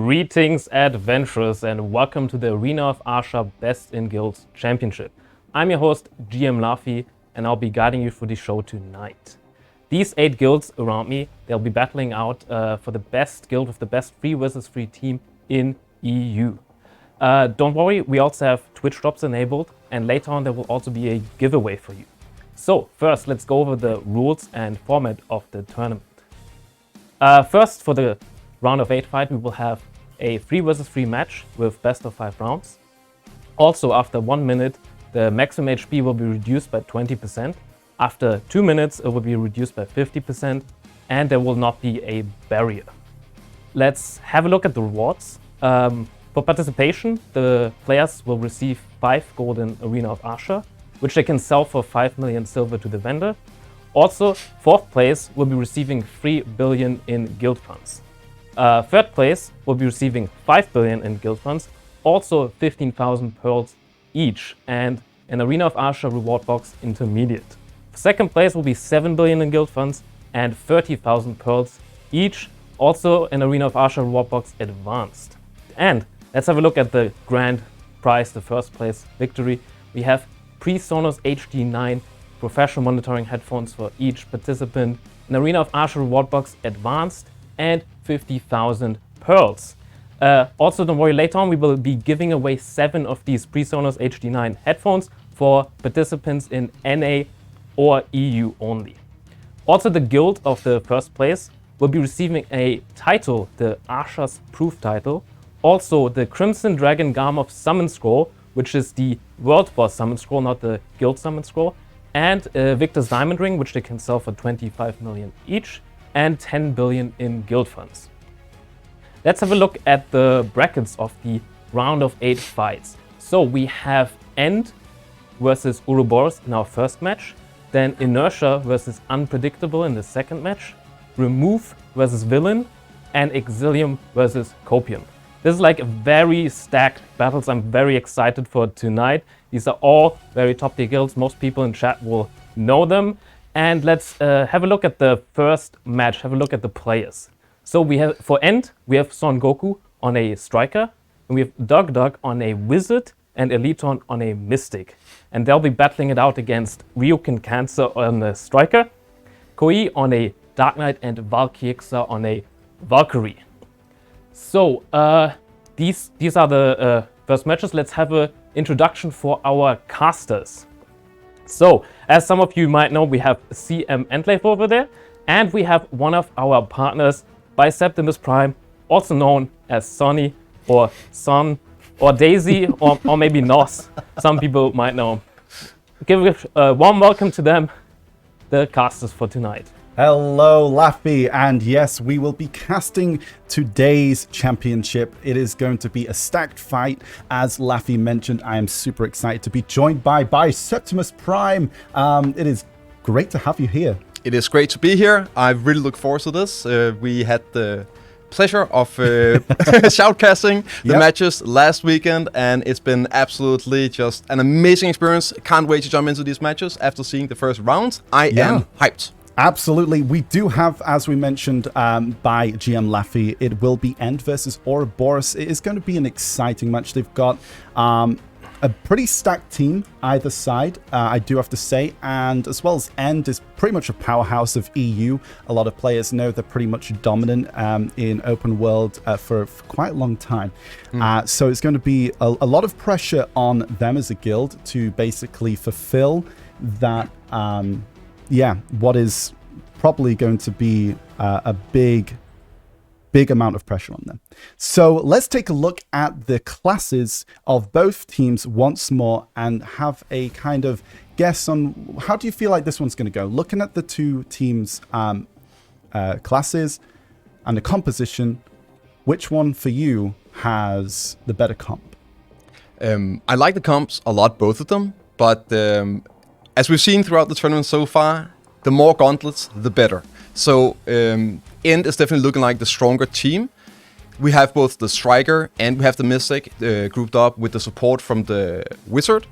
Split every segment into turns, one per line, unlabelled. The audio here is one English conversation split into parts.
Greetings, adventurers, and welcome to the Arena of Arsha Best in Guilds Championship. I'm your host, GM Laffy, and I'll be guiding you through the show tonight. These 8 guilds around me, they'll be battling out for the best guild with the best 3 versus 3 team in EU. Don't worry, we also have Twitch drops enabled, and later on there will also be a giveaway for you. So first, let's go over the rules and format of the tournament. First, for the round of 8 fight, we will have a 3 versus 3 match with best of 5 rounds. Also, after 1 minute, the maximum HP will be reduced by 20%. After 2 minutes, it will be reduced by 50%, and there will not be a barrier. Let's have a look at the rewards. For participation, the players will receive 5 golden Arena of Arsha, which they can sell for 5 million silver to the vendor. Also, 4th place will be receiving 3 billion in guild funds. 3rd place will be receiving 5 billion in guild funds, also 15,000 pearls each, and an Arena of Arsha reward box intermediate. 2nd place will be 7 billion in guild funds and 30,000 pearls each, also an Arena of Arsha reward box advanced. And let's have a look at the grand prize, the 1st place victory. We have PreSonus HD9 professional monitoring headphones for each participant, an Arena of Arsha reward box advanced, and 50,000 pearls. Also, don't worry, later on we will be giving away 7 of these PreSonus HD9 headphones for participants in NA or EU only. Also, the guild of the 1st place will be receiving a title, the Arsha's Proof title. Also, the Crimson Dragon Garmoth Summon Scroll, which is the World Boss Summon Scroll, not the Guild Summon Scroll. And Victor's Diamond Ring, which they can sell for 25 million each, and 10 billion in guild funds. Let's have a look at the brackets of the round of 8 fights. So we have End versus Ouroboros in our first match, then Inertia versus Unpredictable in the second match, Remove versus Villain, and Exilium versus Copium. This is like a very stacked battles I'm very excited for tonight. These are all very top tier guilds. Most people in chat will know them. And let's have a look at the first match, have a look at the players. So we have, for End, we have Son Goku on a Striker, and we have Dug on a Wizard, and Eliton on a Mystic. And they'll be battling it out against Ryukin Cancer on a Striker, Koi on a Dark Knight, and Valkyxa on a Valkyrie. So these are the first matches. Let's have an introduction for our casters. So, as some of you might know, we have CM Enclave over there, and we have one of our partners, Biceptimus Prime, also known as Sonny, or Son, or Daisy, or maybe Nos. Some people might know. Give a warm welcome to them, the casters for tonight.
Hello, Laffy, and yes, we will be casting today's championship. It is going to be a stacked fight. As Laffy mentioned, I am super excited to be joined by Biceptimus Prime. It is great to have you here.
It is great to be here. I really look forward to this. We had the pleasure of shoutcasting the matches last weekend, and it's been absolutely just an amazing experience. Can't wait to jump into these matches after seeing the first round. I am hyped.
Absolutely. We do have, as we mentioned by GM Laffy, it will be End versus Ouroboros. It is going to be an exciting match. They've got a pretty stacked team either side, I do have to say, and as well as End is pretty much a powerhouse of EU. A lot of players know they're pretty much dominant in open world for quite a long time. So it's going to be a lot of pressure on them as a guild to basically fulfill that what is probably going to be a big amount of pressure on them. So let's take a look at the classes of both teams once more and have a kind of guess on how do you feel like this one's going to go. Looking at the two teams' classes and the composition, which one for you has the better comp?
I like the comps a lot, both of them, but as we've seen throughout the tournament so far, the more gauntlets, the better. So End is definitely looking like the stronger team. We have both the Striker and we have the Mystic grouped up with the support from the Wizard.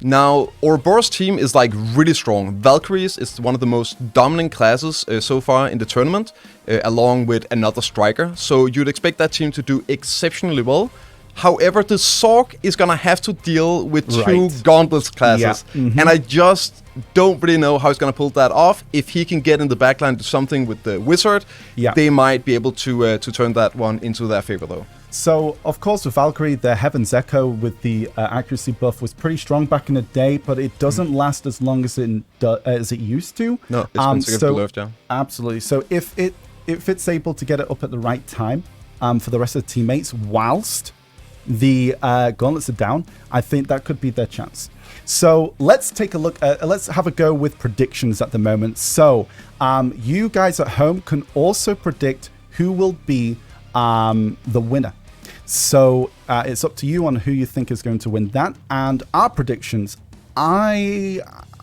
Now, Ouroboros' team is like really strong. Valkyries is one of the most dominant classes so far in the tournament, along with another striker. So you'd expect that team to do exceptionally well. However, the Sorg is gonna have to deal with two Gauntlets classes, and I just don't really know how he's gonna pull that off. If he can get in the backline to something with the Wizard, they might be able to turn that one into their favor, though.
So, of course, with Valkyrie, the Heaven's Echo with the accuracy buff was pretty strong back in the day, but it doesn't last as long as it used to.
No, it's been significantly left, yeah.
Absolutely. So if it's able to get it up at the right time for the rest of the teammates whilst the gauntlets are down, I think that could be their chance. So let's take a look let's have a go with predictions at the moment. So you guys at home can also predict who will be the winner. So it's up to you on who you think is going to win that. And our predictions, I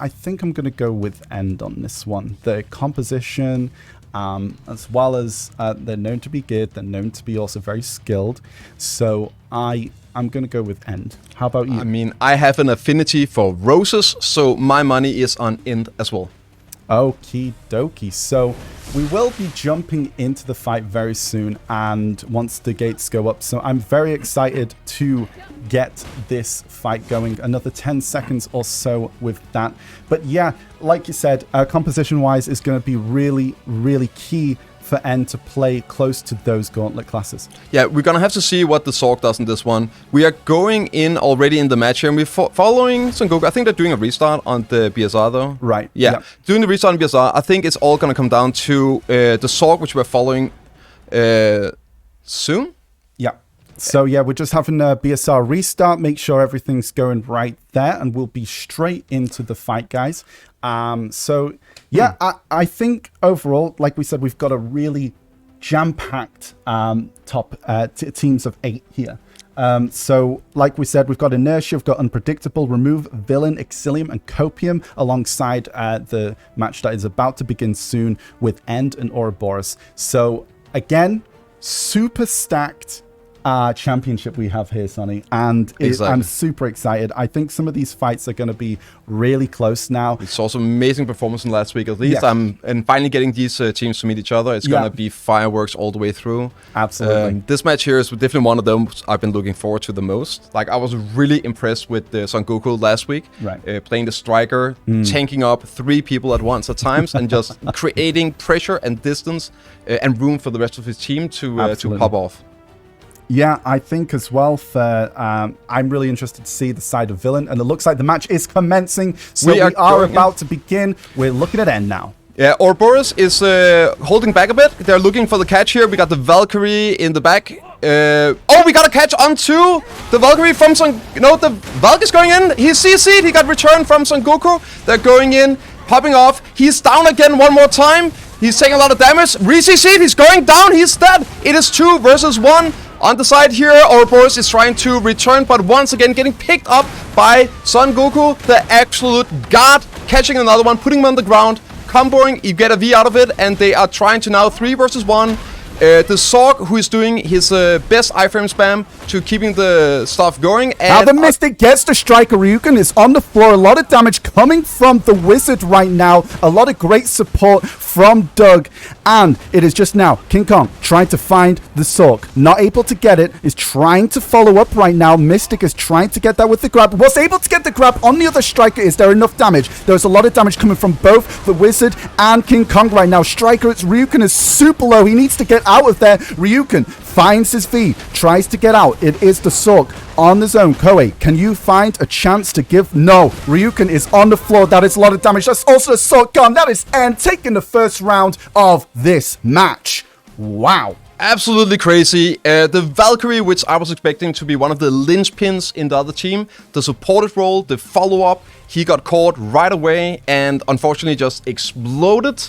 think I'm going to go with End on this one. The composition, as well as they're known to be good, they're known to be also very skilled. So I'm going to go with End. How about you?
I mean, I have an affinity for roses, so my money is on End as well.
Okie dokie. So we will be jumping into the fight very soon, and once the gates go up. So I'm very excited to get this fight going. Another 10 seconds or so with that. But yeah, like you said, composition-wise is going to be really, really key for End to play close to those gauntlet classes.
Yeah, we're gonna have to see what the Sorg does in this one. We are going in already in the match here, and we're following Son Goku. I think they're doing a restart on the BSR though.
Right.
Yeah, doing the restart on BSR. I think it's all gonna come down to the Sorg, which we're following soon.
Yeah. So yeah, we're just having a BSR restart, make sure everything's going right there, and we'll be straight into the fight, guys. So yeah, I think overall, like we said, we've got a really jam-packed top teams of 8 here. So like we said, we've got Inertia, we've got Unpredictable, Remove, Villain, Exilium, and Copium alongside the match that is about to begin soon with End and Ouroboros. So again, super stacked championship we have here, Sonny, and I'm super excited. I think some of these fights are going to be really close now.
We saw some amazing performance in last week, at least. And finally getting these teams to meet each other, it's going to be fireworks all the way through.
Absolutely.
This match here is definitely one of them I've been looking forward to the most. Like, I was really impressed with Son Goku last week, playing the striker, tanking up 3 people at once at times, and just creating pressure and distance and room for the rest of his team to pop off.
Yeah, I think as well for I'm really interested to see the side of Villain, and it looks like the match is commencing. So we are about to begin. We're looking at End now.
Yeah, Ouroboros is holding back a bit. They're looking for the catch here. We got the Valkyrie in the back. Oh, we got a catch onto the Valkyrie from Son... No, the Valk is going in. He's CC'd. He got returned from Son Goku. They're going in, popping off. He's down again one more time. He's taking a lot of damage. Re-CC'd. He's going down. He's dead. It is 2 versus 1. On the side here, Ouroboros is trying to return, but once again getting picked up by Son Goku, the absolute god, catching another one, putting him on the ground, comboing, you get a V out of it, and they are trying to now 3 versus 1. The Sorg, who is doing his best iframe spam to keeping the stuff going. And
now the Mystic gets the striker. Ryuken is on the floor. A lot of damage coming from the Wizard right now. A lot of great support from Doug. And it is just now King Kong trying to find the Sorg. Not able to get it. Is trying to follow up right now. Mystic is trying to get that with the grab. Was able to get the grab on the other striker. Is there enough damage? There's a lot of damage coming from both the Wizard and King Kong right now. Striker, it's Ryuken is super low. He needs to get out of there. Ryuken finds his V, tries to get out. It is the Sorg on the zone. Koei, can you find a chance to give? No. Ryuken is on the floor. That is a lot of damage. That's also the Sorg gone. That is End taking the first round of this match. Wow.
Absolutely crazy. The Valkyrie, which I was expecting to be one of the linchpins in the other team, the supportive role, the follow-up, he got caught right away and unfortunately just exploded.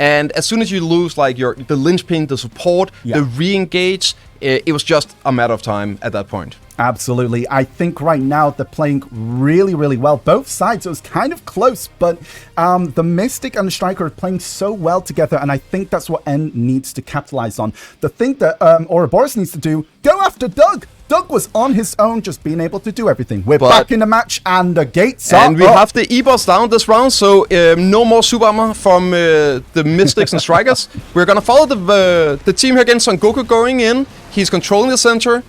And as soon as you lose like the linchpin, the support, the re-engage, it was just a matter of time at that point.
Absolutely. I think right now they're playing really, really well. Both sides, it was kind of close, but the Mystic and the Striker are playing so well together, and I think that's what N needs to capitalize on. The thing that Ouroboros needs to do, go after Doug. Doug was on his own, just being able to do everything. We're back in the match, and the gates are
And we have the E-Boss down this round, so no more Super Armor from the Mystics and Strikers. We're going to follow the team here against Son Goku going in. He's controlling the center.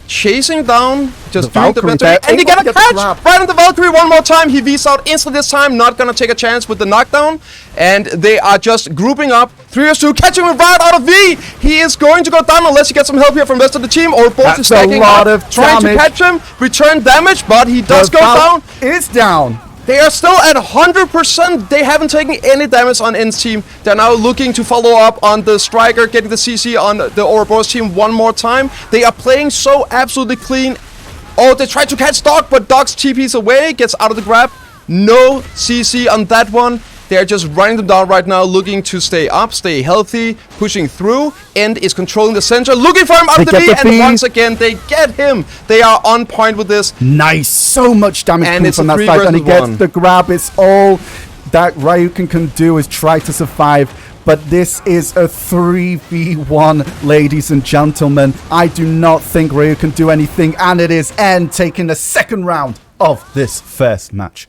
Chasing down, just doing the better, and he got a catch right on the Valkyrie one more time. He V's out instantly this time, not gonna take a chance with the knockdown, and they are just grouping up. 3-2, catching him right out of V. He is going to go down unless he gets some help here from the rest of the team, or both is stacking up, trying to catch him, return damage, but he does go down.
Is down.
They are still at 100%. They haven't taken any damage on N's team. They're now looking to follow up on the Striker, getting the CC on the Ouroboros team one more time. They are playing so absolutely clean. Oh, they tried to catch Doc, but Doc's TP's away, gets out of the grab. No CC on that one. They're just running them down right now, looking to stay up, stay healthy, pushing through. End is controlling the center, looking for him out of the V, and once again, they get him. They are on point with this.
Nice, so much damage coming from that side, and he gets the grab. It's all that Ryukin can do is try to survive, but this is a 3v1, ladies and gentlemen. I do not think Ryu can do anything, and it is End taking the second round of this first match.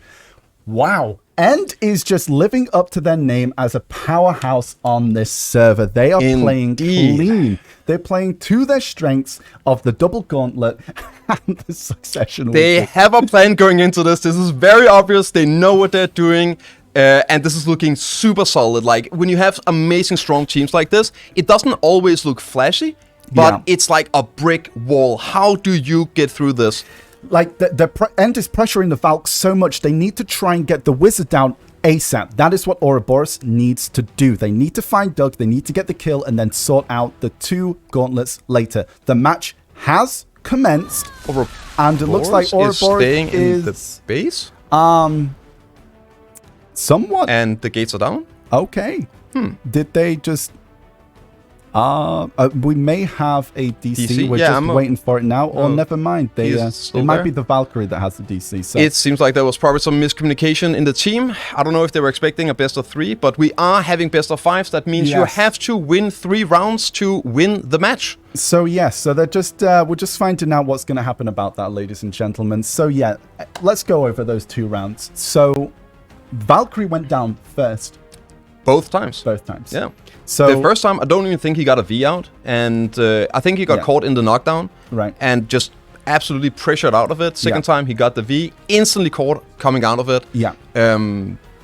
Wow. End is just living up to their name as a powerhouse on this server. They are playing clean. They're playing to their strengths of the double gauntlet and the succession.
They have a plan going into this. This is very obvious. They know what they're doing. And this is looking super solid. Like, when you have amazing, strong teams like this, it doesn't always look flashy, but it's like a brick wall. How do you get through this?
Like, the End is pressuring the Valk so much, they need to try and get the Wizard down ASAP. That is what Ouroboros needs to do. They need to find Doug, they need to get the kill, and then sort out the two gauntlets later. The match has commenced, and it looks like Ouroboros is
staying in the base?
Somewhat.
And the gates are down?
Okay. Did they just... we may have a DC. We're just waiting for it now. Or never mind. It might be the Valkyrie that has the DC. So.
It seems like there was probably some miscommunication in the team. I don't know if they were expecting a best of 3, but we are having best of 5s. That means you have to win 3 rounds to win the match.
So yes, so they're just we're just finding out what's going to happen about that, ladies and gentlemen. So yeah, let's go over those 2 rounds. So Valkyrie went down first.
Both times.
Both times.
Yeah. So the first time, I don't even think he got a V out, and I think he got caught in the knockdown,
right?
And just absolutely pressured out of it. Second time, he got the V, instantly caught coming out of it.
Yeah.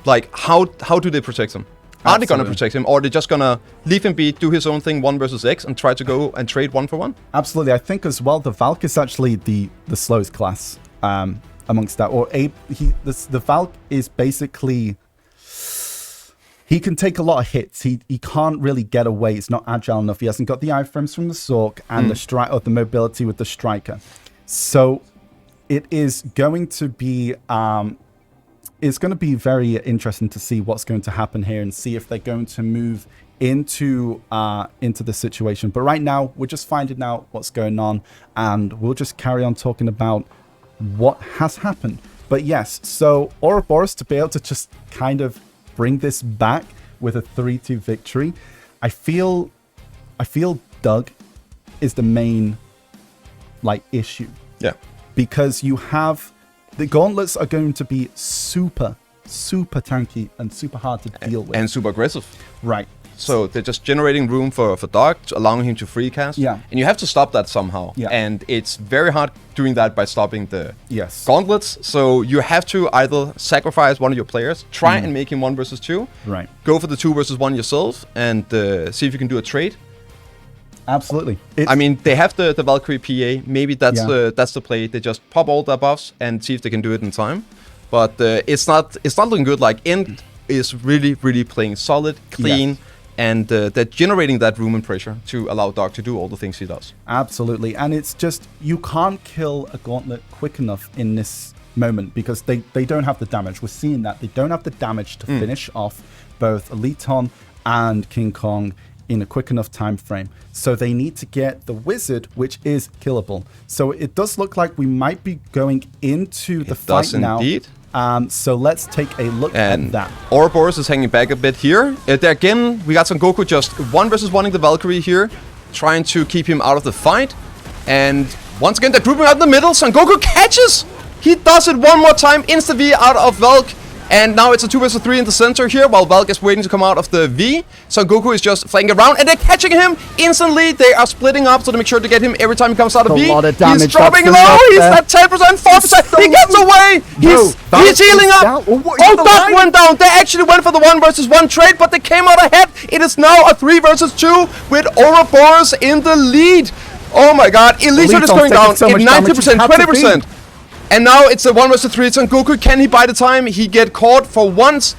Like, how do they protect him? Are they gonna protect him, or are they just gonna leave him be, do his own thing 1 versus X, and try to go and trade 1 for 1?
Absolutely. I think as well, the Valk is actually the slowest class amongst that, or the Valk is basically. He can take a lot of hits. He can't really get away. It's not agile enough. He hasn't got the iframes from the Sork and the mobility with the Striker. So it is going to be very interesting to see what's going to happen here and see if they're going to move into the situation. But right now, we're just finding out what's going on, and we'll just carry on talking about what has happened. But yes, so Ouroboros to be able to just kind of bring this back with a 3-2 victory. I feel Doug is the main issue.
Yeah.
Because you have the gauntlets are going to be super tanky and super hard to deal with.
And super aggressive.
Right.
So they're just generating room for Doug, allowing him to free cast.
Yeah.
And you have to stop that somehow.
Yeah.
And it's very hard doing that by stopping the gauntlets. So you have to either sacrifice one of your players, try and make him 1 versus 2.
Right.
Go for the 2 versus 1 yourself, and see if you can do a trade.
Absolutely.
I mean, they have the Valkyrie PA. Maybe that's the play. They just pop all their buffs and see if they can do it in time. But it's not looking good. Like, End is really playing solid, clean. Yes. And they're generating that room and pressure to allow Doc to do all the things he does.
Absolutely. And it's just, you can't kill a gauntlet quick enough in this moment because they don't have the damage. We're seeing that. They don't have the damage to finish off both Eliton and King Kong in a quick enough time frame. So they need to get the wizard, which is killable. So it does look like we might be going into the fight now.
Indeed.
So let's take a look at that.
Ouroboros is hanging back a bit here. There again, we got Son Goku just 1 versus 1ing the Valkyrie here, trying to keep him out of the fight. And once again, they're grouping out in the middle. Son Goku catches! He does it one more time, insta-V out of Valk. And now it's a 2 versus 3 in the center here, while Valk is waiting to come out of the V. Son Goku is just flanking around, and they're catching him instantly. They are splitting up, so to make sure to get him every time he comes out of V.
A lot of damage.
He's dropping low. He's at 10%, 4%. He gets away. He's healing up. Doc went down. They actually went for the 1 versus 1 trade, but they came out ahead. It is now a 3 versus 2 with Ouroboros in the lead. Oh my God. Elysian is going down in 90%, 20%. And now it's a 1 versus 3. Son Goku, can he buy the time? He get caught for once.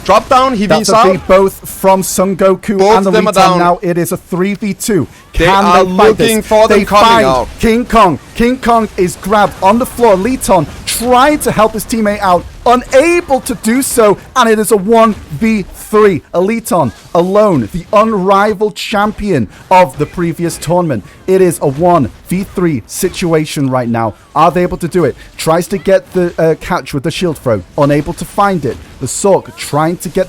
Drop down, he V's out.
That's both from Son Goku
both
and the Elite down. Now it is a 3v2.
They are looking for them coming out.
King Kong. King Kong is grabbed on the floor. Leeton trying to help his teammate out. Unable to do so. And it is a 1v3. Eliton alone, the unrivaled champion of the previous tournament. It is a 1v3 situation right now. Are they able to do it? Tries to get the catch with the shield throw. Unable to find it. The Sork trying to get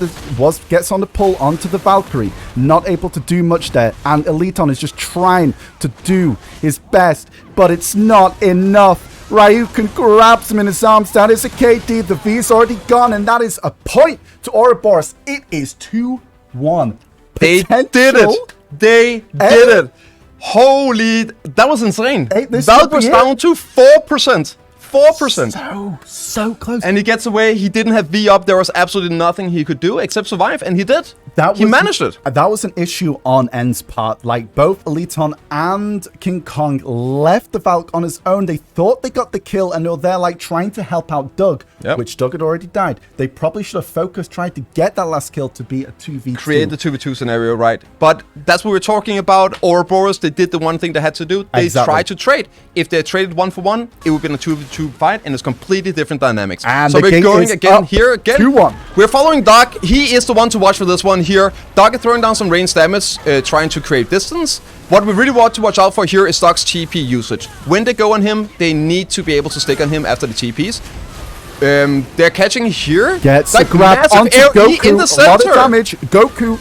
gets on the pull onto the Valkyrie. Not able to do much there. And Eliton is just trying to do his best. But it's not enough. Ryukin grabs him in his arms. That is a KD. The V is already gone. And that is a point to Ouroboros. It is 2-1.
They did it. They did it. Holy, that was insane. Valk was down to 4%. 4%.
So close.
And he gets away. He didn't have V up. There was absolutely nothing he could do except survive. And he did. He managed it.
That was an issue on N's part. Like, both Eliton and King Kong left the Valk on his own. They thought they got the kill, and they were there, like, trying to help out Doug, which Doug had already died. They probably should have focused, tried to get that last kill to be a 2v2.
Create the 2v2 scenario, right? But that's what we're talking about. Ouroboros, they did the one thing they had to do. They tried to trade. If they traded 1-for-1, it would have been a 2v2 fight, and it's completely different dynamics.
And
so we're going again here.
2-1.
We're following Doc. He is the one to watch for this one here. Doc is throwing down some range damage, trying to create distance. What we really want to watch out for here is Doc's TP usage. When they go on him, they need to be able to stick on him after the TPs. They're catching here.
Gets a grab onto Goku.
In the center.
A lot of damage. Goku.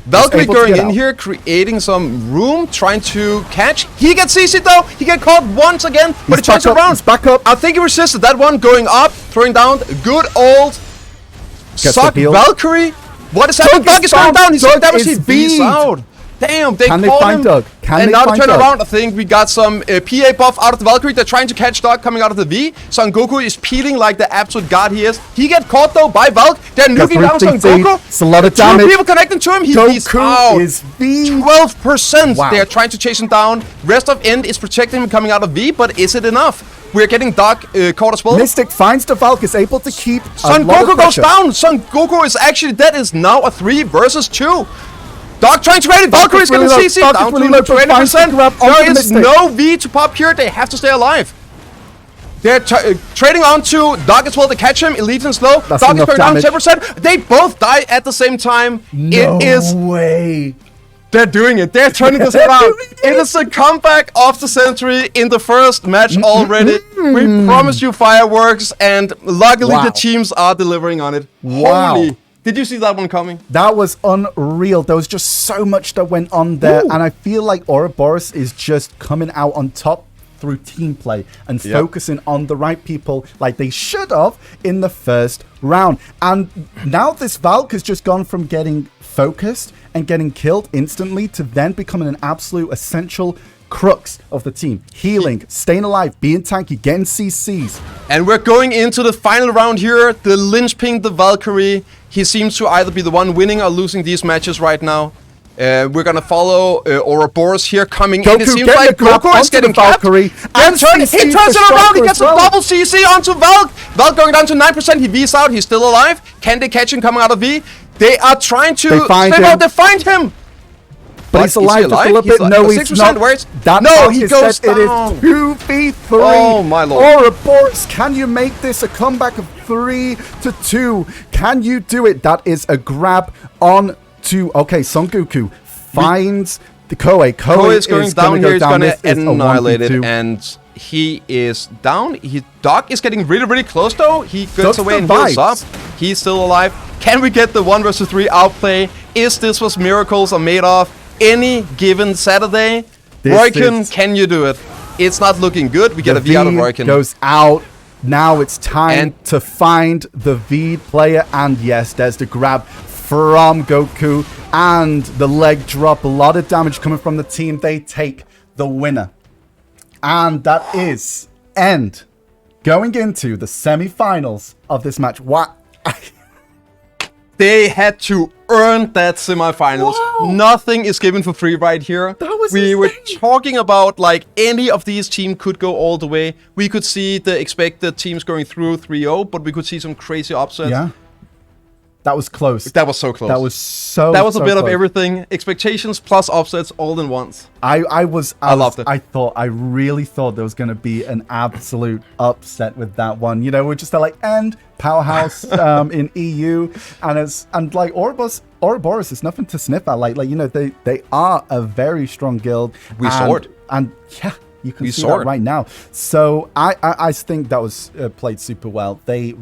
Valkyrie going in here, creating some room, trying to catch. He gets CC though. He get caught once again, but he turns around.
He's back up.
I think he resisted that one. Going up, throwing down. Good old Suck Valkyrie. What is happening? Doug is going down. He's saying that was his V's out. Damn, they caught him.
Doug?
And now to turn around, I think we got some PA buff out of the Valkyrie. They're trying to catch Doug coming out of the V. Son Goku is peeling like the absolute god he is. He get caught though by Valk. They're nuking down Son Goku.
It's a lot of damage.
2 people connecting to him. He's out.
Is V.
12%. Wow. They're trying to chase him down. Rest of End is protecting him coming out of V, but is it enough? We're getting Doc caught as well.
Mystic finds the Valk, is able to keep
Son Goku goes down. Son Goku is actually dead. Is now a 3 versus 2. Doc trying to trade it. Valkyrie is getting CC down to 20%. There is no V to pop here. They have to stay alive. They're trading onto Doc as well to catch him. Elite and slow. Doc is going down 10%. They both die at the same time.
No way.
They're doing it. They're turning this around. It is a comeback of the century in the first match already. We promised you fireworks, and luckily the teams are delivering on it.
Wow.
Holy. Did you see that one coming?
That was unreal. There was just so much that went on there. And I feel like Ouroboros is just coming out on top through team play and focusing on the right people like they should have in the first round. And now this Valk has just gone from getting focused and getting killed instantly to then becoming an absolute essential crux of the team. Healing, staying alive, being tanky, getting CCs.
And we're going into the final round here. The linchpin, the Valkyrie. He seems to either be the one winning or losing these matches right now. We're going to follow Ouroboros here coming in. It seems like Goku is getting Valkyrie. And he turns it around. He gets a double CC onto Valk. Valk going down to 9%. He V's out. He's still alive. Can they catch him coming out of V? They are trying to... They find him.
But he's alive just a little bit. No, he's not.
No, he goes down.
It is 2v3.
Oh, my lord.
Ouroboros, can you make this a comeback of 3-2? Can you do it? That is a grab on to... Okay, Son Goku finds the Koei.
Koei is going down here. He's going to
This is a
annihilate it,
1v2.
and he is down. Doc is getting really, really close, though. He gets
Doc
away and heals up.
survives.
He's still alive. Can we get the 1 versus 3 outplay? Is this what miracles are made of? Any given Saturday? Roykin, can you do it? It's not looking good. We get a V out of Roykin.
Goes out. Now it's time to find the V player. And yes, there's the grab from Goku. And the leg drop. A lot of damage coming from the team. They take the winner. And that is End. Going into the semi-finals of this match. What?
They had to earn that semifinals.
Wow.
Nothing is given for free right here.
That was
we
insane.
were talking about like any of these teams could go all the way. We could see the expected teams going through 3-0, but we could see some crazy upsets.
Yeah. That was close.
That was so close.
That was so
That was a bit
close.
of everything. Expectations plus upsets all in once.
I
loved it.
I really thought there was going to be an absolute upset with that one. You know, we're just like End powerhouse in EU, and like Ouroboros is nothing to sniff at. Like you know, they are a very strong guild.
We saw it.
And yeah, you can
We
see
saw
that
it.
right now. So I think that was played super well. They.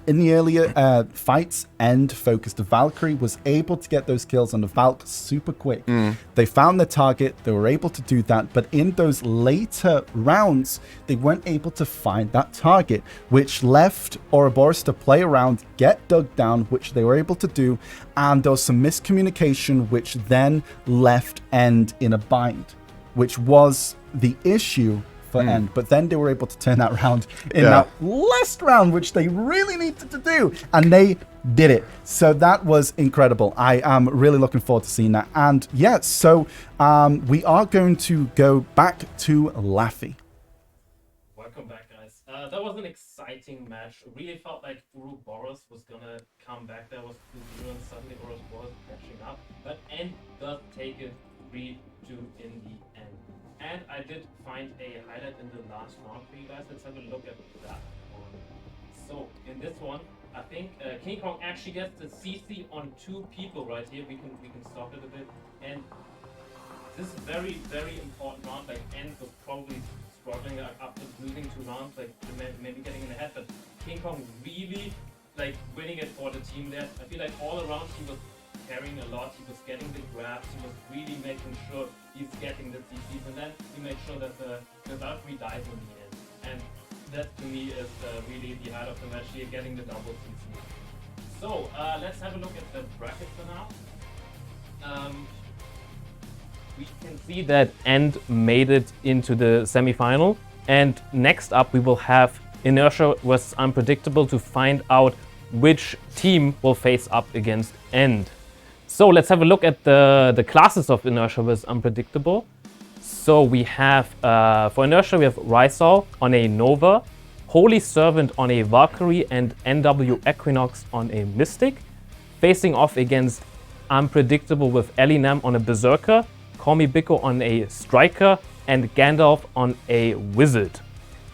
In the earlier fights, End focused. The Valkyrie was able to get those kills on the Valk super quick. They found their target. They were able to do that. But in those later rounds, they weren't able to find that target, which left Ouroboros to play around, get dug down, which they were able to do. And there was some miscommunication, which then left End in a bind, which was the issue for End, but then they were able to turn that round in that last round, which they really needed to do, and they did it. So that was incredible. I am really looking forward to seeing that. And yeah, so we are going to go back to Laffy.
Welcome back, guys. That was an exciting match. It really felt like Ouroboros was gonna come back. There was 2-0 and suddenly Ouroboros catching up, but End does take it 3-2 in the end. And I did find a highlight in the last round for you guys. Let's have a look at that one. So in this one, I think King Kong actually gets the CC on 2 people right here. We can stop it a bit. And this is very, very important round. Like End was probably struggling after losing 2 rounds, like maybe getting in ahead. But King Kong really like winning it for the team there. I feel like all around he was carrying a lot. He was getting the grabs. He was really making sure he's getting the CCs, and then he made sure that the Valkyrie dies in the end. And that to me is really the heart of the match here, getting the double CC. So let's have a look at the bracket for now. We can see that End made it into the semi-final, and next up we will have Inertia versus Unpredictable to find out which team will face up against End. So let's have a look at the classes of Inertia versus Unpredictable. So we have, for Inertia, we have Rysal on a Nova, Holy Servant on a Valkyrie, and NW Equinox on a Mystic. Facing off against Unpredictable with Elinam on a Berserker, Komi Biko on a Striker, and Gandalf on a Wizard.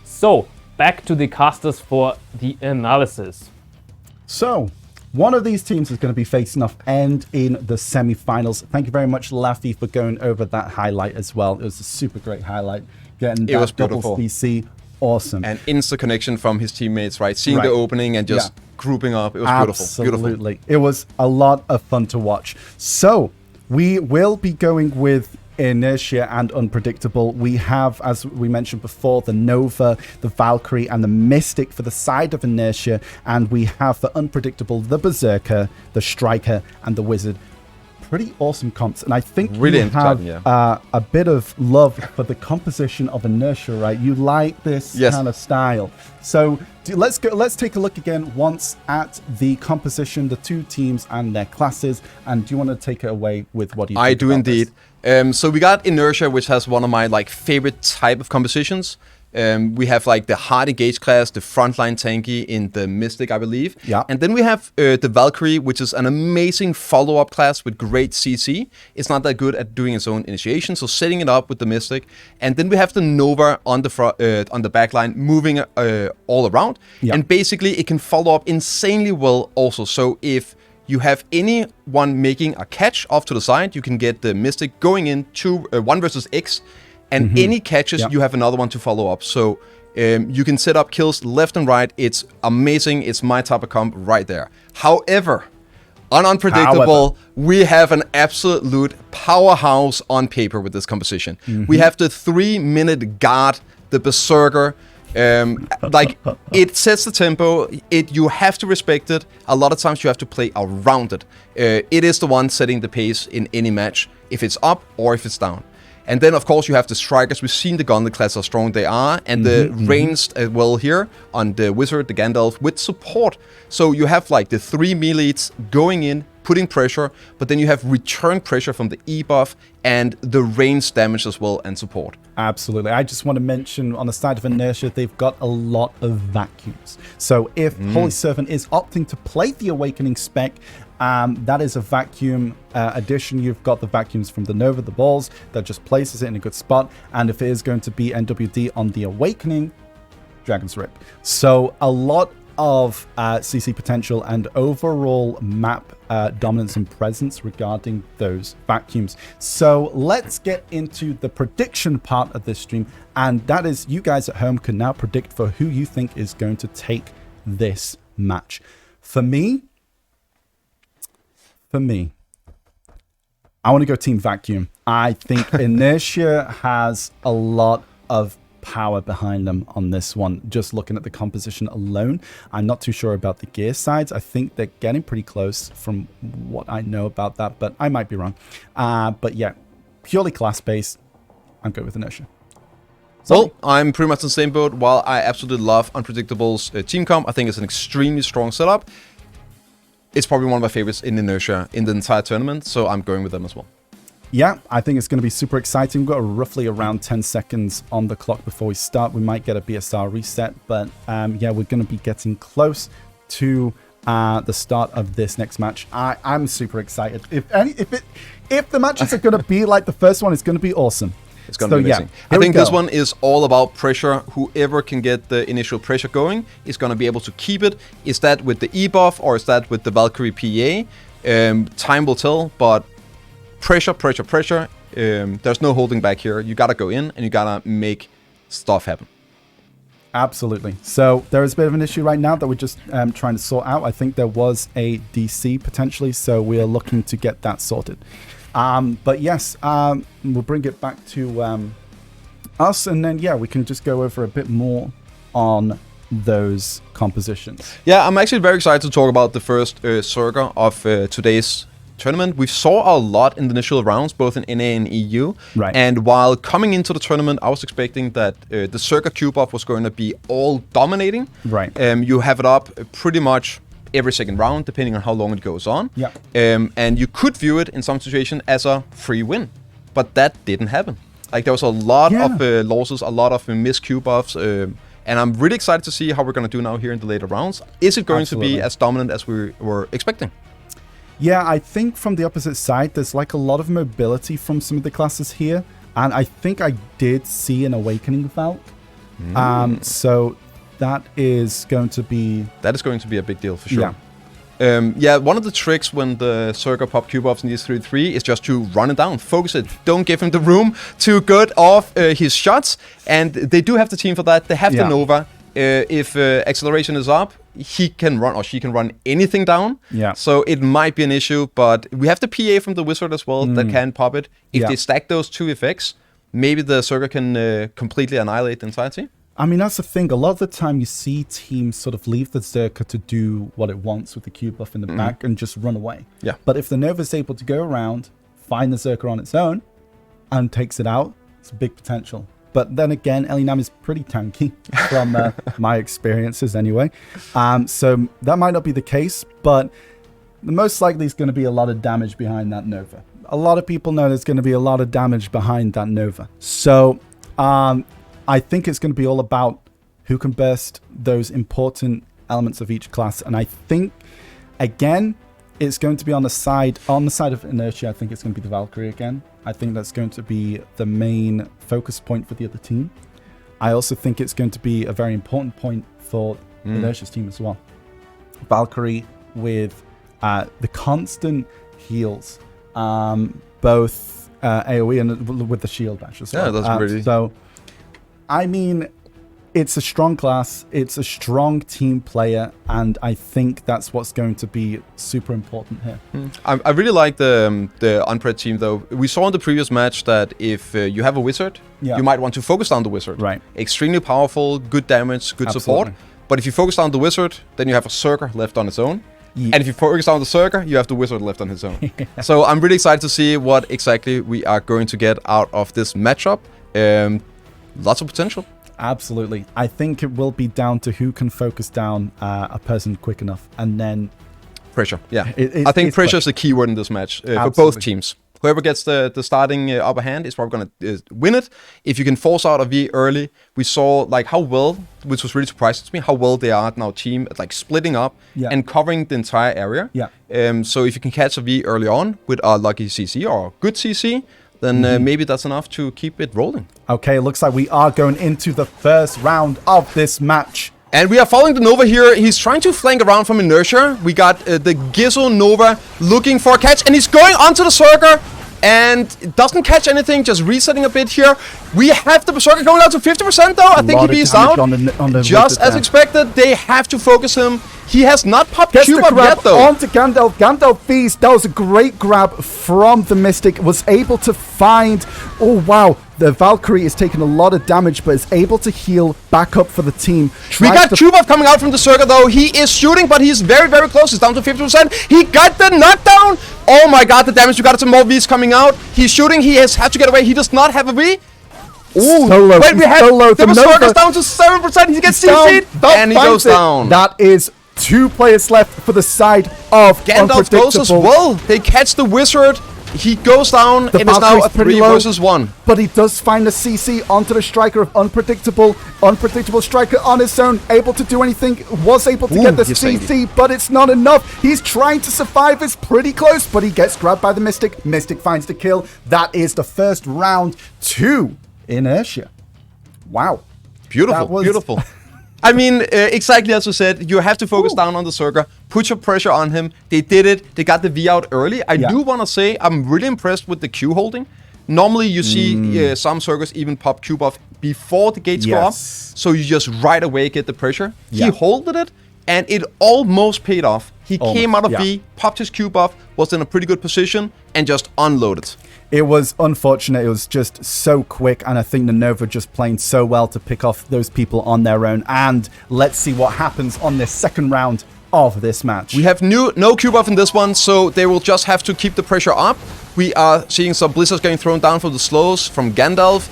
So, back to the casters for the analysis.
So, one of these teams is going to be facing off End in the semi-finals. Thank you very much, Laffy, for going over that highlight as well. It was a super great highlight. Getting that
was
double
beautiful.
CC, awesome.
And insta connection from his teammates, right? Seeing the opening and just grouping up. It was beautiful.
Absolutely. It was a lot of fun to watch. So, we will be going with Inertia and Unpredictable. We have, as we mentioned before, the Nova, the Valkyrie, and the Mystic for the side of Inertia. And we have for Unpredictable, the Berserker, the Striker, and the Wizard. Pretty awesome comps. And I think
Really
you have
exciting,
a bit of love for the composition of Inertia, right? You like this kind of style. So let's take a look again once at the composition, the 2 teams and their classes. And do you want to take it away with what you think?
I do
about
indeed. So we got Inertia, which has one of my favorite type of compositions. We have the hard engage class, the frontline tanky in the Mystic, I believe.
Yeah.
And then we have the Valkyrie, which is an amazing follow-up class with great CC. It's not that good at doing its own initiation, so setting it up with the Mystic. And then we have the Nova on the back line, moving all around.
Yeah.
And basically, it can follow up insanely well also. So if you have anyone making a catch off to the side, you can get the Mystic going in 1 versus X, and any catches, you have another one to follow up. So you can set up kills left and right. It's amazing. It's my type of comp right there. However, on Unpredictable, we have an absolute powerhouse on paper with this composition. We have the 3-minute guard, the Berserker. Like, it sets the tempo. You have to respect it. A lot of times you have to play around it. It is the one setting the pace in any match, if it's up or if it's down. And then, of course, you have the Strikers. We've seen the Gauntlet class, how strong they are. And the ranged as well here on the Wizard, the Gandalf, with support. So you have like the 3 melees going in, putting pressure. But then you have return pressure from the E-buff and the ranged damage as well and support.
Absolutely. I just want to mention on the side of Inertia, they've got a lot of vacuums. So if Holy Servant is opting to play the Awakening spec, that is a vacuum addition. You've got the vacuums from the Nova, the balls, that just places it in a good spot. And if it is going to be NWD on the Awakening, Dragon's Rip. So a lot of CC potential and overall map dominance and presence regarding those vacuums. So let's get into the prediction part of this stream. And that is, you guys at home can now predict for who you think is going to take this match. For me, I want to go Team Vacuum. I think Inertia has a lot of power behind them on this one. Just looking at the composition alone, I'm not too sure about the gear sides. I think they're getting pretty close from what I know about that, but I might be wrong. But yeah, purely class-based, I'm good with Inertia.
Well, I'm pretty much in the same boat. While I absolutely love Unpredictable's team comp, I think it's an extremely strong setup. It's probably one of my favorites in Inertia in the entire tournament, so I'm going with them as well.
Yeah, I think it's going to be super exciting. We've got roughly around 10 seconds on the clock before we start. We might get a BSR reset, but yeah, we're going to be getting close to the start of this next match. I'm super excited. If the matches are going to be like the first one, it's going to be awesome.
It's going to be amazing. I think this one is all about pressure. Whoever can get the initial pressure going is going to be able to keep it. Is that with the E-buff or is that with the Valkyrie PA? Time will tell, but pressure. There's no holding back here. You got to go in and you got to make stuff happen.
Absolutely. So there is a bit of an issue right now that we're just trying to sort out. I think there was a DC potentially, so we're looking to get that sorted. But yes, we'll bring it back to us, and then, yeah, we can just go over a bit more on those compositions.
Yeah, I'm actually very excited to talk about the first circa of today's tournament. We saw a lot in the initial rounds, both in NA and EU.
Right.
And while coming into the tournament, I was expecting that the circa Q-buff was going to be all dominating.
Right.
You have it up pretty much every second round, depending on how long it goes on.
Yeah.
And you could view it in some situation as a free win, but that didn't happen. Like, there was a lot of losses, a lot of missed Q-buffs, and I'm really excited to see how we're going to do now here in the later rounds. Is it going to be as dominant as we were expecting?
Yeah, I think from the opposite side, there's like a lot of mobility from some of the classes here, and I think I did see an Awakening Valk. So that is going to be
a big deal for sure. Yeah. One of the tricks when the circa pop Q-buffs in these 3-3 is just to run it down, focus it, don't give him the room to get off his shots, and they do have the team for that. They have the Nova. If acceleration is up, he can run, or she can run anything down.
Yeah.
So it might be an issue, but we have the PA from the Wizard as well that can pop it. If they stack those two effects, maybe the circa can completely annihilate the entire team.
I mean, that's the thing. A lot of the time you see teams sort of leave the Zerka to do what it wants with the Q-buff in the back and just run away.
Yeah.
But if the Nova's able to go around, find the Zerka on its own, and takes it out, it's a big potential. But then again, Elinam is pretty tanky from my experiences anyway. So that might not be the case, but most likely is going to be a lot of damage behind that Nova. A lot of people know there's going to be a lot of damage behind that Nova. So I think it's going to be all about who can burst those important elements of each class. And I think, again, it's going to be on the side of Inertia. I think it's going to be the Valkyrie again. I think that's going to be the main focus point for the other team. I also think it's going to be a very important point for Inertia's team as well. Valkyrie with the constant heals, both AoE and with the shield dash as well.
Yeah, that's pretty.
So, I mean, it's a strong class, it's a strong team player, and I think that's what's going to be super important here.
I really like the Unpred team, though. We saw in the previous match that if you have a wizard, you might want to focus down the wizard.
Right.
Extremely powerful, good damage, good support. But if you focus down the wizard, then you have a Zerker left on its own. Yeah. And if you focus on the Zerker, you have the wizard left on his own. So I'm really excited to see what exactly we are going to get out of this matchup. Lots of potential.
Absolutely. I think it will be down to who can focus down a person quick enough, and then
pressure. Yeah, I think pressure is the key word in this match for both teams. Whoever gets the starting upper hand is probably going to win it. If you can force out a V early, we saw like how well, which was really surprising to me, how well they are now team at like splitting up and covering the entire area.
Yeah.
So if you can catch a V early on with a lucky CC or a good CC, then maybe that's enough to keep it rolling.
Okay, looks like we are going into the first round of this match.
And we are following the Nova here. He's trying to flank around from Inertia. We got the Gizzo Nova looking for a catch, and he's going onto the Zerker. And doesn't catch anything, just resetting a bit here. We have the Berserker going down to 50% though. I think he beats out. On the just as expected, they have to focus him. He has not popped Cube up yet though.
Onto Gandalf. Gandalf feast. That was a great grab from the Mystic. Was able to find. Oh wow. The Valkyrie is taking a lot of damage, but is able to heal back up for the team.
We got Chubov coming out from the Zerker though. He is shooting, but he's very, very close. He's down to 50%. He got the knockdown. Oh my god, the damage. We got some more Vs coming out. He's shooting. He has had to get away. He does not have a V.
Ooh, so low.
Wait, we have the Berserker's down to 7%. He gets CC'd. And he goes down.
That is 2 players left for the side of
Gandalf goes as well. They catch the wizard. He goes down. It is now a 3 versus 1.
But he does find the CC onto the striker of Unpredictable. Unpredictable striker on his own, able to do anything. Was able to get the CC, but it's not enough. He's trying to survive. It's pretty close, but he gets grabbed by the Mystic. Mystic finds the kill. That is the first round to Inertia. Wow.
Beautiful, beautiful. I mean, exactly as you said, you have to focus down on the Zerker, put your pressure on him. They did it. They got the V out early. I do want to say I'm really impressed with the Q holding. Normally, you see some Zerkers even pop Q buff before the gates go up, so you just right away get the pressure. He holded it, and it almost paid off. He came out of V, popped his Q buff, was in a pretty good position, and just unloaded.
It was unfortunate. It was just so quick, and I think the Nova just playing so well to pick off those people on their own. And let's see what happens on this second round of this match.
We have no Q buff in this one, so they will just have to keep the pressure up. We are seeing some blizzards getting thrown down from the slows from Gandalf.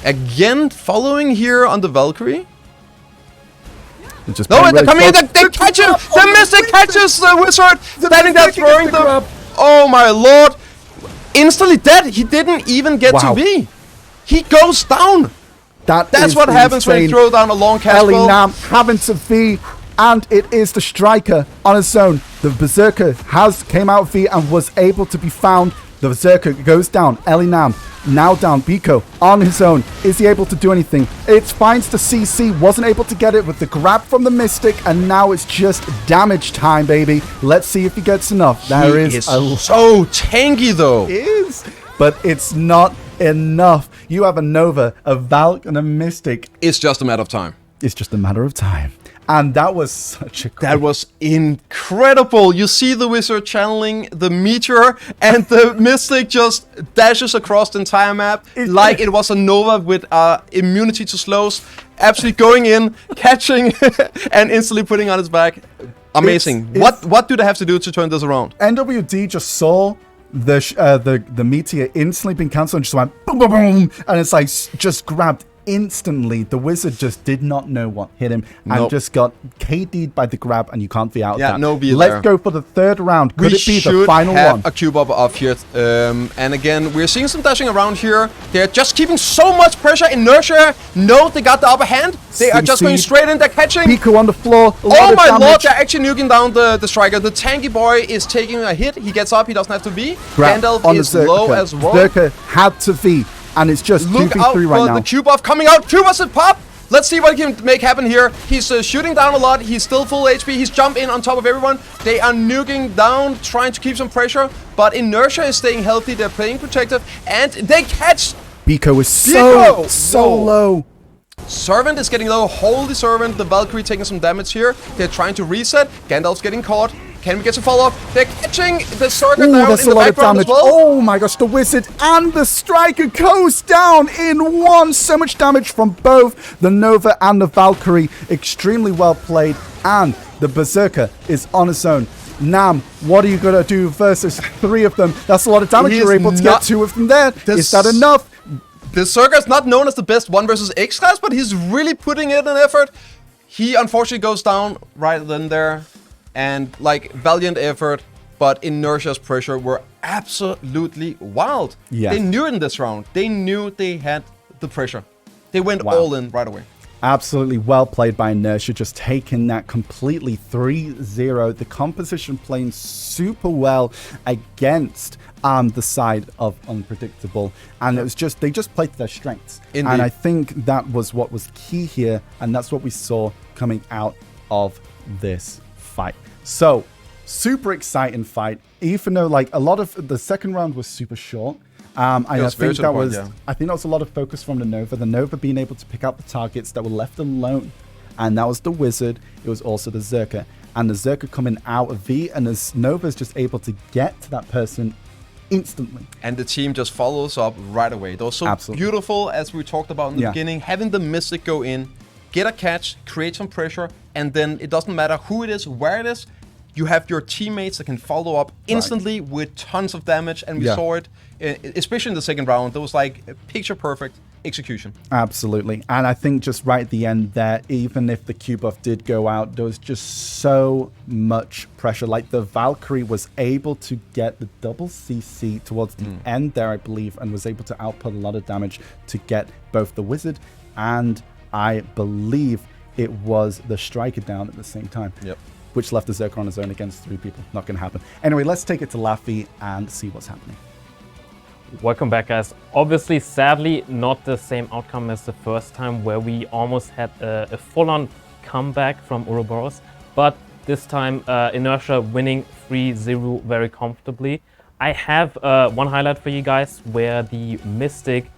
Again, following here on the Valkyrie. No, they're coming in. They catch him. The Mystic catches the wizard. Standing there throwing them. Oh my lord. Instantly dead. He didn't even get to V. He goes down. That's what happens when you throw down a long cast spell.
Nam having to V, and it is the striker on his own. The Berserker came out V and was able to be found. The Berserker goes down. Nam now down. Biko on his own. Is he able to do anything? It finds the CC. Wasn't able to get it with the grab from the Mystic. And now it's just damage time, baby. Let's see if he gets enough.
There is so tanky, though.
It is. But it's not enough. You have a Nova, a Valk, and a Mystic.
It's just a matter of time.
It's just a matter of time. And that was such a
That was incredible. You see the wizard channeling the meteor, and the Mystic just dashes across the entire map like it was a Nova with immunity to slows. Absolutely going in, catching, and instantly putting on its back. Amazing. What do they have to do to turn this around?
NWD just saw the meteor instantly being cancelled and just went boom, boom, boom, and it's like just grabbed instantly. The wizard just did not know what hit him and just got KD'd by the grab, and you can't be out of that.
No V.
Let's go for the third round. Could it be the final one?
We should have a cube up here. And again, we're seeing some dashing around here. They're just keeping so much pressure. Inertia, no, they got the upper hand. They are just going straight in. They're catching.
Biko on the floor.
Oh my lord, they're actually nuking down the striker. The tanky boy is taking a hit. He gets up. He doesn't have to V. Gandalf is low as well.
Zerker had to V. And it's just 2v3 right now.
Look out for the Q buff coming out. Q buff pop. Let's see what he can make happen here. He's shooting down a lot. He's still full HP. He's jumped in on top of everyone. They are nuking down, trying to keep some pressure. But Inertia is staying healthy. They're playing protective. And they catch...
Biko is so low.
Servant is getting low. Holy Servant. The Valkyrie taking some damage here. They're trying to reset. Gandalf's getting caught. Can we get some follow-up? They're catching the Circle down
there's
in
a
the
lot of
background
damage.
as well.
Oh my gosh, the Wizard and the Striker goes down in one. So much damage from both the Nova and the Valkyrie. Extremely well played. And the Berserker is on its own. Nam, what are you going to do versus 3 of them? That's a lot of damage. You're able to get 2 of them there. Is that enough?
The Berserker is not known as the best 1 versus X class, but he's really putting in an effort. He unfortunately goes down right then there. And like, valiant effort, but Inertia's pressure were absolutely wild.
Yes.
They knew it in this round. They knew they had the pressure. They went all in right away.
Absolutely well played by Inertia, just taking that completely 3-0. The composition playing super well against the side of Unpredictable. And it was just, they just played to their strengths.
Indeed.
And I think that was what was key here. And that's what we saw coming out of this fight. So, super exciting fight. Even though like a lot of the second round was super short. I think that was a lot of focus from the Nova being able to pick out the targets that were left alone. And that was the Wizard. It was also the Zerker. And the Zerker coming out of V, and the Nova is just able to get to that person instantly.
And the team just follows up right away. That was so beautiful, as we talked about in the beginning. Having the Mystic go in, get a catch, create some pressure, and then it doesn't matter who it is, where it is, you have your teammates that can follow up instantly with tons of damage. And we saw it, especially in the second round. There was like a picture-perfect execution.
Absolutely. And I think just right at the end there, even if the Q buff did go out, there was just so much pressure. Like the Valkyrie was able to get the double CC towards the end there, I believe, and was able to output a lot of damage to get both the Wizard and I believe it was the Striker down at the same time.
Yep.
Which left the Zerker on his own against 3 people. Not going to happen. Anyway, let's take it to Laffy and see what's happening.
Welcome back, guys. Obviously, sadly, not the same outcome as the first time where we almost had a full-on comeback from Ouroboros. But this time, Inertia winning 3-0 very comfortably. I have one highlight for you guys where the Mystic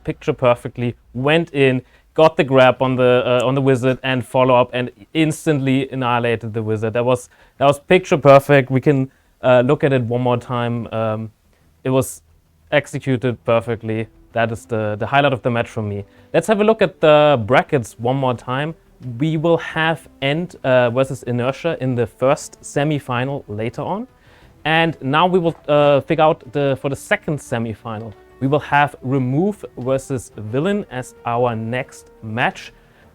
picture perfectly went in, got the grab on the Wizard and follow up, and instantly annihilated the Wizard. That was picture perfect. We can look at it one more time. It was executed perfectly. That is the highlight of the match for me. Let's have a look at the brackets one more time. We will have End versus Inertia in the first semi-final later on, and now we will figure out for the second semi-final. We will have Remove versus Villain as our next match.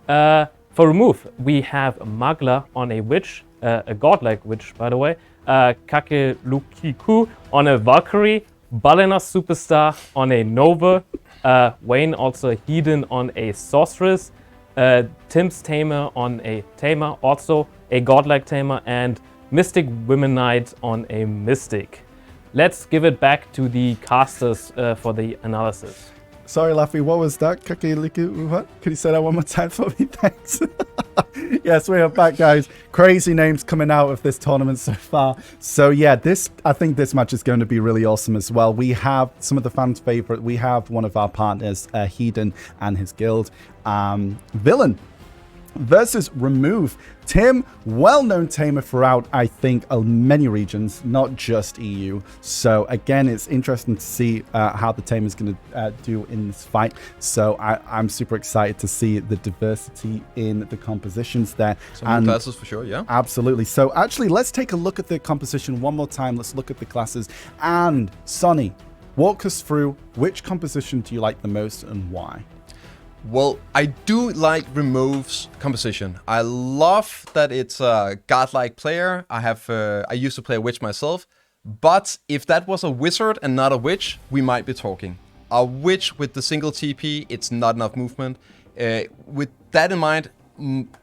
For Remove, we have Magla on a Witch, a godlike Witch, by the way. Kakelukiku on a Valkyrie. Balena Superstar on a Nova. Wayne also a Heathen on a Sorceress. Tim's Tamer on a Tamer, also a godlike Tamer. And Mystic Women Knight on a Mystic. Let's give it back to the casters for the analysis.
Sorry, Laffy, what was that? Kakeliku, what? Could you say that one more time for me? Thanks. Yes, we are back, guys. Crazy names coming out of this tournament so far. So yeah, I think this match is going to be really awesome as well. We have some of the fans' favorite. We have one of our partners, Heathen and his guild. Villain versus Remove. Tim, well-known tamer throughout, I think, many regions, not just EU. So again, it's interesting to see how the tamer is going to do in this fight. So I'm super excited to see the diversity in the compositions there.
Some new classes for sure, yeah.
Absolutely. So actually, let's take a look at the composition one more time. Let's look at the classes. And Sonny, walk us through which composition do you like the most and why?
Well, I do like Remove's composition. I love that it's a godlike player. I used to play a witch myself. But if that was a wizard and not a witch, we might be talking. A witch with the single TP, it's not enough movement. With that in mind,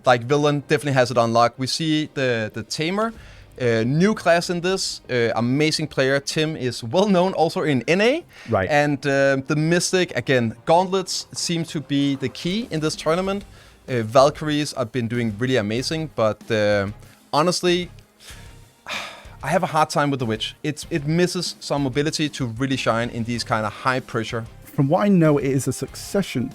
like Villain definitely has it unlocked. We see the Tamer. New class in this, amazing player. Tim is well known also in NA.
Right.
And the Mystic, again, gauntlets seem to be the key in this tournament. Valkyries have been doing really amazing, but honestly, I have a hard time with the Witch. It misses some mobility to really shine in these kind of high pressure.
From what I know, it is a succession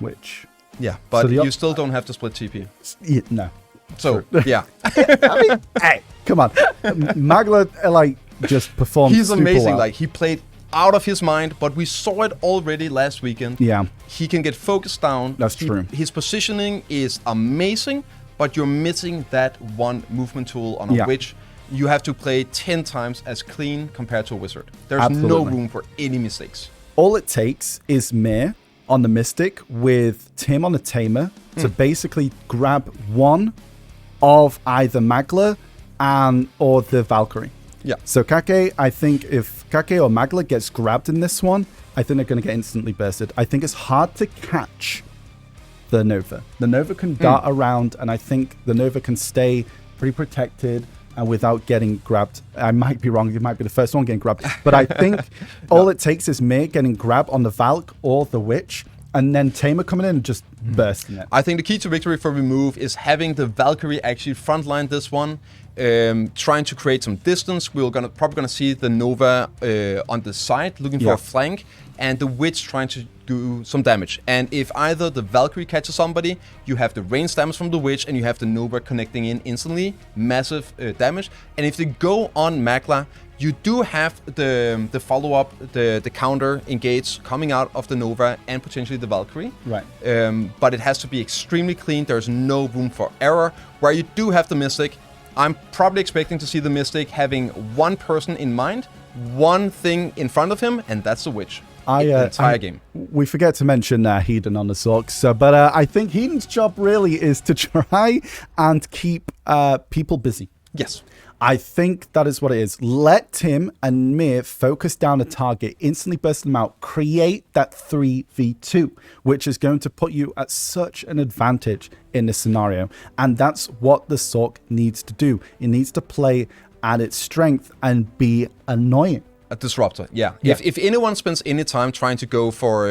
Witch.
Yeah, but
So
you still don't have to split TP.
Yeah, no.
So, yeah.
I mean, hey, come on. Magla, like, just performed
He's
super
amazing.
well.
Like, he played out of his mind, but we saw it already last weekend.
Yeah.
He can get focused down.
That's true.
His positioning is amazing, but you're missing that one movement tool on a Witch. You have to play 10 times as clean compared to a Wizard. There's no room for any mistakes.
All it takes is Mir on the Mystic with Tim on the Tamer to basically grab one of either Magla or the Valkyrie.
Yeah.
So Kake, I think if Kake or Magla gets grabbed in this one, I think they're going to get instantly bursted. I think it's hard to catch the Nova. The Nova can dart around, and I think the Nova can stay pretty protected and without getting grabbed. I might be wrong. You might be the first one getting grabbed. But I think all it takes is Mir getting grabbed on the Valk or the Witch, and then Tamer coming in and just bursting it.
I think the key to victory for remove is having the Valkyrie actually frontline this one, trying to create some distance. We're probably gonna see the Nova on the side looking for a flank, and the Witch trying to do some damage. And if either the Valkyrie catches somebody, you have the range damage from the Witch, and you have the Nova connecting in instantly, massive damage. And if they go on Magla, you do have the follow-up, the counter engage coming out of the Nova and potentially the Valkyrie.
Right.
But it has to be extremely clean. There's no room for error. Where you do have the Mystic, I'm probably expecting to see the Mystic having one person in mind, one thing in front of him, and that's the Witch. The entire game.
We forget to mention Hedon on the Zorks, but I think Hedon's job really is to try and keep people busy.
Yes.
I think that is what it is. Let Tim and Mir focus down a target, instantly burst them out, create that 3v2, which is going to put you at such an advantage in this scenario. And that's what the Zork needs to do. It needs to play at its strength and be annoying.
A disruptor, yeah. If anyone spends any time trying to go for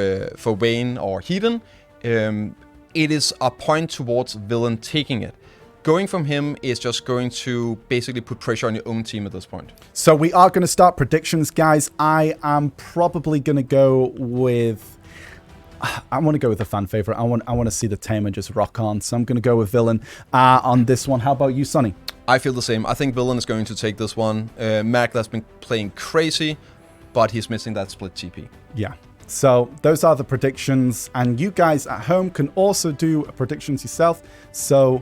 Vayne or Hedon, it is a point towards villain taking it. Going from him is just going to basically put pressure on your own team at this point.
So we are going to start predictions, guys. I am probably going to go with... I want to go with a fan favorite. I want to see the Tamer just rock on. So I'm going to go with Villain on this one. How about you, Sonny?
I feel the same. I think Villain is going to take this one. Magla's been playing crazy, but he's missing that split TP.
Yeah. So those are the predictions. And you guys at home can also do predictions yourself. So...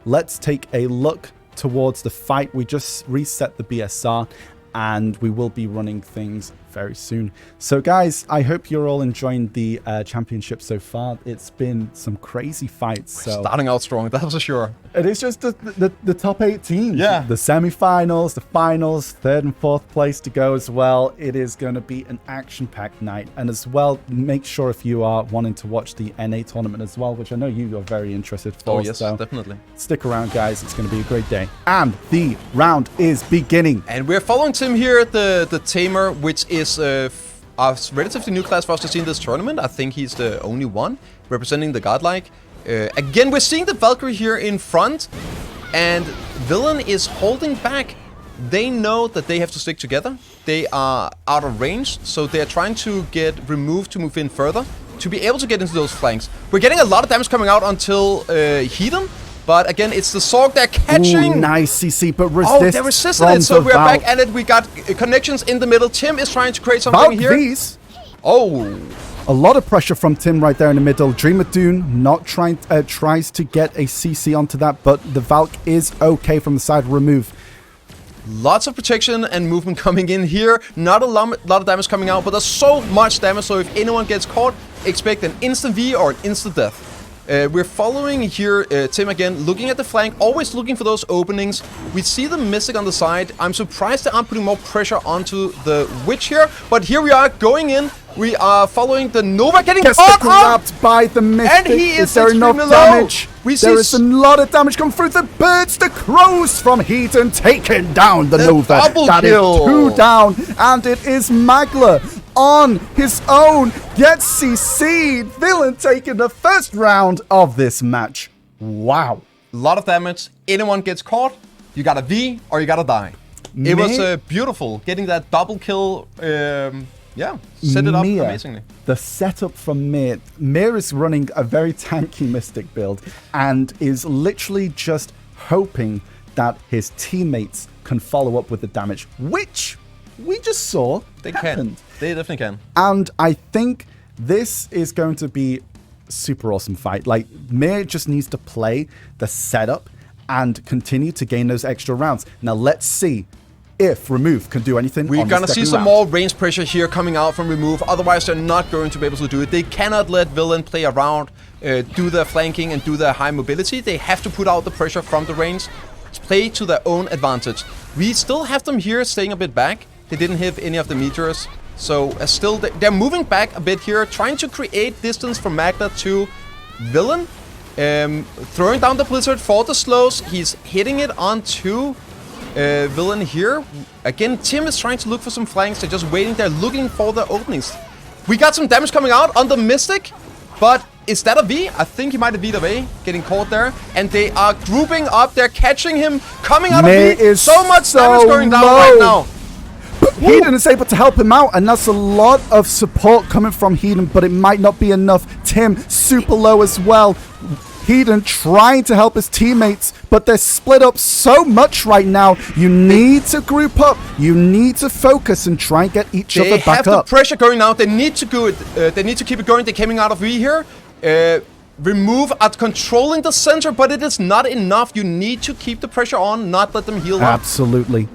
let's take a look towards the fight. We just reset the BSR and we will be running things very soon. So guys, I hope you're all enjoying the championship so far. It's been some crazy fights.
We're starting out strong, that's for sure.
It is just the top 8 teams.
Yeah.
The semi-finals, the finals, 3rd and 4th place to go as well. It is going to be an action-packed night. And as well, make sure if you are wanting to watch the NA tournament as well, which I know you are very interested for.
Oh yes, so definitely.
Stick around, guys. It's going to be a great day. And the round is beginning.
And we're following Tim here at the Tamer, which is a relatively new class for us to see in this tournament. I think he's the only one representing the Godlike. Again, we're seeing the Valkyrie here in front, and Villain is holding back. They know that they have to stick together. They are out of range, so they're trying to get removed to move in further, to be able to get into those flanks. We're getting a lot of damage coming out until Hedon, but again, it's the Zork they're catching.
Ooh, nice CC, but resist.
Oh, they resisted it, so we're back at it. We got connections in the middle. Tim is trying to create something here.
These.
Oh.
A lot of pressure from Tim right there in the middle. Dreamer Dune not tries to get a CC onto that, but the Valk is okay from the side remove.
Lots of protection and movement coming in here. Not a lot of damage coming out, but there's so much damage, so if anyone gets caught, expect an instant V or an instant death. We're following here Tim again, looking at the flank, always looking for those openings. We see the Mystic on the side. I'm surprised they aren't putting more pressure onto the Witch here, but here we are going in. We are following the Nova getting caught
grabbed by the Mystic.
And he is
there enough
low.
damage? There is
a
lot of damage come through. The birds, the crows from Hedon taking down the Nova.
Double
that
kill.
Is 2 down, and it is Magla on his own gets CC'd. Villain taking the first round of this match. Wow.
A lot of damage. Anyone gets caught, you gotta V or you gotta die. It was beautiful getting that double kill. Set it up amazingly.
The setup from Mir. Mir is running a very tanky Mystic build and is literally just hoping that his teammates can follow up with the damage, which we just saw happened.
They definitely can.
And I think this is going to be super awesome fight. Like, Mir just needs to play the setup and continue to gain those extra rounds. Now let's see if Remove can do anything.
We're gonna see some more range pressure here coming out from Remove. Otherwise, they're not going to be able to do it. They cannot let Villain play around, do their flanking and do their high mobility. They have to put out the pressure from the range, play to their own advantage. We still have them here staying a bit back. They didn't hit any of the meteors. So still, they're moving back a bit here, trying to create distance from Magna to Villain. Throwing down the Blizzard for the slows. He's hitting it onto Villain here. Again, Tim is trying to look for some flanks. They're just waiting there, looking for the openings. We got some damage coming out on the Mystic, but is that a V? I think he might have V'd away, getting caught there. And they are grouping up. They're catching him, coming out of V. So much damage going down right now.
But Hedon is able to help him out, and that's a lot of support coming from Hedon, but it might not be enough. Tim, super low as well. Hedon trying to help his teammates, but they're split up so much right now. You need to group up. You need to focus and try and get each other back up.
They have the pressure going now. They need to go. They need to keep it going. They're coming out of V here. Remove at controlling the center, but it is not enough. You need to keep the pressure on, not let them heal up.
Absolutely.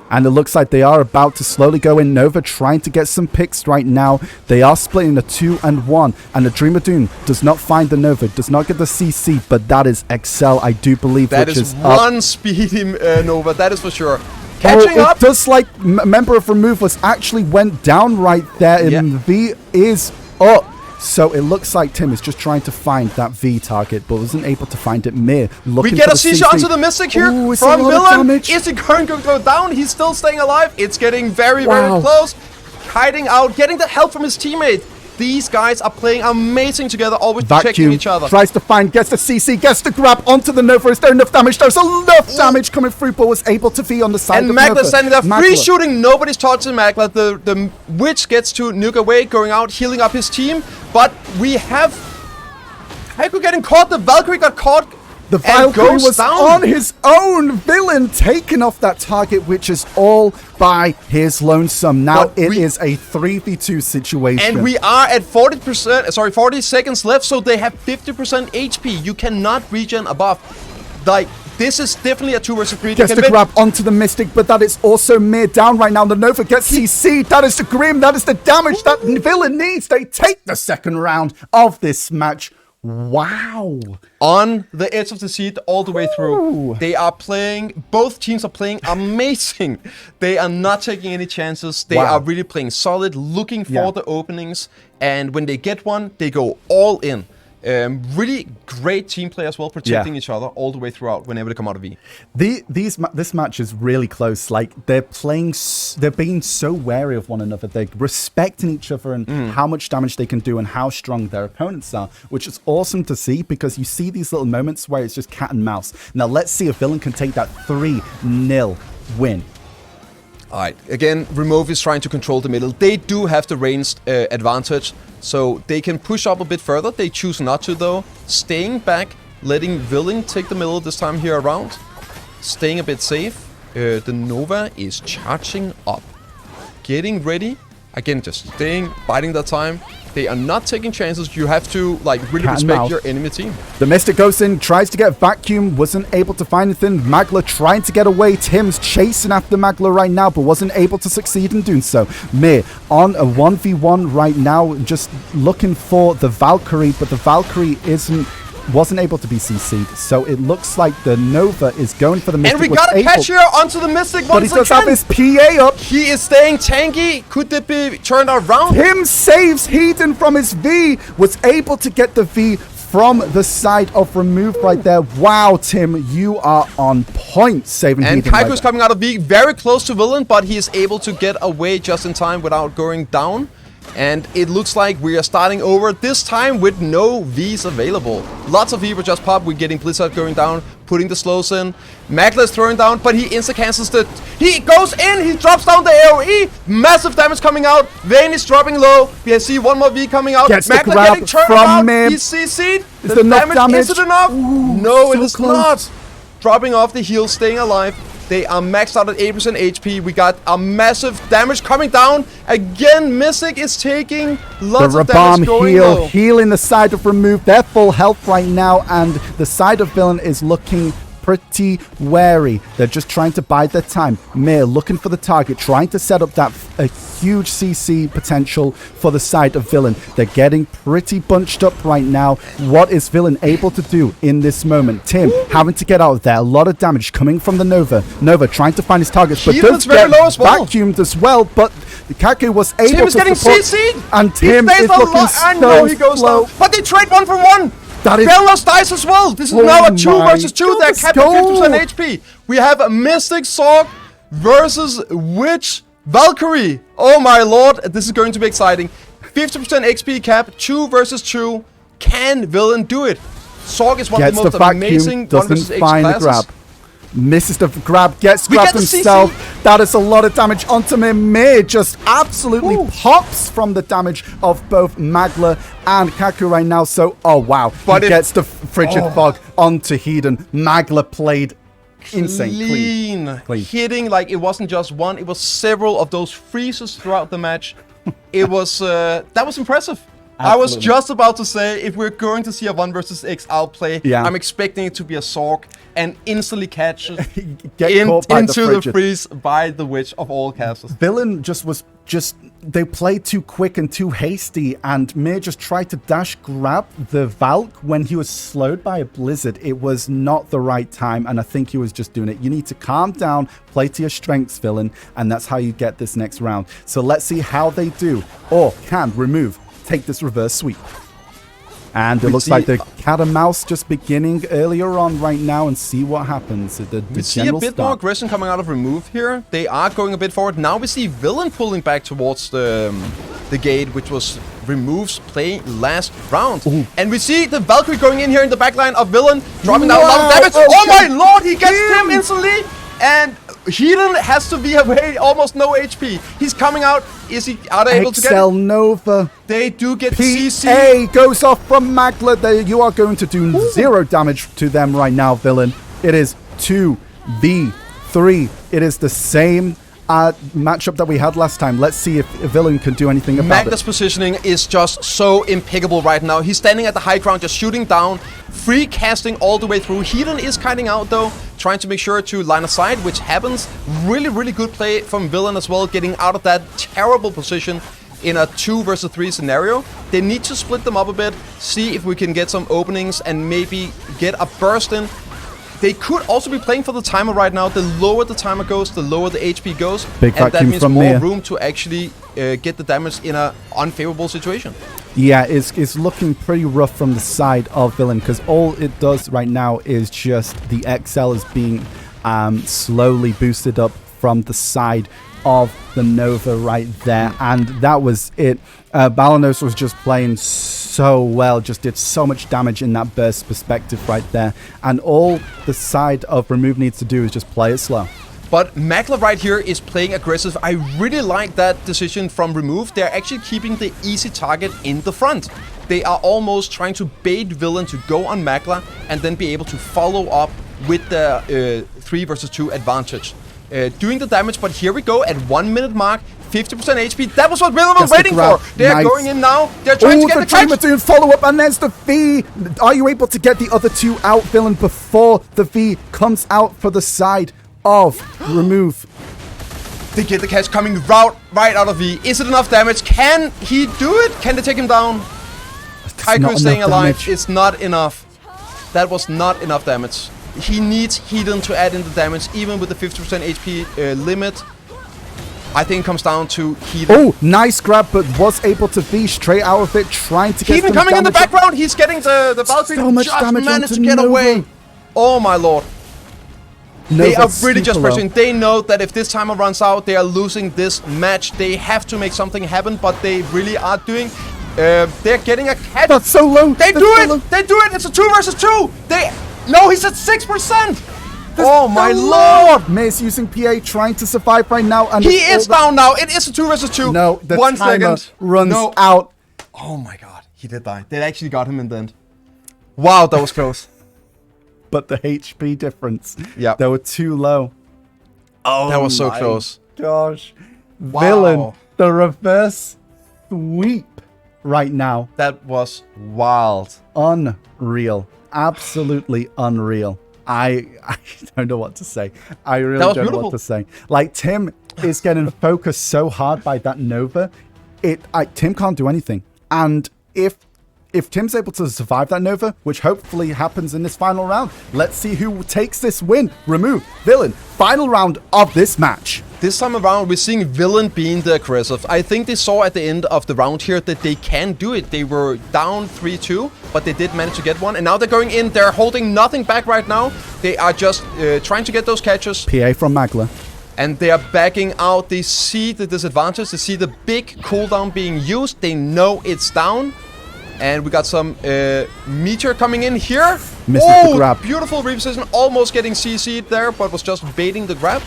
And it looks like they are about to slowly go in. Nova trying to get some picks right now. They are splitting the 2 and 1. And the Dream of Doom does not find the Nova, does not get the CC, but that is Excel, I do believe,
that
which
is
up.
one speedy Nova, that is for sure. Catching up.
It does like Member of Remove was actually went down right there, and V is up. So it looks like Tim is just trying to find that V target, but wasn't able to find it. Mir looking
we get
for
a CC onto the Mystic here from Villain. Is he going to go down? He's still staying alive. It's getting very, very close. Hiding out, getting the help from his teammate. These guys are playing amazing together, always checking each other.
Tries to find, gets the CC, gets the grab onto the Nova. Is there enough damage? There's enough damage coming through, but was able to V on the side of Nova.
And Magla standing there, free shooting. Nobody's touching Magla. The Witch gets to nuke away, going out, healing up his team. But we have Haiku getting caught. The Valkyrie got caught.
The Valkyrie was on his own. Villain taking off that target, which is all by his lonesome. Now it is a 3v2 situation.
And we are at 40 seconds left, so they have 50% HP. You cannot regen above. Like, this is definitely a 2 vs 3.
Gets the grab onto the Mystic, but that is also Mir down right now. The Nova gets CC'd. That is the Grim. That is the damage that Villain needs. They take the second round of this match. Wow.
On the edge of the seat all the way through. They are playing, both teams are playing amazing. They are not taking any chances. They are really playing solid, looking for the openings. And when they get one, they go all in. Really great team play as well, protecting each other all the way throughout whenever they come out of V.
This match is really close. Like, they're being so wary of one another. They're respecting each other and how much damage they can do and how strong their opponents are, which is awesome to see because you see these little moments where it's just cat and mouse. Now let's see if Villain can take that 3-0 win.
Alright, again, Remove is trying to control the middle. They do have the ranged advantage, so they can push up a bit further. They choose not to, though. Staying back, letting Villain take the middle this time here around. Staying a bit safe. The Nova is charging up. Getting ready. Again, just staying, biding their time. They are not taking chances. You have to, like, really respect your enemy team.
The Mystic goes in, tries to get Vacuum, wasn't able to find anything. Magla trying to get away. Tim's chasing after Magla right now, but wasn't able to succeed in doing so. Mir on a 1v1 right now, just looking for the Valkyrie, but the Valkyrie wasn't able to be CC'd, so it looks like the Nova is going for the Mystic.
And we got a catch here onto the Mystic
but he does have his PA up.
He is staying tanky. Could it be turned around?
Tim saves Hedon from his V, was able to get the V from the side of Remove right there. Wow, Tim, you are on point saving
And
Heathen right
Kaiku's
there.
coming out of V very close to Villain, but he is able to get away just in time without going down. And it looks like we are starting over, this time with no Vs available. Lots of V were just popped. We're getting Blizzard going down, putting the slows in. Magla is throwing down, but he insta-cancels it. He goes in, he drops down the AoE. Massive damage coming out. Vayne is dropping low. We see one more V coming out.
Gets the
Magla
grab
getting turned
from
around.
him.
He's CC'd.
Is there enough damage?
Is it enough?
Ooh,
no,
so
it is
close.
not. Dropping off the heal, staying alive. They are maxed out at 8% HP. We got a massive damage coming down. Again, Mystic is taking lots of damage going low.
Healing the side of Remove. They're full health right now, and the side of Villain is looking pretty wary. They're just trying to bide their time. Mir looking for the target, trying to set up that a huge CC potential for the side of Villain. They're getting pretty bunched up right now. What is Villain able to do in this moment? Tim having to get out there. A lot of damage coming from the Nova. Nova trying to find his targets, but does get vacuumed as well. But Kaku was able
Tim is
to
getting
support,
CC'd.
and Tim is looking so
he goes
slow.
down. But they trade 1 for 1.
That is
Velos dies as well. This is now a 2 versus 2. They're
let's
capped at
go.
50% HP. We have a Mystic Sorg versus Witch Valkyrie. Oh my lord, this is going to be exciting. 50% XP cap, 2 versus 2. Can Villain do it? Sorg is one of the most amazing 1 versus X
find
classes.
the grab. Misses the grab, gets
We
grabbed
get the
himself.
CC.
That is a lot of damage onto Mir. Just absolutely pops from the damage of both Magla and Kaku right now. So, oh wow.
But
he
it-
gets the Frigid Fog onto Hedon. Magla played insane. Clean.
Hitting like it wasn't just one, it was several of those freezes throughout the match. It was, that was impressive. I was
Absolutely.
just about to say, if we're going to see a 1 versus X outplay,
Yeah.
I'm expecting it to be a Sorg and instantly catch
Get caught by
into
the
the
Frigid.
freeze by the Witch of all casters.
Villain they played too quick and too hasty, and Mir just tried to dash grab the Valk when he was slowed by a Blizzard. It was not the right time, and I think he was just doing it. You need to calm down, play to your strengths, Villain, and that's how you get this next round. So let's see how they do, or can Remove take this reverse sweep. And it looks like the cat and mouse just beginning earlier on right now, and see what happens.
We see a bit more aggression coming out of Remove here. They are going a bit forward. Now we see Villain pulling back towards the gate, which was Remove's play last round.
Ooh.
And we see the Valkyrie going in here in the backline of Villain, dropping down a lot of
Wow,
damage.
okay.
Oh my lord, he gets him instantly! And Hedon has to be away, almost no HP. He's coming out. Is he able to get
Excel
it?
Nova.
They do get CC.
PA goes off from Magla. There, you are going to do 0 damage to them right now, Villain. It is 2v3. It is the same matchup that we had last time. Let's see if Villain can do anything about
Magda's
it.
positioning is just so impeccable right now. He's standing at the high ground, just shooting down, free casting all the way through. Hedon is kiting out though, trying to make sure to line aside, which happens. Really, really good play from Villain as well, getting out of that terrible position in a 2 versus 3 scenario. They need to split them up a bit, see if we can get some openings and maybe get a burst in. They could also be playing for the timer right now. The lower the timer goes, the lower the HP goes.
Big
and that
vacuum
means
from
more
Mir.
room to actually get the damage in an unfavorable situation.
Yeah, it's looking pretty rough from the side of Villain, because all it does right now is just the XL is being slowly boosted up from the side of the Nova right there, and that was it. Balanos was just playing so well, just did so much damage in that burst perspective right there, and all the side of Remove needs to do is just play it slow.
But Magla right here is playing aggressive. I really like that decision from Remove. They're actually keeping the easy target in the front. They are almost trying to bait Villain to go on Magla and then be able to follow up with the 3 versus 2 advantage. Doing the damage, but here we go at 1 minute mark, 50% HP. That was what Villain was waiting for. They're
Nice.
going in now. They're trying to get the catch.
doing follow up, and there's the V. Are you able to get the other 2 out, Villain, before the V comes out for the side of Remove?
They get the catch coming right out of V. Is it enough damage? Can he do it? Can they take him down? Kaiko is staying alive. It's not enough. That was not enough damage. He needs Hedon to add in the damage, even with the 50% HP limit. I think it comes down to Heathen.
Oh, nice grab, but was able to be straight out of it, trying to get
Heathen
some
coming in the
damage.
background. He's getting the Valkyrie.
So much
just
damage
managed to
onto
get
Nova.
away. Oh my lord. They are
Nova's
really just
super low.
pressuring. They know that if this timer runs out, they are losing this match. They have to make something happen, but they really are doing. They're getting a catch.
That's so low.
They
That's
do
so
it.
low.
They do it. It's a 2 versus 2. No, he's at 6%. Oh my
So
lord.
low. Maze using PA, trying to survive right now. And
He
it's
is
all
down now. It is a 2 versus 2.
No, the
1
timer
second.
runs
No.
out.
Oh my god. He did die. They actually got him in the end. Wow, that was close.
But the HP difference,
Yeah.
they were too low. Oh,
That was so
my
close.
Gosh.
Wow.
Villain, the reverse sweep right now.
That was wild.
Unreal. Absolutely unreal. I don't know what to say. I really
That was
don't know
beautiful.
what to say. Like, Tim is getting focused so hard by that Nova. Tim can't do anything. And if Tim's able to survive that Nova, which hopefully happens in this final round, let's see who takes this win. Remove Villain. Final round of this match.
This time around, we're seeing Villain being the aggressive. I think they saw at the end of the round here that they can do it. They were down 3-2, but they did manage to get one. And now they're going in. They're holding nothing back right now. They are just trying to get those catches.
PA from Magla.
And they are backing out. They see the disadvantage. They see the big cooldown being used. They know it's down. And we got some Meteor coming in here.
Misses the grab.
Beautiful reposition. Almost getting CC'd there, but was just baiting the grab.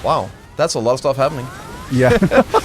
Wow, that's a lot of stuff happening.
Yeah.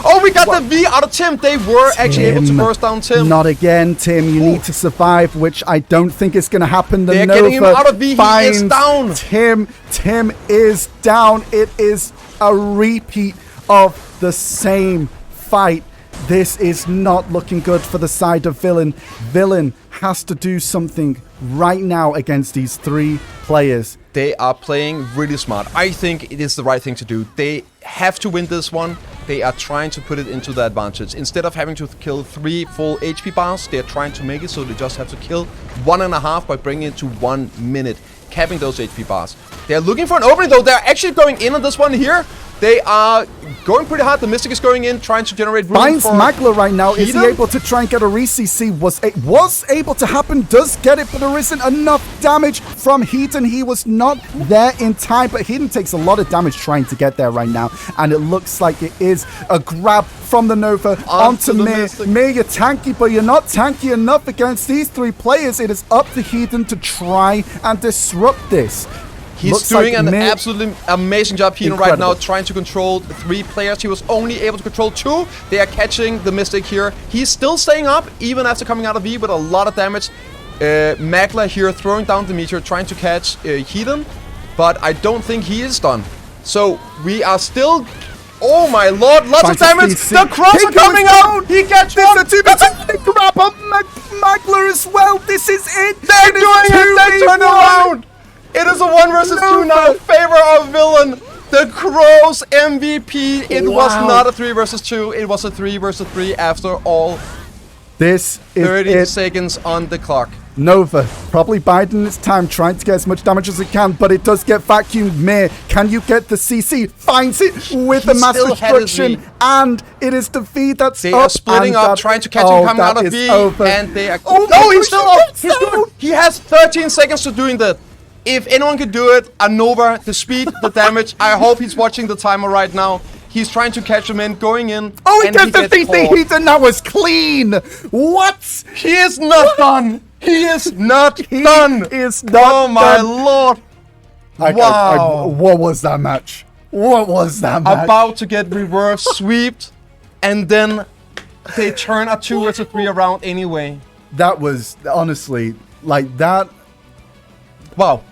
Oh, we got the V out of Tim. They were actually able to burst down Tim.
Not again, Tim. You need to survive, which I don't think is going to happen.
They're getting him out of V. He is down.
Tim is down. It is a repeat of the same fight. This is not looking good for the side of Villain. Villain has to do something right now against these 3 players.
They are playing really smart. I think it is the right thing to do. They have to win this one. They are trying to put it into the advantage. Instead of having to kill 3 full HP bars, they're trying to make it so they just have to kill 1.5 by bringing it to 1 minute, capping those HP bars. They're looking for an opening though. They're actually going in on this one here. They are going pretty hard. The Mystic is going in, trying to generate room
Finds
for
Magla right now. Is he
Heathen?
able to try and get a re-CC? Was able to happen. Does get it, but there isn't enough damage from Heathen. He was not there in time, but Heathen takes a lot of damage trying to get there right now. And it looks like it is a grab from the Nova onto
the
Mir.
Mystic.
Mir, you're tanky, but you're not tanky enough against these 3 players. It is up to Heathen to try and disrupt this.
He's
Looks
doing
like
an
Mir-
absolutely amazing job here right now,
Incredible.
trying to control the 3 players. He was only able to control 2. They are catching the Mystic here. He's still staying up, even after coming out of V with a lot of damage. Magla here throwing down the Meteor, trying to catch Heathen, but I don't think he is done. So we are still... Oh my lord, lots of
Trying to
damage!
CC.
The cross
He
are coming
goes
out! He gets one!
Grab up Magla as well. This is it.
They're
It is
doing it! They turn
2v1.
around! It is a 1 versus 2 now in favor of Villain. The Crows MVP. It was
Wow.
not a 3 versus 2. It was a 3 versus 3 after all.
This is
30
it.
seconds on the clock.
Nova probably biding its time, trying to get as much damage as it can, but it does get vacuumed. Mir, can you get the CC? Finds it with the mass
still had his
destruction,
V.
and it is the V that's
They
up.
are splitting
and
up,
that-
trying to catch him coming
that
out of
is
V,
over.
and they are...
Oh
no,
my
he's still
gosh,
up! He's doing... He has 13 seconds to doing that. If anyone could do it, a Nova, the speed, the damage, I hope he's watching the timer right now. He's trying to catch him in, going in,
Oh, he
and
gets the
gets
CC
caught.
heat, and that was clean. What?
He is not done! He is not
He
done!
is not
Oh my
done.
lord! Wow.
What was that match? What was that match?
About to get reverse sweeped, and then they turn a 2 versus 3 around anyway.
That was honestly like that.
Wow.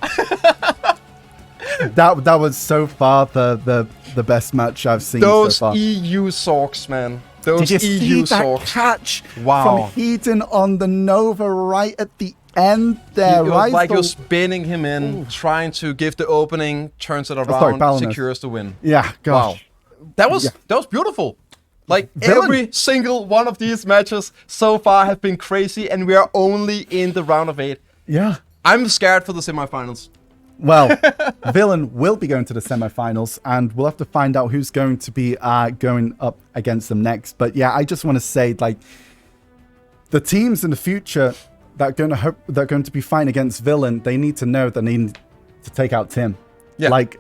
That was so far the best match I've seen
Those
so far.
EU sorks, man. Those
Did you see
EU
that
sorks.
catch
Wow.
from Heaton on the Nova right at the end there?
It was
right,
like
The-
you're spinning him in, trying to give the opening, turns it
sorry,
around,
Balinese.
secures the win.
yeah, gosh.
Wow. That was beautiful. Like
Villain.
every single one of these matches so far have been crazy, and we are only in the round of 8.
Yeah.
I'm scared for the semifinals.
Well, Villain will be going to the semifinals, and we'll have to find out who's going to be going up against them next. But yeah, I just want to say, like, the teams in the future that are going to be fighting against Villain, they need to know that they need to take out Tim.
Yeah.
Like,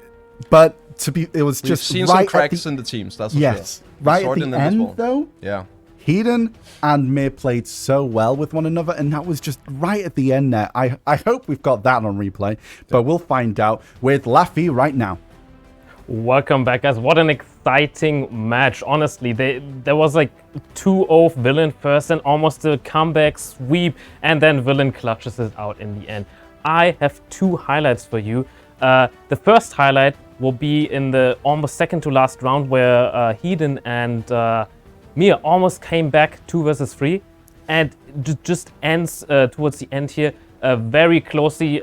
but it was
We've
just
seen
right
some cracks in the teams. That's for
yes,
sure.
right at the end though.
Yeah.
Heiden and Mir played so well with one another, and that was just right at the end there. I hope we've got that on replay, but we'll find out with Laffy right now.
Welcome back, guys. What an exciting match. Honestly, there was like 2-0 Villain first and almost a comeback sweep, and then Villain clutches it out in the end. I have 2 highlights for you. The first highlight will be in the almost second to last round where Heiden and Mir almost came back 2 versus 3, and just ends towards the end here. Very closely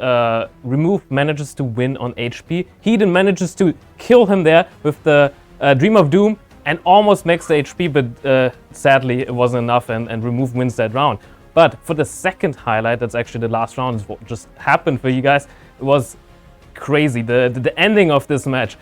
Remove manages to win on HP. Heiden manages to kill him there with the Dream of Doom and almost makes the HP, but sadly it wasn't enough, and Remove wins that round. But for the second highlight, that's actually the last round, is what just happened for you guys. It was crazy, the ending of this match.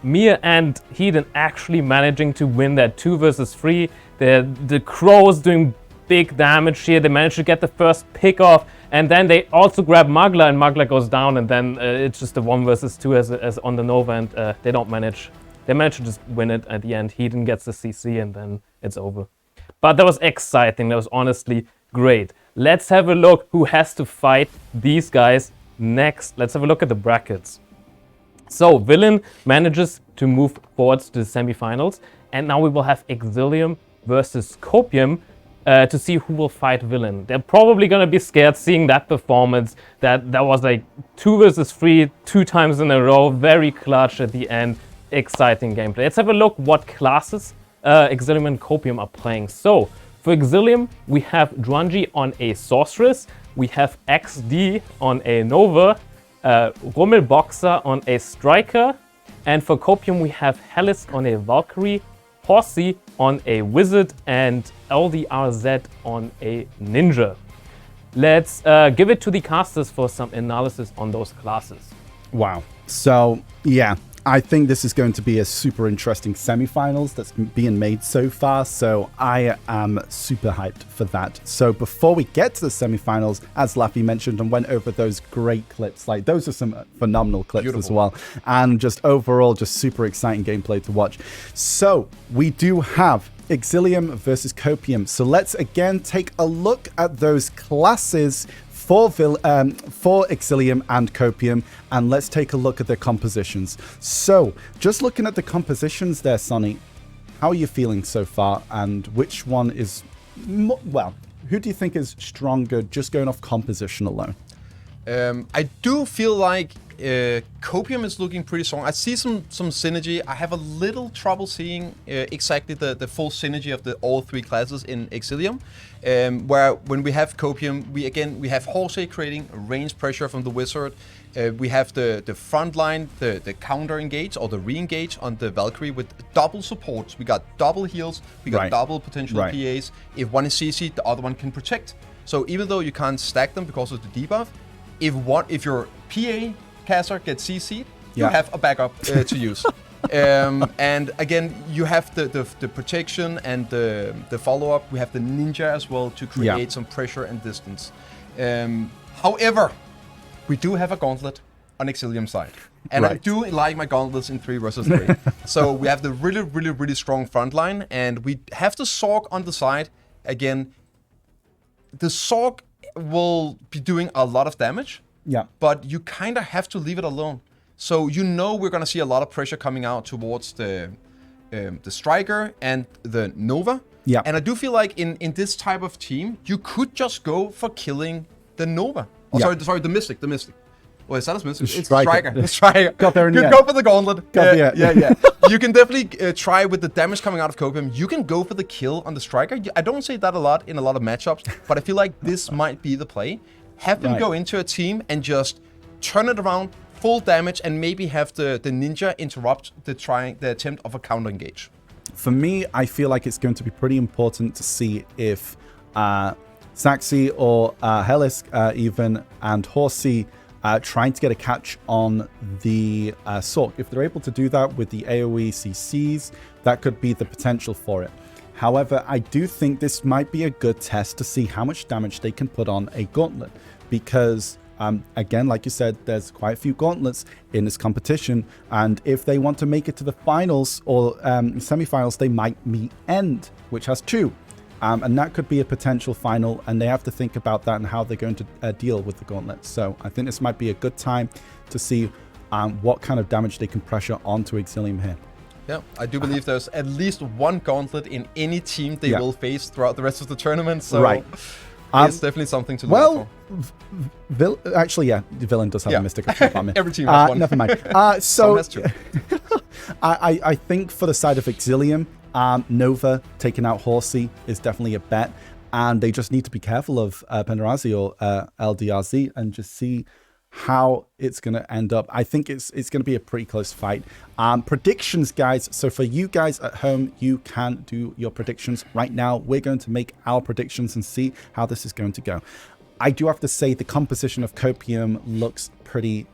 Mir and Heiden actually managing to win that 2 versus 3. The Crows doing big damage here. They managed to get the first pick off, and then they also grab Magla, and Magla goes down, and then it's just a 1 versus 2 as on the Nova, and they manage to just win it at the end. Heiden gets the CC, and then it's over. But that was exciting. That was honestly great. Let's have a look who has to fight these guys next. Let's have a look at the brackets. So Villain manages to move forwards to the semifinals, and now we will have Exilium versus Copium to see who will fight Villain. They're probably gonna be scared seeing that performance. That was like 2 versus 3, 2 times in a row, very clutch at the end. Exciting gameplay. Let's have a look what classes Exilium and Copium are playing. So for Exilium, we have Druanji on a Sorceress, we have XD on a Nova, Rummel Boxer on a Striker, and for Copium we have Hellisk on a Valkyrie, Horsey on a Wizard, and LDRZ on a Ninja. Let's give it to the casters for some analysis on those classes.
Wow. So, yeah, I think this is going to be a super interesting semifinals that's being made so far, so I am super hyped for that. So before we get to the semifinals, as Laffy mentioned and went over those great clips, like those are some phenomenal clips as well, and just overall just super exciting gameplay to watch. So we do have Exilium versus Copium. So let's again take a look at those classes for Exilium and Copium, and let's take a look at their compositions. So, just looking at the compositions there, Sonny, how are you feeling so far, and which one is, well, who do you think is stronger just going off composition alone?
I do feel like Copium is looking pretty strong. I see some synergy. I have a little trouble seeing exactly the full synergy of all 3 classes in Exilium. Where when we have Copium, we have Horsey creating range pressure from the Wizard. We have the front line, the counter engage or the re-engage on the Valkyrie with double supports. We got double heals, we got double potential PAs. If one is CC'd, the other one can protect. So even though you can't stack them because of the debuff, if your PA caster gets CC'd, you have a backup to use. And again, you have the protection and the follow-up. We have the ninja as well to create some pressure and distance. However, we do have a gauntlet on Exilium side. And I do like my gauntlets in 3 versus 3. So we have the really strong front line, and we have the Sorg on the side. Again, the Sorg will be doing a lot of damage, but you kind of have to leave it alone. So we're going to see a lot of pressure coming out towards the Striker and the Nova. And I do feel like in this type of team, you could just go for killing the Nova. Oh, sorry, the Mystic. Well, it's not a Mystic. It's Striker. The Striker.
Got there in the end.
Go for the Gauntlet.
Yeah.
You can definitely try with the damage coming out of Copium. You can go for the kill on the Striker. I don't say that a lot in a lot of matchups, but I feel like this might be the play. Have them go into a team and just turn it around, full damage, and maybe have the ninja interrupt the attempt of a counter engage.
For me, I feel like it's going to be pretty important to see if Saxi or Hellisk even and Horsey trying to get a catch on the Sork. If they're able to do that with the AoE CCs, that could be the potential for it. However, I do think this might be a good test to see how much damage they can put on a gauntlet, because again, like you said, there's quite a few gauntlets in this competition, and if they want to make it to the finals or semi-finals, they might meet End, which has 2. And that could be a potential final, and they have to think about that and how they're going to deal with the gauntlet. So I think this might be a good time to see what kind of damage they can pressure onto Exilium here.
Yeah, I do believe there's at least one gauntlet in any team they will face throughout the rest of the tournament. So it's definitely something to look for.
Actually, yeah, the villain does have a mystical army.
Every team has one.
Never mind.
Some has 2.
I think for the side of Exilium, Nova taking out Horsey is definitely a bet, and they just need to be careful of Pendrazi or LDRZ and just see how it's going to end up. I think it's going to be a pretty close fight. Predictions, guys. So for you guys at home, you can do your predictions right now. We're going to make our predictions and see how this is going to go. I do have to say the composition of Copium looks pretty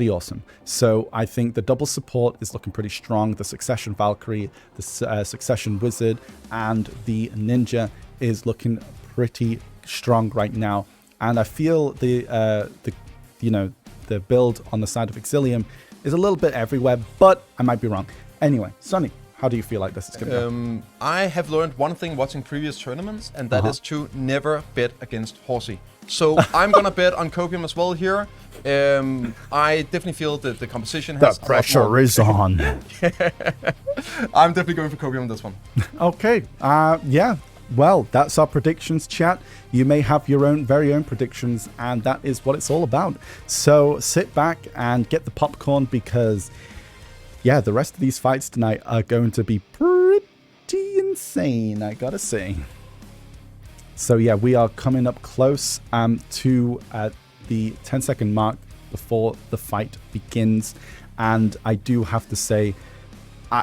awesome. So I think the double support is looking pretty strong. The Succession Valkyrie, the Succession Wizard, and the Ninja is looking pretty strong right now. And I feel the build on the side of Exilium is a little bit everywhere, but I might be wrong. Anyway, Sonny, how do you feel like this is going to go?
I have learned one thing watching previous tournaments, and that is to never bet against Horsey. So I'm going to bet on Copium as well here. I definitely feel that the composition has...
The pressure is on.
I'm definitely going for Copium on this one.
Okay. Yeah. Well, that's our predictions, chat. You may have your very own predictions, and that is what it's all about. So sit back and get the popcorn, because, yeah, the rest of these fights tonight are going to be pretty insane, I gotta say. So, yeah, we are coming up close to the 10-second mark before the fight begins. And I do have to say,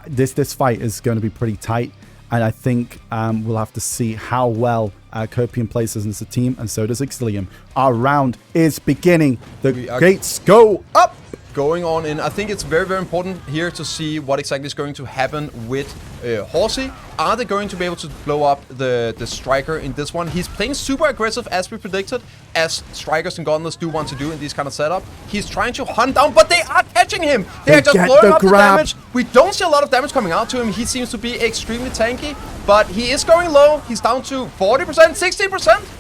this fight is going to be pretty tight. And I think we'll have to see how well Copium plays as a team, and so does Exilium. Our round is beginning. The gates go up.
Going on in, I think it's very, very important here to see what exactly is going to happen with Horsey. Are they going to be able to blow up the striker in this one? He's playing super aggressive, as we predicted, as strikers and gauntlets do want to do in this kind of setup. He's trying to hunt down, but they are catching him. They are just blowing up the damage. We don't see a lot of damage coming out to him. He seems to be extremely tanky, but he is going low. He's down to 40%, 60%.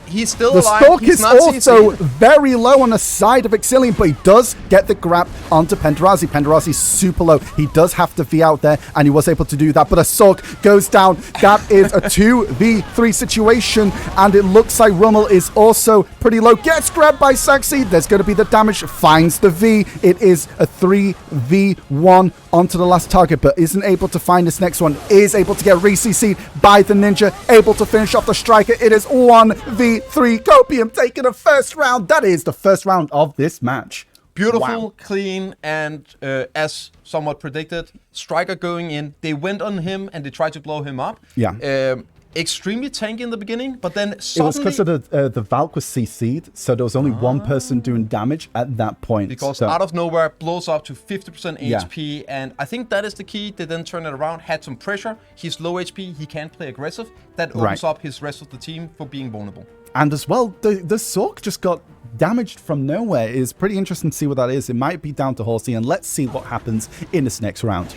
He's still alive.
The Stalk is also very low on the side of Exilium, but he does get the grab onto Pendrazi. Pendrazi's super low. He does have to V out there, and he was able to do that, but a Stalk goes down. That is a 2v3 situation, and it looks like Rummel is also pretty low. Gets grabbed by Saxy. There's going to be the damage. Finds the V. It is a 3v1 onto the last target, but isn't able to find this next one. Is able to get re-CC'd by the Ninja. Able to finish off the striker. It is 1v3. Copium taking a first round. That is the first round of this match.
Beautiful, clean, and as somewhat predicted, striker going in. They went on him and they tried to blow him up.
Yeah.
Extremely tanky in the beginning, but then suddenly...
It was because of the Valk was CC'd, so there was only one person doing damage at that point.
Because out of nowhere, blows up to 50% HP, and I think that is the key. They then turn it around, had some pressure. He's low HP, he can't play aggressive. That opens up his rest of the team for being vulnerable.
And as well, the Sork just got damaged from nowhere. It is pretty interesting to see what that is. It might be down to Horsey, and let's see what happens in this next round.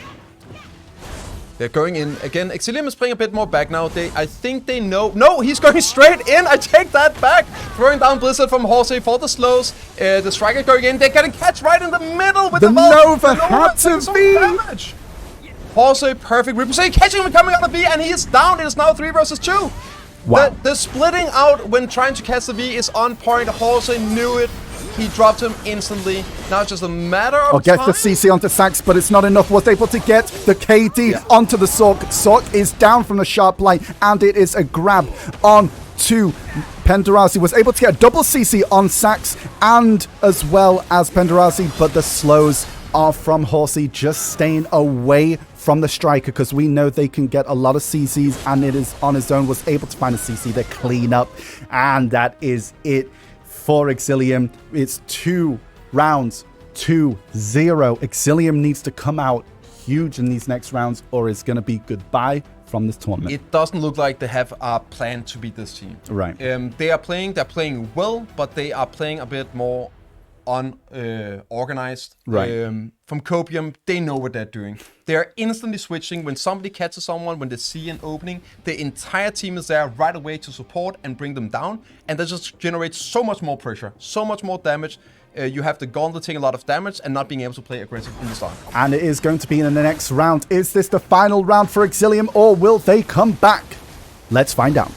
They're going in again. Exilium is playing a bit more back now. I think they know. No, he's going straight in. I take that back. Throwing down Blizzard from Horsey for the slows. The striker going in. They're getting catch right in the middle with the
Nova had to be.
Horsey, perfect replay. Catching him coming out of the V, and he is down. It is now 3 versus 2.
Wow.
The splitting out when trying to catch the V is on point. Horsey knew it. He dropped him instantly. Now it's just a matter of time.
Gets the CC onto Sax, but it's not enough. Was able to get the KD onto the Sork. Sork is down from the sharp line, and it is a grab on to Pendrazi. Was able to get a double CC on Sax and as well as Pendrazi, but the slows are from Horsey, just staying away from the striker, because we know they can get a lot of CCs, and it is on his own. Was able to find a CC to clean up, and that is it for Exilium. It's 2 rounds, 2-0. Exilium needs to come out huge in these next rounds, or it's going to be goodbye from this tournament.
It doesn't look like they have a plan to beat this team.
Right.
They're playing well, but they are playing a bit more unorganized.
Right.
From Copium, they know what they're doing. They're instantly switching. When somebody catches someone, when they see an opening, the entire team is there right away to support and bring them down. And that just generates so much more pressure, so much more damage. You have the Gauntlet taking a lot of damage and not being able to play aggressive in the start.
And it is going to be in the next round. Is this the final round for Exilium, or will they come back? Let's find out.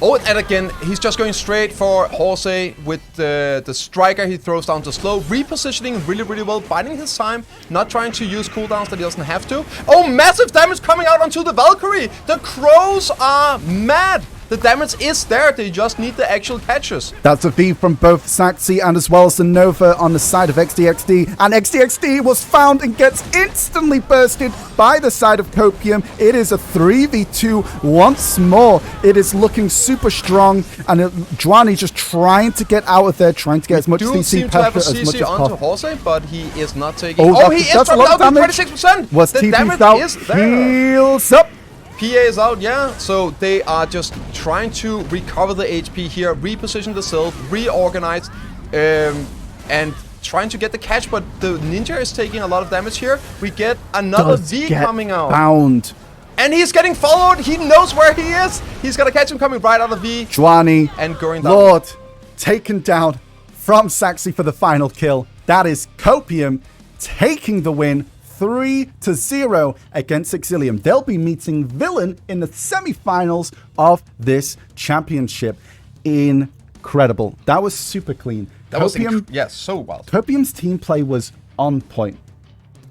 Oh, and again, he's just going straight for Horsey with the striker. He throws down to slow, repositioning really, really well, biding his time, not trying to use cooldowns that he doesn't have to. Oh, massive damage coming out onto the Valkyrie. The Crows are mad. The damage is there, they just need the actual catches.
That's a V from both Saxy and as well as the Nova on the side of XDXD. And XDXD was found and gets instantly bursted by the side of Copium. It is a 3v2 once more. It is looking super strong. And Juani just trying to get out of there, trying to get as much CC pressure as much as possible.
Horsey, but he is not taking...
Oh,
he is
that's a lot of
dropping out
damage.
26%!
Was
the damage
TP'd out.
is there.
Heals up.
PA is out, yeah. So they are just trying to recover the HP here, reposition the self, reorganize, and trying to get the catch. But the Ninja is taking a lot of damage here. We get another V coming out.
Bound.
And he's getting followed. He knows where he is. He's gonna catch him coming right out of V.
Juani
and going down.
Lord taken down from Saxy for the final kill. That is Copium taking the win. 3-0 against Exilium. They'll be meeting Villain in the semi-finals of this championship. Incredible. That was super clean.
That was so wild.
Copium's team play was on point.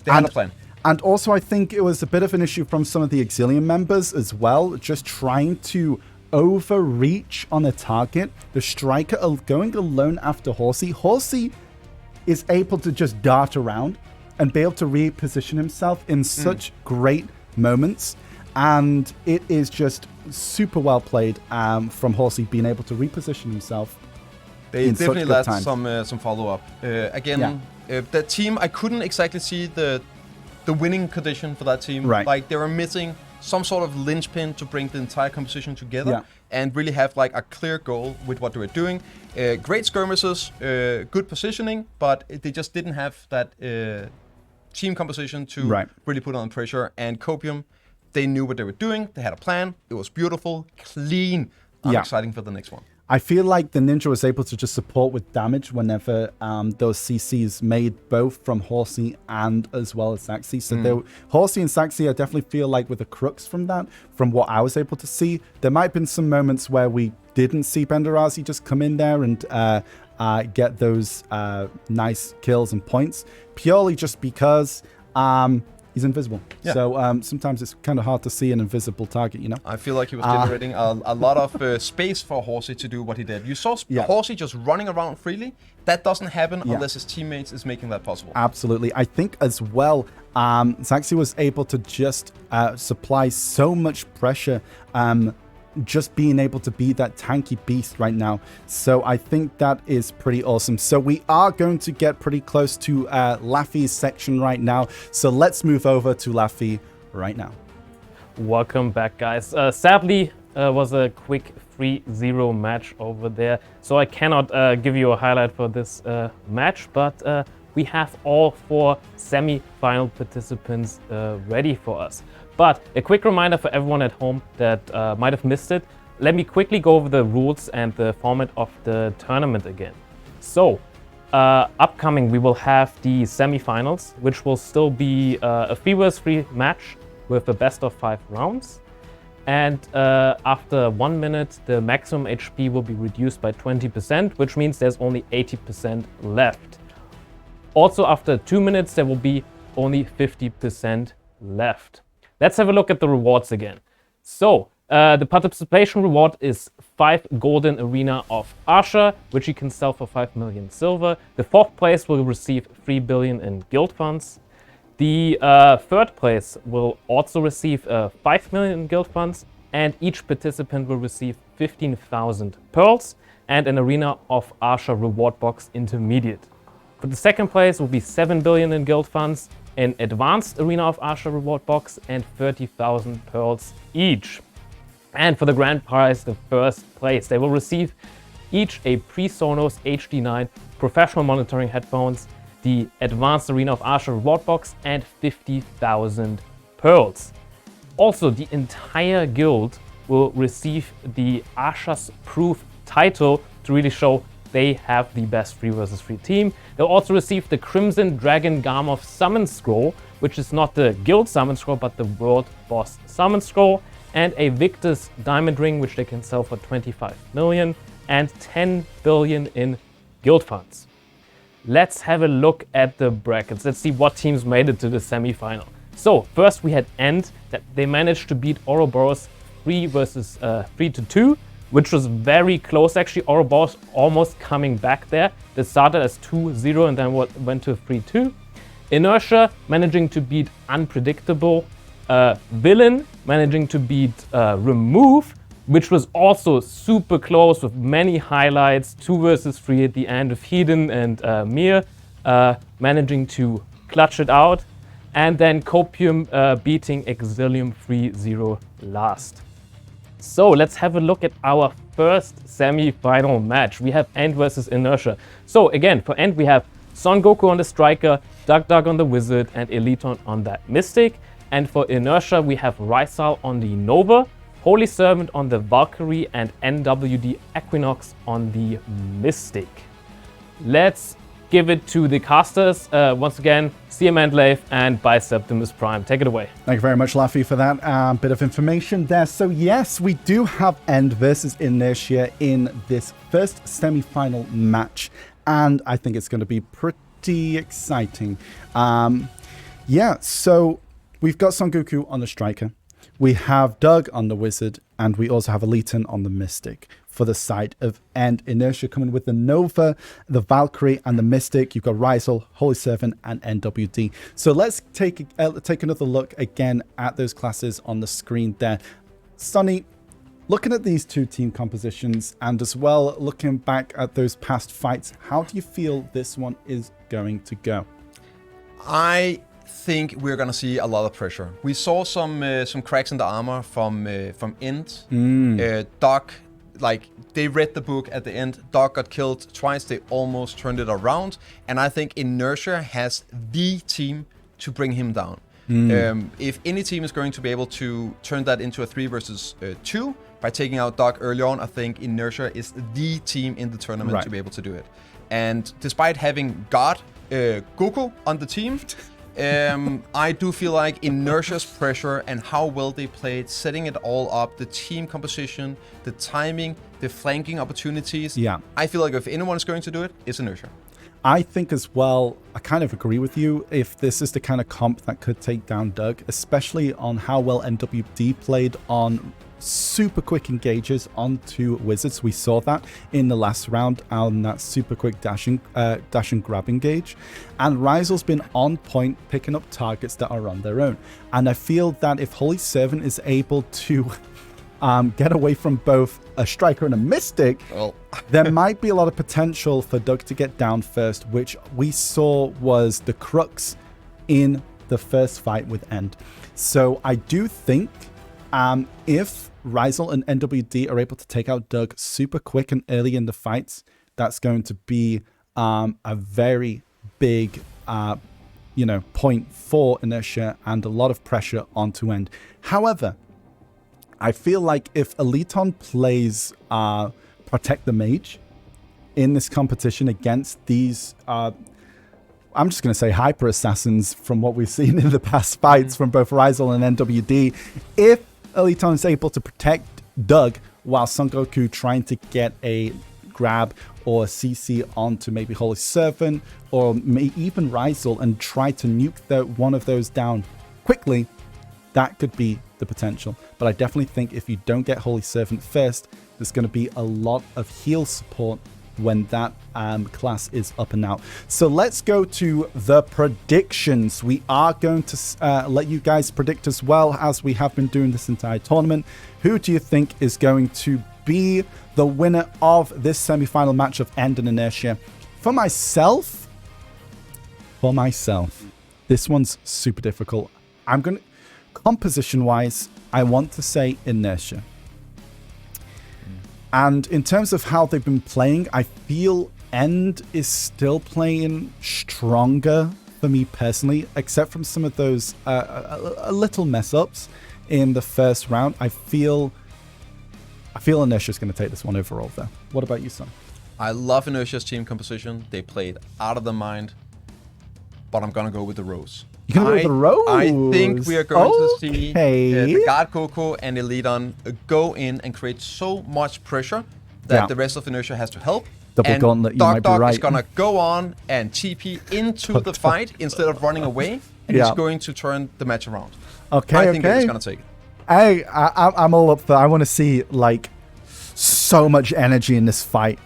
They had a plan.
And also, I think it was a bit of an issue from some of the Exilium members as well, just trying to overreach on a target. The striker going alone after Horsey. Horsey is able to just dart around and be able to reposition himself in such great moments. And it is just super well played from Horsey being able to reposition himself.
They definitely let some follow-up. Again, the team, I couldn't exactly see the winning condition for that team.
Right.
Like, they were missing some sort of linchpin to bring the entire composition together and really have like a clear goal with what they were doing. Great skirmishes, good positioning, but they just didn't have that team composition to really put on pressure. And Copium, they knew what they were doing. They had a plan. It was beautiful, clean. I'm exciting for the next one.
I feel like the Ninja was able to just support with damage whenever those CCs made, both from Horsey and as well as Saxy. So Horsey and Saxy, I definitely feel like were the crux from that, from what I was able to see. There might have been some moments where we didn't see Benderazi just come in there and get those nice kills and points, purely just because he's invisible. So sometimes it's kind of hard to see an invisible target, you know?
I feel like he was generating a lot of space for Horsey to do what he did. You saw Horsey just running around freely. That doesn't happen unless his teammates is making that possible.
Absolutely. I think as well, Saxy was able to just supply so much pressure, just being able to be that tanky beast right now. So I think that is pretty awesome. So we are going to get pretty close to Laffy's section right now. So let's move over to Laffy right now.
Welcome back, guys. Sadly, was a quick 3-0 match over there. So I cannot give you a highlight for this match, but we have all 4 semi-final participants ready for us. But a quick reminder for everyone at home that might have missed it. Let me quickly go over the rules and the format of the tournament again. So, upcoming we will have the semi-finals, which will still be a 3-vs-3 match with a best of 5 rounds. And after 1 minute, the maximum HP will be reduced by 20%, which means there's only 80% left. Also, after 2 minutes, there will be only 50% left. Let's have a look at the rewards again. So, the participation reward is 5 golden arena of Asha, which you can sell for 5 million silver. The 4th place will receive 3 billion in guild funds. The 3rd place will also receive 5 million in guild funds, and each participant will receive 15,000 pearls, and an Arena of Asha reward box intermediate. For the second place will be 7 billion in guild funds, an advanced Arena of Asha reward box, and 30,000 pearls each. And for the grand prize, the first place, they will receive each a PreSonos HD9 professional monitoring headphones, the advanced Arena of Asha reward box, and 50,000 pearls. Also, the entire guild will receive the Asha's Proof title to really show they have the best 3 versus 3 team. They'll also receive the Crimson Dragon Garmoth Summon Scroll, which is not the guild summon scroll, but the World Boss Summon Scroll, and a Victor's Diamond Ring, which they can sell for 25 million, and 10 billion in guild funds. Let's have a look at the brackets. Let's see what teams made it to the semi-final. So first we had End, that they managed to beat Ouroboros 3 versus 3-2, which was very close actually. Ouroboros almost coming back there. They started as 2-0 and then went to 3-2. Inertia managing to beat Unpredictable. Villain managing to beat Remove, which was also super close with many highlights. 2 versus 3 at the end of Hedon and Mir managing to clutch it out. And then Copium beating Exilium 3-0 last. So let's have a look at our first semi-final match. We have End versus Inertia. So again, for End we have Son Goku on the Striker, Dug on the Wizard, and Eliton on that Mystic. And for Inertia we have Rysal on the Nova, Holy Servant on the Valkyrie, and NWD Equinox on the Mystic. Let's give it to the casters. Once again, CM Endlave and Biceptimus Prime. Take it away.
Thank you very much, Laffy, for that bit of information there. So yes, we do have End versus Inertia in this first semi-final match, and I think it's going to be pretty exciting. So we've got Son Goku on the Striker, we have Doug on the Wizard, and we also have Eliton on the Mystic. For the side of End, Inertia coming with the Nova, the Valkyrie, and the Mystic. You've got Rysal, Holy Servant, and NWD. So let's take another look again at those classes on the screen there. Sonny, looking at these two team compositions, and as well looking back at those past fights, how do you feel this one is going to go?
I think we're gonna see a lot of pressure. We saw some cracks in the armor from End. Doc, like, they read the book at the end. Doc got killed twice. They almost turned it around. And I think Inertia has the team to bring him down. If any team is going to be able to turn that into a 3 versus 2 by taking out Doc early on, I think Inertia is the team in the tournament to be able to do it. And despite having got Goku on the team, I do feel like Inertia's pressure and how well they played, setting it all up, the team composition, the timing, the flanking opportunities. Yeah. I feel like if anyone's going to do it, it's Inertia.
I think as well, I kind of agree with you, if this is the kind of comp that could take down Doug, especially on how well NWD played on super quick engages onto Wizards. We saw that in the last round on that super quick dash and grab engage. And Ryzel's been on point picking up targets that are on their own. And I feel that if Holy Servant is able to get away from both a Striker and a Mystic, there might be a lot of potential for Doug to get down first, which we saw was the crux in the first fight with End. So I do think if Ryzel and NWD are able to take out Doug super quick and early in the fights, that's going to be a very big point for Inertia and a lot of pressure onto End. However, I feel like if Eliton plays Protect the Mage in this competition against these, I'm just going to say hyper assassins from what we've seen in the past fights from both Ryzel and NWD, if Eliton is able to protect Doug while Son Goku trying to get a grab or a CC onto maybe Holy Servant or even Ryzel and try to nuke one of those down quickly, that could be the potential. But I definitely think if you don't get Holy Servant first, there's going to be a lot of heal support when that class is up and out. So let's go to the predictions. We are going to let you guys predict as well as we have been doing this entire tournament. Who do you think is going to be the winner of this semi-final match of End and Inertia. For myself, this one's super difficult. Composition-wise, I want to say Inertia. And in terms of how they've been playing, I feel End is still playing stronger for me personally, except from some of those a little mess-ups in the first round. I feel Inertia's going to take this one overall, though. What about you, Son?
I love Inertia's team composition. They played out of their mind, but I'm going to go with the Rose.
You're going to go with the Rose?
I think we are going to see the God Coco and Eliton go in and create so much pressure that the rest of Inertia has to help.
Double gauntlet, you might be right.
Dog is going to go on and TP into the fight instead of running away, and he's going to turn the match around.
Okay,
I think he's going to take it.
Hey, I'm all up for it. I want to see, like, so much energy in this fight.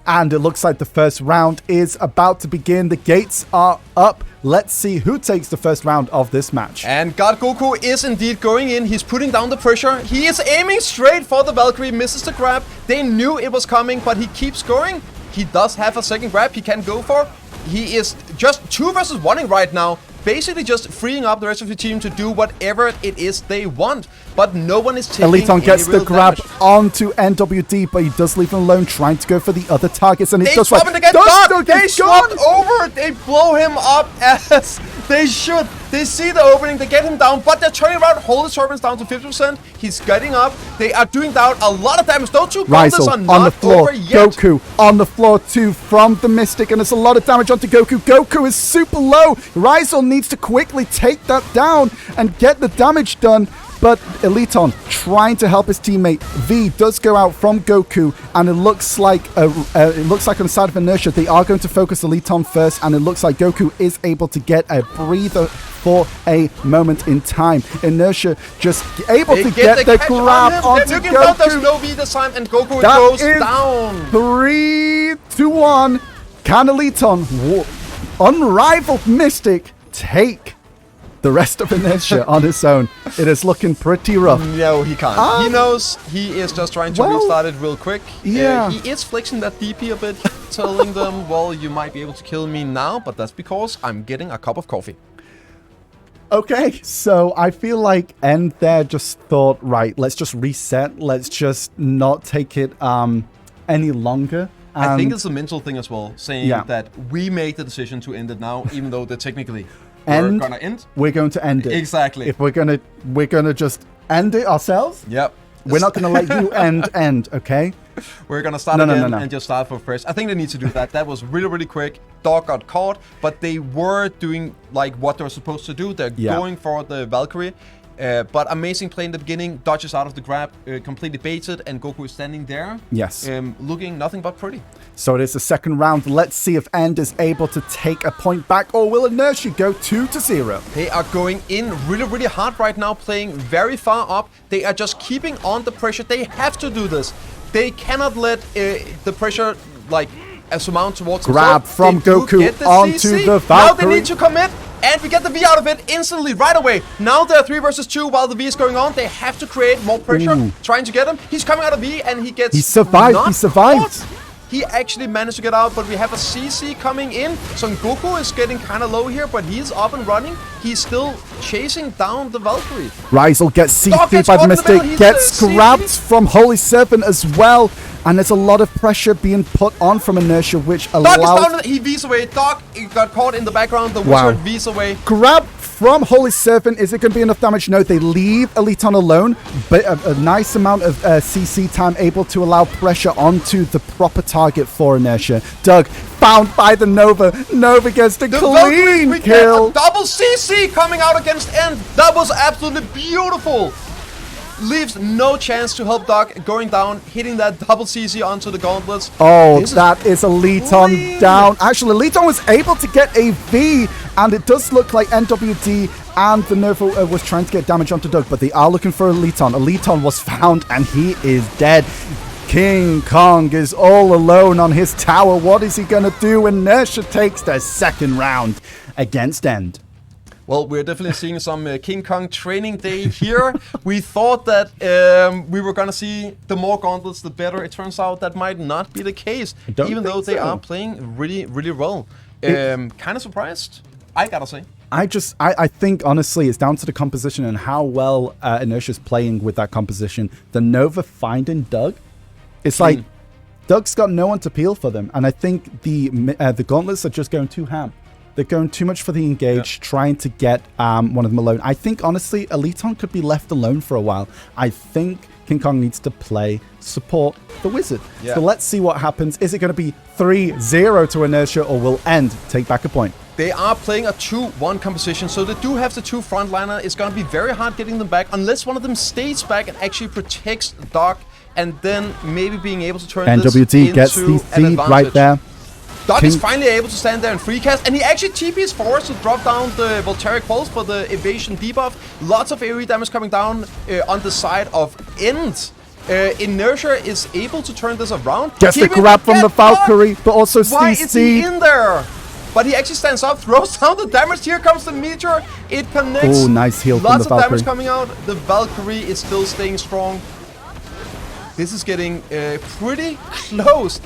And it looks like the first round is about to begin. The gates are up. Let's see who takes the first round of this match.
And God Goku is indeed going in. He's putting down the pressure. He is aiming straight for the Valkyrie. Misses the grab. They knew it was coming, but he keeps going. He does have a second grab he can go for. He is just 2 versus 1 right now. Basically just freeing up the rest of the team to do whatever it is they want. But no one is taking
Eliton gets
any
the grab
damage.
onto NWD, but he does leave him alone, trying to go for the other targets. And
They
does
swap
right.
and again. They swapped over. They blow him up as they should. They see the opening. They get him down, but they're turning around. Hold the servants down to 50%. He's getting up. They are doing down a lot of damage. Those 2 counters are not
on the floor.
over yet.
Goku on the floor too from the Mystic, and there's a lot of damage onto Goku. Goku is super low. Rizal needs to quickly take that down and get the damage done. But Eliton trying to help his teammate. V does go out from Goku, and it looks like on the side of Inertia they are going to focus Eliton first, and it looks like Goku is able to get a breather for a moment in time. Inertia just able to get the grab onto Goku.
There's no V this time, and Goku
That
goes
is
down.
3-1. Can Eliton, unrivaled Mystic, take the rest of Inertia on his own? It is looking pretty rough.
No, he can't. He knows he is just trying to restart it real quick.
Yeah.
He is flexing that DP a bit, telling them, well, you might be able to kill me now, but that's because I'm getting a cup of coffee.
Okay, so I feel like End there just thought, right, let's just reset. Let's just not take it any longer.
I think it's a mental thing as well, saying that we made the decision to end it now, even though they're technically we're gonna end.
We're going to end it.
Exactly.
If we're gonna just end it ourselves.
Yep.
We're not gonna let you end, okay?
We're gonna start again and just start for fresh. I think they need to do that. That was really, really quick. Dog got caught, but they were doing like what they were supposed to do. They're going for the Valkyrie. But amazing play in the beginning, dodges out of the grab, completely baited, and Goku is standing there.
Yes.
Looking nothing but pretty.
So it is the second round. Let's see if End is able to take a point back, or will Inertia go 2-0?
They are going in really, really hard right now, playing very far up. They are just keeping on the pressure. They have to do this. They cannot let the pressure, like, surmount towards
grab from Goku onto the Valkyrie.
Now they need to commit. And we get the V out of it instantly, right away. Now they're 3 versus 2 while the V is going on. They have to create more pressure, trying to get him. He's coming out of V and he gets
He survived.
Caught. He actually managed to get out, but we have a CC coming in. Son Goku is getting kind of low here, but he's up and running. He's still chasing down the Valkyrie.
Rizal gets CC'd by the Mystic, gets grabbed from Holy Serpent as well. And there's a lot of pressure being put on from Inertia, which allows...
Dog is down, he V's away. Dog got caught in the background. The wizard V's away.
Grab from Holy Serpent. Is it going to be enough damage? No, they leave Eliton alone. But a nice amount of CC time able to allow pressure onto the proper target for Inertia. Doug found by the Nova. Nova gets the clean kill.
Double CC coming out against End. That was absolutely beautiful. Leaves no chance to help Doc going down, hitting that double CC onto the gauntlets.
Oh, that is Eliton down. Actually, Eliton was able to get a V, and it does look like NWD and the Nova was trying to get damage onto Doug, but they are looking for Eliton. Eliton was found, and he is dead. King Kong is all alone on his tower. What is he going to do? Inertia takes the second round against End.
Well, we're definitely seeing some King Kong training day here. We thought that we were going to see the more gauntlets, the better. It turns out that might not be the case, even though they are playing really, really well. Kind of surprised, I gotta say.
I think, honestly, it's down to the composition and how well Inertia's playing with that composition. The Nova finding Doug, it's like Doug's got no one to peel for them. And I think the gauntlets are just going too ham. They're going too much for the engage, trying to get one of them alone. I think, honestly, Eliton could be left alone for a while. I think King Kong needs to play support the Wizard. So let's see what happens. Is it going to be 3-0 to Inertia, or will End take back a point?
They are playing a 2-1 composition, so they do have the two frontliner. It's going to be very hard getting them back, unless one of them stays back and actually protects Doc, and then maybe being able to turn this
NWD
into
gets the
an
feed
advantage.
right there.
Doc is finally able to stand there and free cast, and he actually TPs forward to drop down the Voltaic Pulse for the evasion debuff. Lots of AoE damage coming down on the side of End. Inertia is able to turn this around.
Gets the grab from the Valkyrie, but also
Why is he
CC.
in there? But he actually stands up, throws down the damage. Here comes the meteor. It connects.
Oh, nice heal from the
Lots of
Valkyrie.
damage coming out. The Valkyrie is still staying strong. This is getting pretty close.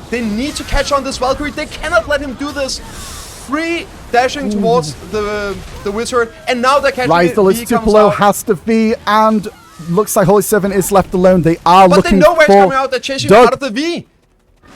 They need to catch on this Valkyrie. They cannot let him do this. Free dashing towards the Wizard. And now they're catching
Rysel
V
is too
comes
below,
out.
has the V, and looks like Holy Seven is left alone. They are
But
looking
they know where it's
for
coming out. They're chasing
Doug.
out of the V.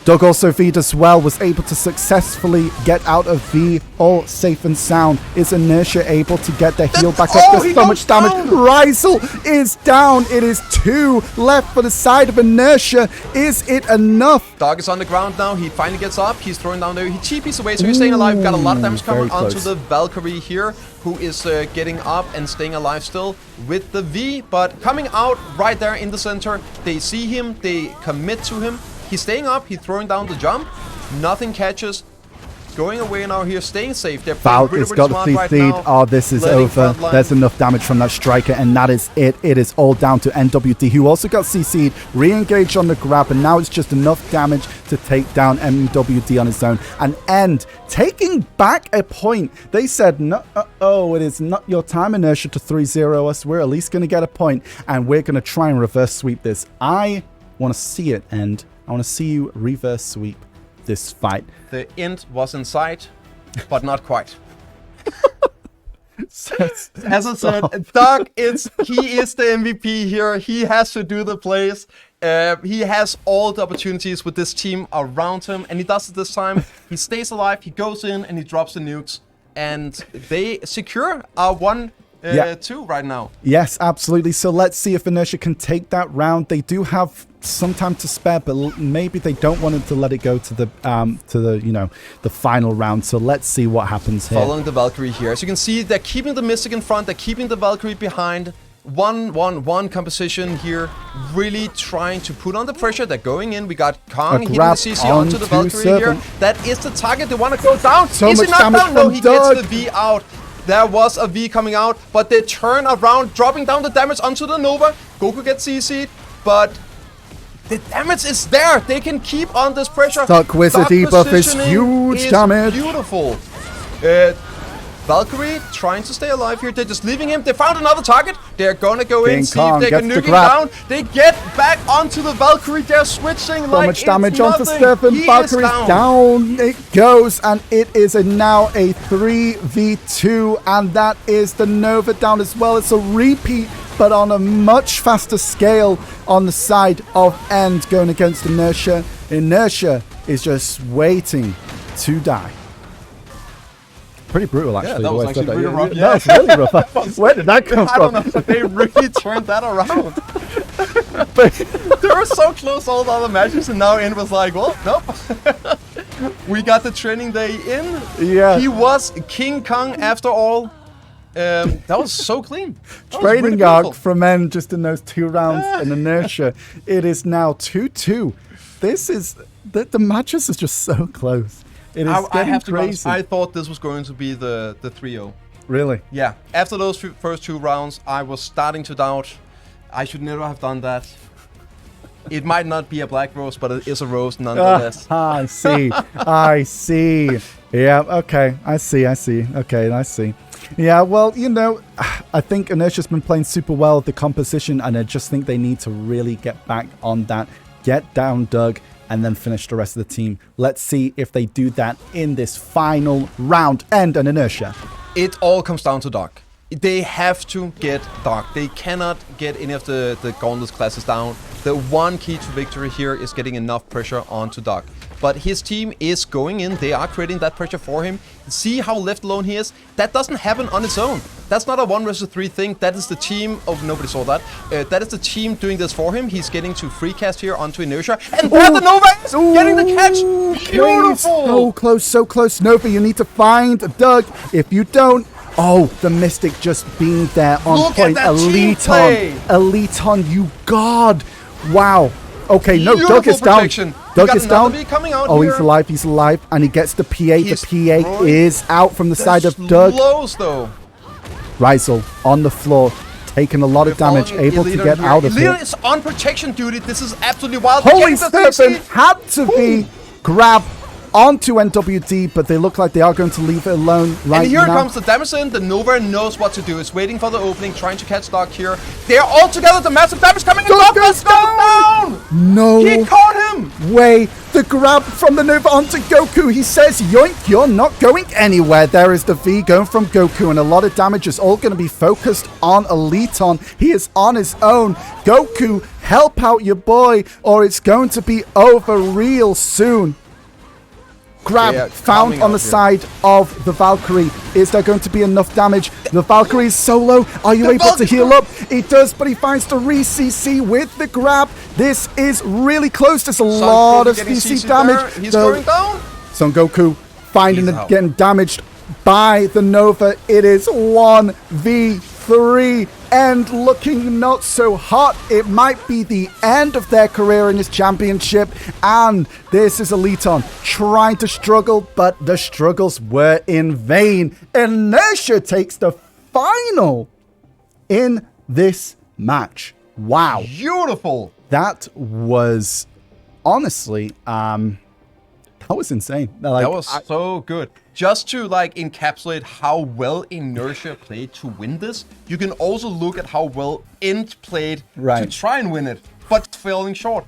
Doug also V'd as well, was able to successfully get out of V, all safe and sound. Is Inertia able to get their heal back up?
Oh,
There's so much damage. Rysel is down. It is 2 left for the side of Inertia. Is it enough?
Dog is on the ground now. He finally gets up. He's throwing down there. He TPs away, so he's staying alive. Got a lot of damage coming
very
onto
close.
the Valkyrie here, who is getting up and staying alive still with the V. But coming out right there in the center, they see him. They commit to him. He's staying up. He's throwing down the jump. Nothing catches. Going away now here, staying safe. They're playing
Valk
really,
has
really
got
smart
the
right
feed.
now.
Oh, this is
Letting
over.
frontline-
There's enough damage from that striker, and that is it. It is all down to NWD, who also got CC'd, re-engaged on the grab, and now it's just enough damage to take down MWD on his own. And End taking back a point. They said, no, it is not your time, Inertia, to 3-0 us. We're at least going to get a point, and we're going to try and reverse sweep this. I want to see it, End. I want to see you reverse sweep this fight.
The End was in sight, but not quite. As I said, Doug he is the MVP here. He has to do the plays. He has all the opportunities with this team around him, and he does it this time. He stays alive, he goes in, and he drops the nukes. And they secure a 1-2 right now.
Yes, absolutely. So let's see if Inertia can take that round. They do have some time to spare, but maybe they don't want him to let it go to the the final round. So let's see what happens here.
Following the Valkyrie here. As you can see, they're keeping the Mystic in front. They're keeping the Valkyrie behind. 1-1-1 composition here. Really trying to put on the pressure. They're going in. We got Kong hitting the
grab
CC onto the
onto
Valkyrie here.
Serpent.
That is the target. They want to go down.
So
is
much
he not
damage
down? No,
from
he
Doug.
gets the V out. There was a V coming out, but they turn around, dropping down the damage onto the Nova. Goku gets CC'd, but the damage is there. They can keep on this pressure.
Stuck with the debuff is
positioning
huge
is
damage.
Beautiful. Valkyrie trying to stay alive here. They're just leaving him. They found another target. They're gonna go in,
King
see
Kong
if they can
gets the
nuke him
grab.
down. They get back onto the Valkyrie. They're switching
So
like
much
it's
damage onto
nothing.
Stefan.
He is
Valkyrie's down. It goes, and it is now a 3v2, and that is the Nova down as well. It's a repeat, but on a much faster scale on the side of End going against Inertia. Inertia is just waiting to die. Pretty brutal, actually.
Yeah,
the
that was
way I said
actually really rough.
That was really rough. Where did that come
I don't know,
from?
but they really turned that around. They were so close all the other matches, and now End was like, well, nope. We got the training day in.
Yeah.
He was King Kong after all. That was so clean. That was
Training
really
arc
beautiful.
from End just in those 2 rounds in Inertia. It is now 2-2. This is... The matches is just so close. It is
I
getting
have to be honest,
crazy.
I thought this was going to be the 3-0.
Really?
Yeah, after those first 2 rounds, I was starting to doubt. I should never have done that. It might not be a black rose, but it is a rose nonetheless.
I see. I see. Yeah, okay. I see. Okay, I see. Yeah, well, you know, I think Inertia's been playing super well, the composition, and I just think they need to really get back on that, get down Doug, and then finish the rest of the team. Let's see if they do that in this final round. And an Inertia.
It all comes down to Doc. They have to get Doc. They cannot get any of the Gauntlet classes down. The one key to victory here is getting enough pressure onto Doc. But his team is going in. They are creating that pressure for him. See how left alone he is? That doesn't happen on its own. That's not a 1 versus 3 thing. That is the team. Oh, nobody saw that. That is the team doing this for him. He's getting to free cast here onto Inertia. And there the Nova is getting the catch. Beautiful.
So close, so close. Nova, you need to find Doug. If you don't, oh, the Mystic just being there on
Look
point.
at that team play.
Eliton, you god. Wow. Okay, no,
Beautiful
Doug is
protection.
down. Doug
got
is
another
down.
V coming out
Oh,
here.
he's alive, and he gets the PA.
He's
The PA
throwing
is out from the side of Doug.
Slows though.
Rizel on the floor, taking a lot of damage, able to get out of
Elita
it.
is on protection duty. This is absolutely wild.
Holy
Getting the
Serpent
3C.
had to be grabbed onto NWD, but they look like they are going to leave it alone right
And here
now.
comes the damage in. The Nova knows what to do. It's waiting for the opening, trying to catch Doc here. They're all together. The massive damage coming in.
Doc
Doc
goes
is down.
No
He caught him.
way. The grab from the Nova onto Goku. He says, yoink, you're not going anywhere. There is the V going from Goku, and a lot of damage is all going to be focused on Eliton. He is on his own. Goku, help out your boy, or it's going to be over real soon. Grab
Yeah,
found
coming
on the
out here.
side of the Valkyrie. Is there going to be enough damage? The Valkyrie is solo. Are you able to heal up? He does, but he finds the re-CC with the grab. This is really close. There's a lot of
getting
CC
CC
damage.
there. He's going down.
Son Goku finding
He's
it
out.
getting damaged by the Nova. It is 1v3 and looking not so hot. It might be the end of their career in this championship. And this is Eliton trying to struggle, but the struggles were in vain. Inertia takes the final in this match. Wow.
Beautiful.
That was honestly, that was insane. Like,
That was so good. Just to like encapsulate how well Inertia played to win this, you can also look at how well Int played
Right.
to try and win it, but falling short.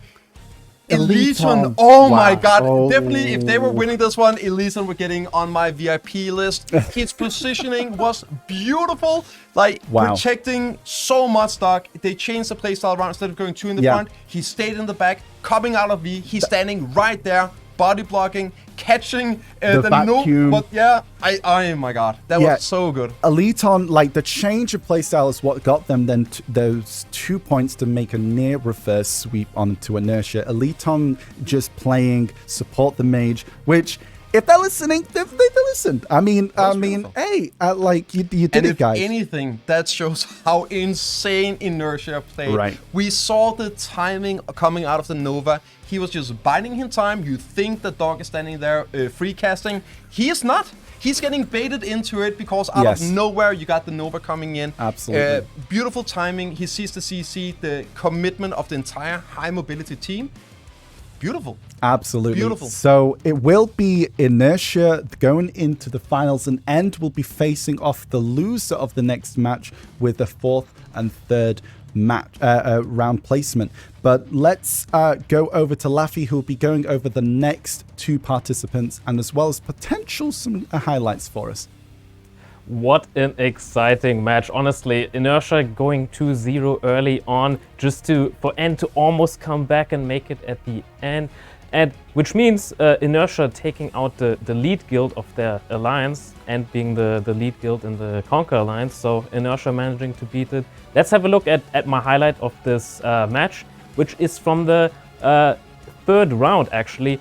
Eliton.
Eliton, oh my
Wow.
god.
Oh.
Definitely, if they were winning this one, Eliton were getting on my VIP list. His positioning was beautiful. Like,
Wow.
protecting so much stock. They changed the playstyle around. Instead of going 2 in the
Yeah.
front, he stayed in the back, coming out of V. He's standing right there, body blocking, catching
The
the
vacuum.
But yeah, oh my god. That
Yeah.
was so good.
Eliton, like the change of playstyle is what got them then those 2 points to make a near reverse sweep onto Inertia. Eliton just playing support the mage, which if they're listening, they listened. I mean,
beautiful.
hey, like you did
And
it,
if
guys.
anything, that shows how insane Inertia played.
Right.
We saw the timing coming out of the Nova. He was just biding his time. You think the dog is standing there free casting. He is not. He's getting baited into it because out
Yes.
of nowhere you got the Nova coming in.
Absolutely.
Beautiful timing. He sees the CC, the commitment of the entire high mobility team. Beautiful.
Absolutely.
Beautiful.
So it will be Inertia going into the finals, and End will be facing off the loser of the next match with the 4th and 3rd match round placement. But let's go over to Laffy, who will be going over the next 2 participants and as well as potential some highlights for us.
What an exciting match. Honestly, Inertia going 2-0 early on just for End to almost come back and make it at the end. And which means Inertia taking out the lead guild of their alliance and being the lead guild in the Conquer alliance. So Inertia managing to beat it. Let's have a look at my highlight of this match, which is from the 3rd round actually.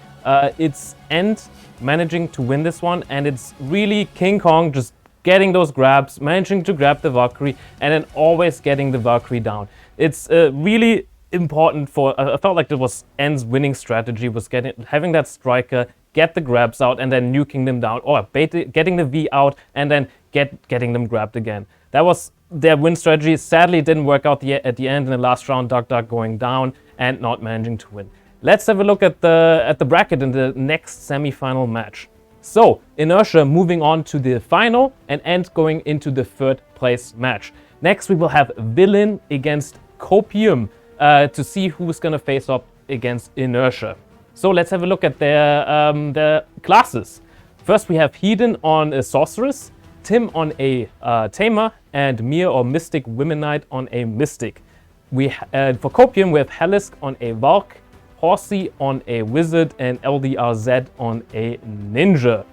It's End managing to win this one, and it's really King Kong just getting those grabs, managing to grab the Valkyrie, and then always getting the Valkyrie down. It's really important for, I felt like that was End's winning strategy, was having that striker, get the grabs out, and then nuking them down, or getting the V out, and then getting them grabbed again. That was their win strategy. Sadly, it didn't work out at the end in the last round, Duck going down and not managing to win. Let's have a look at the bracket in the next semi-final match. So, Inertia moving on to the final and End going into the third place match. Next, we will have Villain against Copium to see who's going to face up against Inertia. So, let's have a look at their classes. First, we have Hedon on a Sorceress, Tim on a Tamer, and Mir or Mystic Women Knight on a Mystic. For Copium, we have Helisk on a Valk, Horsey on a Wizard, and LDRZ on a Ninja.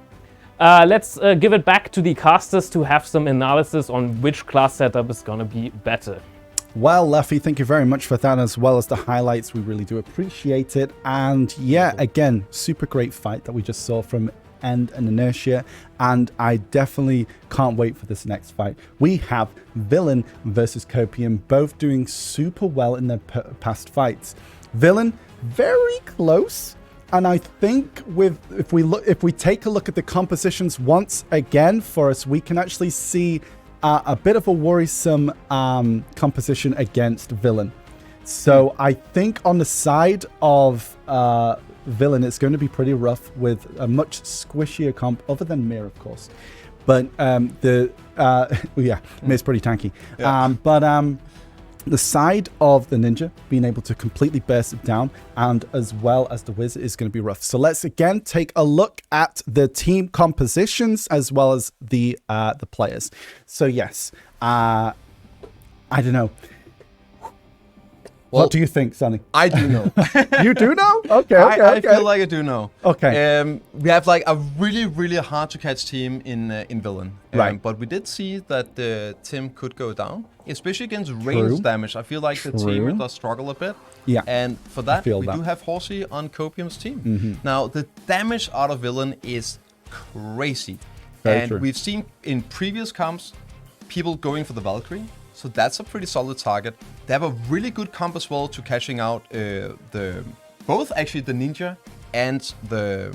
Let's give it back to the casters to have some analysis on which class setup is going to be better.
Well, Leffy, thank you very much for that, as well as the highlights. We really do appreciate it. And yeah, again, super great fight that we just saw from End and Inertia, and I definitely can't wait for this next fight. We have Villain versus Copium, both doing super well in their past fights. Villain, very close, and I think if we take a look at the compositions once again for us, we can actually see a bit of a worrisome composition against Villain. So I think on the side of Villain, it's going to be pretty rough with a much squishier comp, other than Mir, of course. But Mir's pretty tanky. Yeah. The side of the Ninja being able to completely burst it down, and as well as the Wizard, is going to be rough. So let's again take a look at the team compositions as well as the players. So yes, I don't know. Well, what do you think, Sonny?
I do know.
You do know? Okay.
I feel like I do know.
Okay.
We have like a really, really hard to catch team in Villain.
Right.
But we did see that Tim could go down, especially against range damage. I feel like the team does struggle a bit.
Yeah.
And for that, we do have Horsey on Copium's team. Mm-hmm. Now, the damage out of Villain is crazy. Very true. We've seen in previous comps people going for the Valkyrie. So that's a pretty solid target. They have a really good comp as well to catching out both actually the Ninja and the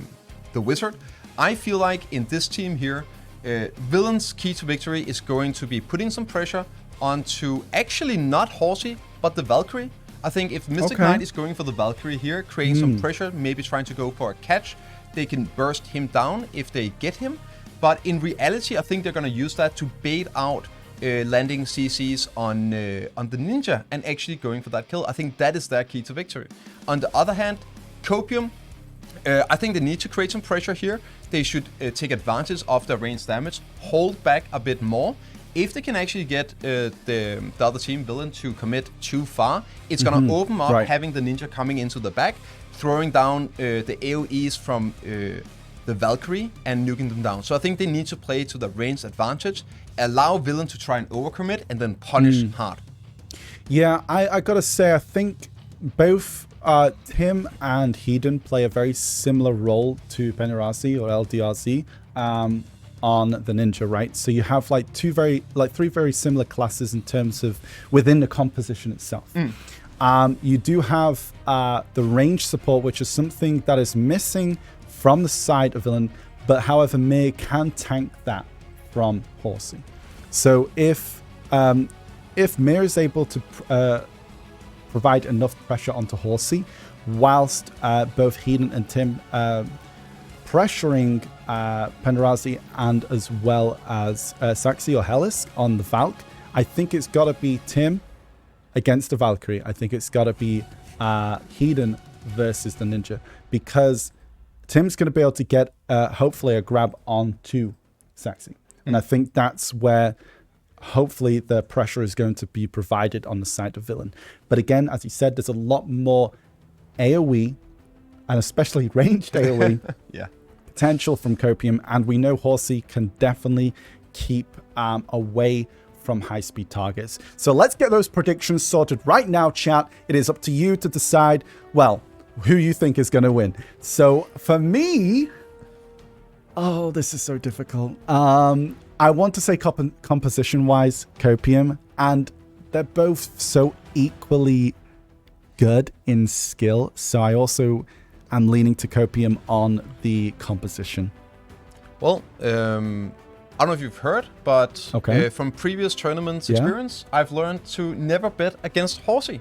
Wizard. I feel like in this team here, Villain's key to victory is going to be putting some pressure onto actually not Horsey, but the Valkyrie. I think if Mystic Knight is going for the Valkyrie here, creating some pressure, maybe trying to go for a catch, they can burst him down if they get him. But in reality, I think they're going to use that to bait out landing CCs on the Ninja and actually going for that kill. I think that is their key to victory. On the other hand, Copium, I think they need to create some pressure here. They should take advantage of their range damage, hold back a bit more. If they can actually get the other team, Villain, to commit too far, it's going to open up having the Ninja coming into the back, throwing down the AoEs from the Valkyrie and nuking them down. So I think they need to play to the range advantage, allow Villain to try and overcommit, and then punish hard.
Yeah, I gotta say, I think both Tim and Hedon play a very similar role to Penarasi or LDRZ on the Ninja, right? So you have three very similar classes in terms of within the composition itself. You do have the range support, which is something that is missing from the side of Villain, but however, Mir can tank that from Horsey. So if Mir is able to provide enough pressure onto Horsey, whilst both Hedon and Tim pressuring Penarazi and as well as Saxi or Hellis on the Valk, I think it's got to be Tim against the Valkyrie. I think it's got to be Hedon versus the Ninja, because Tim's going to be able to get, hopefully, a grab onto Saxi. And I think that's where, hopefully, the pressure is going to be provided on the side of Villain. But again, as you said, there's a lot more AoE, and especially ranged AoE, potential from Copium. And we know Horsey can definitely keep away from high-speed targets. So let's get those predictions sorted right now, chat. It is up to you to decide, well, who you think is going to win. So for me, oh, this is so difficult. I want to say composition-wise, Copium, and they're both so equally good in skill. So I also am leaning to Copium on the composition.
Well, I don't know if you've heard, but from previous tournaments experience, I've learned to never bet against Horsey.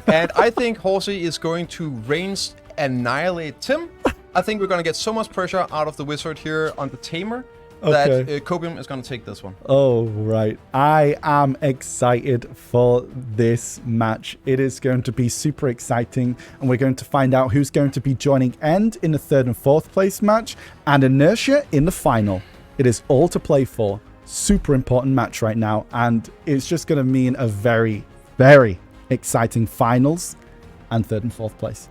And I think Horsey is going to range annihilate Tim. I think we're going to get so much pressure out of the Wizard here on the Tamer
Okay.
that Copium is going to take this one.
Oh, right. I am excited for this match. It is going to be super exciting, and we're going to find out who's going to be joining End in the 3rd and 4th place match, and Inertia in the final. It is all to play for. Super important match right now, and it's just going to mean a very, very exciting finals and 3rd and 4th place.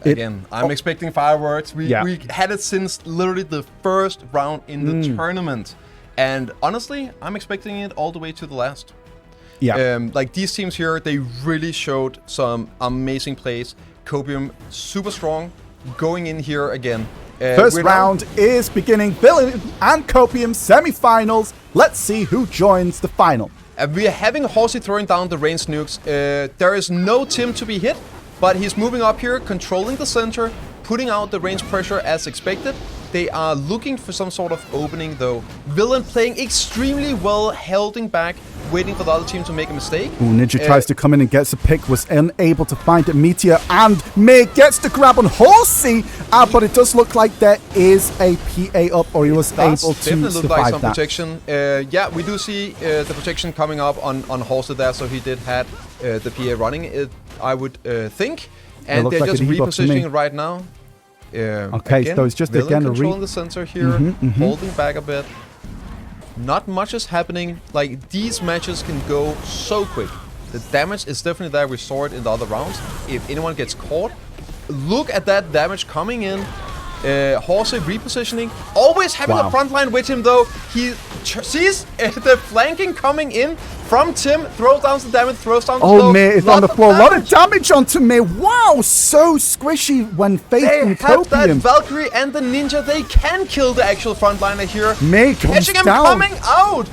Again, I'm expecting fireworks. We had it since literally the first round in the tournament. And honestly, I'm expecting it all the way to the last.
Yeah.
Like these teams here, they really showed some amazing plays. Copium, super strong, going in here again.
First round is beginning. Villain and Copium semifinals. Let's see who joins the final.
We are having Horsey throwing down the range nukes. There is no Tim to be hit, but he's moving up here, controlling the center, putting out the range pressure as expected. They are looking for some sort of opening though. Villain playing extremely well, holding back, waiting for the other team to make a mistake.
Ooh, Ninja tries to come in and gets a pick, was unable to find it. Meteor and May gets the grab on Horsey, but it does look like there is a PA up, or he was able to
definitely look like
survive
some
that.
protection. Yeah, we do see the protection coming up on Horsey there, so he did have the PA running, I would think. And they're
like
just
a debuff to me.
repositioning right now.
Okay,
again,
so it's just
Villain
again a
controlling the sensor here, holding back a bit. Not much is happening. Like, these matches can go so quick. The damage is definitely there. We saw it in the other rounds. If anyone gets caught, look at that damage coming in. Horsey repositioning. Always having a front line with him, though. He sees the flanking coming in from Tim. Throws down the damage, throws down the slow.
Oh, May is on the floor. A lot of damage onto May. Wow, so squishy when facing
They have that
Copium.
Valkyrie and the Ninja. They can kill the actual frontliner here.
May comes
Catching him
down.
coming out.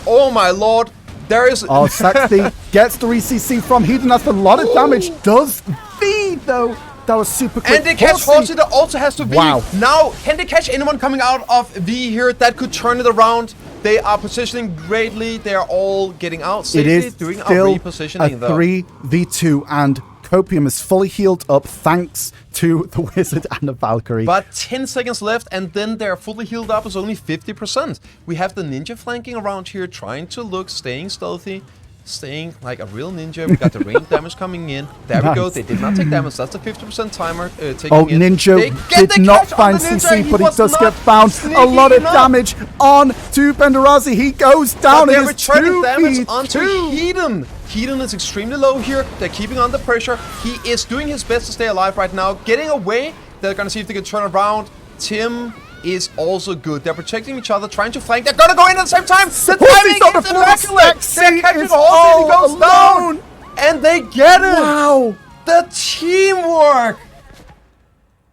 Oh, my lord. There is...
Oh, Saxby gets the ECC from Hedon. That's a lot of damage. Does V, though. That was super quick.
And they catch Horsey that also has to V.
Wow.
Now, can they catch anyone coming out of V here that could turn it around? They are positioning greatly. They are all getting out safely,
It is
doing a
still
repositioning
a
though.
3v2, and Copium is fully healed up thanks to the Wizard and the Valkyrie.
But 10 seconds left, and then they're fully healed up. It's only 50%. We have the Ninja flanking around here, trying to look, staying stealthy. Staying like a real ninja. We got the rain damage coming in. There we go. They did not take damage. That's the 50% timer taking in.
Ninja did not find CC, but he does get found. A lot of damage on to Benderazi. He goes down.
They're
It is
returning damage
2v2.
onto Hedon. Hedon is extremely low here. They're keeping under pressure. He is doing his best to stay alive right now. Getting away. They're going to see if they can turn around. Tim is also good. They're protecting each other, trying to flank. They're gonna go in at the same time. The timing is immaculate. They're catching Horsey. He goes down, and they get it.
Wow.
The teamwork.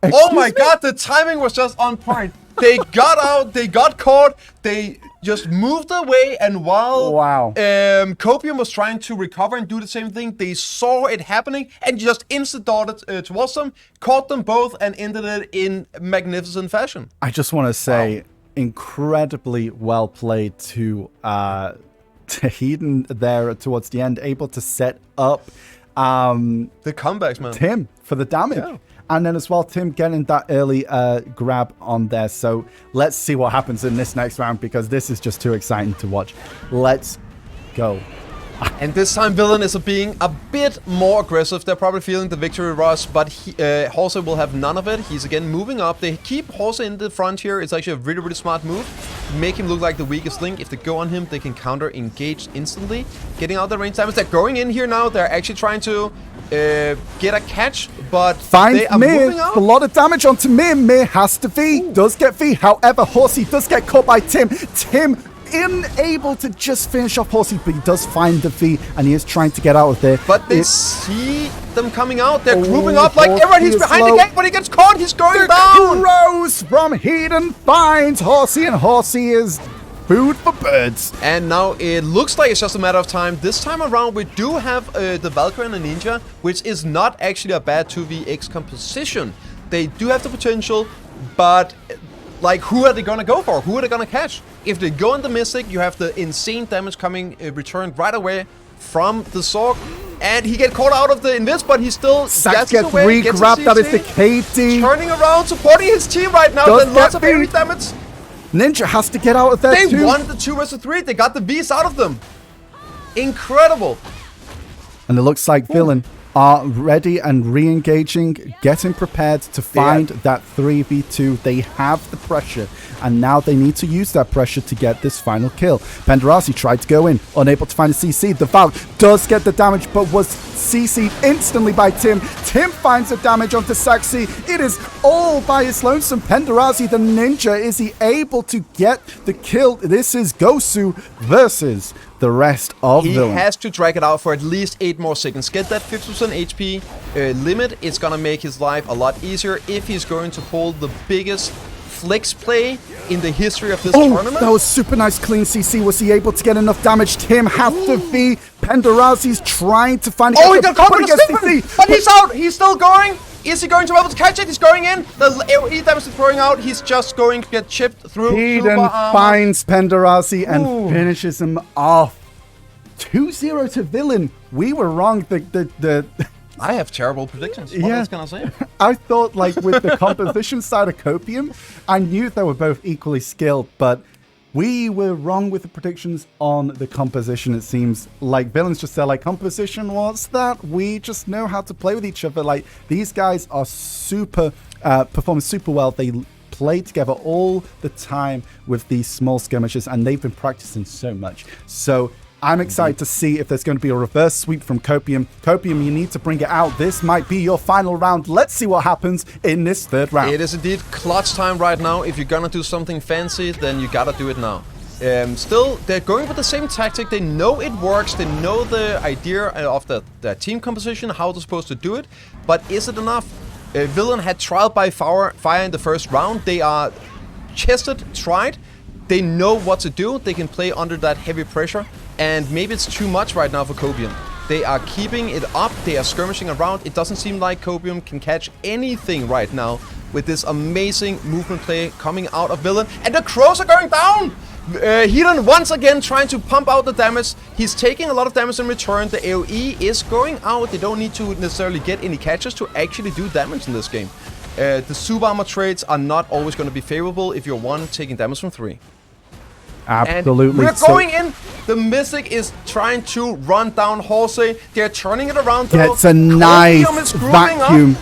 Oh my god, the timing was just on point. They got out, they got caught, they just moved away, and while Copium was trying to recover and do the same thing, they saw it happening and just instant-darted towards them, caught them both, and ended it in magnificent fashion.
I just want to say, incredibly well played to Hedon there towards the end, able to set up
the comebacks, man.
Tim for the damage. Yeah. And then as well, Tim getting that early grab on there. So let's see what happens in this next round, because this is just too exciting to watch. Let's go.
And this time, Villain is being a bit more aggressive. They're probably feeling the victory rush, but Horsey will have none of it. He's again moving up. They keep Horsey in the front here. It's actually a really, really smart move. Make him look like the weakest link. If they go on him, they can counter-engage instantly. Getting out the range damage. They're going in here now. They're actually trying to get a catch, but they are moving out.
A lot of damage onto May. May has to V. Does get V. However, Horsey does get caught by Tim. Tim unable to just finish off Horsey, but he does find the V, and he is trying to get out of there.
But they see them coming out. They're grouping up like everyone. He's behind the gate. When he gets caught, he's going down.
Rose from Hedon finds Horsey, and Horsey is food for birds.
And now it looks like it's just a matter of time. This time around, we do have the Valkyrie and the Ninja, which is not actually a bad 2vx composition. They do have the potential, but like, who are they gonna go for? Who are they gonna catch? If they go in the Mystic, you have the insane damage coming returned right away from the Sorg. And he get caught out of the invis, but he still
Sax
gets
gets
away,
re-grabbed. That is the
CC.
KD.
Turning around, supporting his team right now.
Does
Then lots
get
of area
the-
damage.
Ninja has to get out of there
They
too.
won the 2 vs 3. They got the Vs out of them. Incredible.
And it looks like Villain are ready and re-engaging, getting prepared to find that 3v2. They have the pressure, and now they need to use that pressure to get this final kill. Penderasi tried to go in, unable to find a CC. The Valk does get the damage, but was CC'd instantly by Tim. Tim finds the damage onto Saxi. It is all by his lonesome. Penderasi, the ninja, is he able to get the kill? This is Gosu versus the rest of
He
Villain.
has to drag it out for at least 8 more seconds. Get that 50% HP limit. It's gonna make his life a lot easier if he's going to pull the biggest flex play in the history of this tournament.
That was super nice clean CC. Was he able to get enough damage? Tim has to be. Penderasi's trying to find
Oh, he got caught with a
CC.
Stephen! But he's out! He's still going! Is he going to be able to catch it? He's going in! The AoE damage is throwing out. He's just going to get chipped through.
Eden finds Penderasi and finishes him off. 2-0 to Villain. We were wrong.
I have terrible predictions. What else can I say?
I thought, like, with the composition side of Copium, I knew they were both equally skilled, but we were wrong with the predictions on the composition. It seems like Villains just said, like, composition, what's that? We just know how to play with each other. Like, these guys are super, performing super well. They play together all the time with these small skirmishes, and they've been practicing so much. So I'm excited to see if there's going to be a reverse sweep from Copium. Copium, you need to bring it out. This might be your final round. Let's see what happens in this third round.
It is indeed clutch time right now. If you're gonna do something fancy, then you gotta do it now. Still, they're going with the same tactic. They know it works. They know the idea of the team composition, how they're supposed to do it. But is it enough? Villain had trial by fire in the first round. They are tested, tried. They know what to do. They can play under that heavy pressure. And maybe it's too much right now for Copium. They are keeping it up. They are skirmishing around. It doesn't seem like Copium can catch anything right now with this amazing movement play coming out of Villain. And the crows are going down! Heaton once again trying to pump out the damage. He's taking a lot of damage in return. The AoE is going out. They don't need to necessarily get any catches to actually do damage in this game. The sub-armor trades are not always going to be favorable if you're one taking damage from 3.
Absolutely.
And we're going in. The Mystic is trying to run down Horsey. They're turning it around.
Gets a nice vacuum.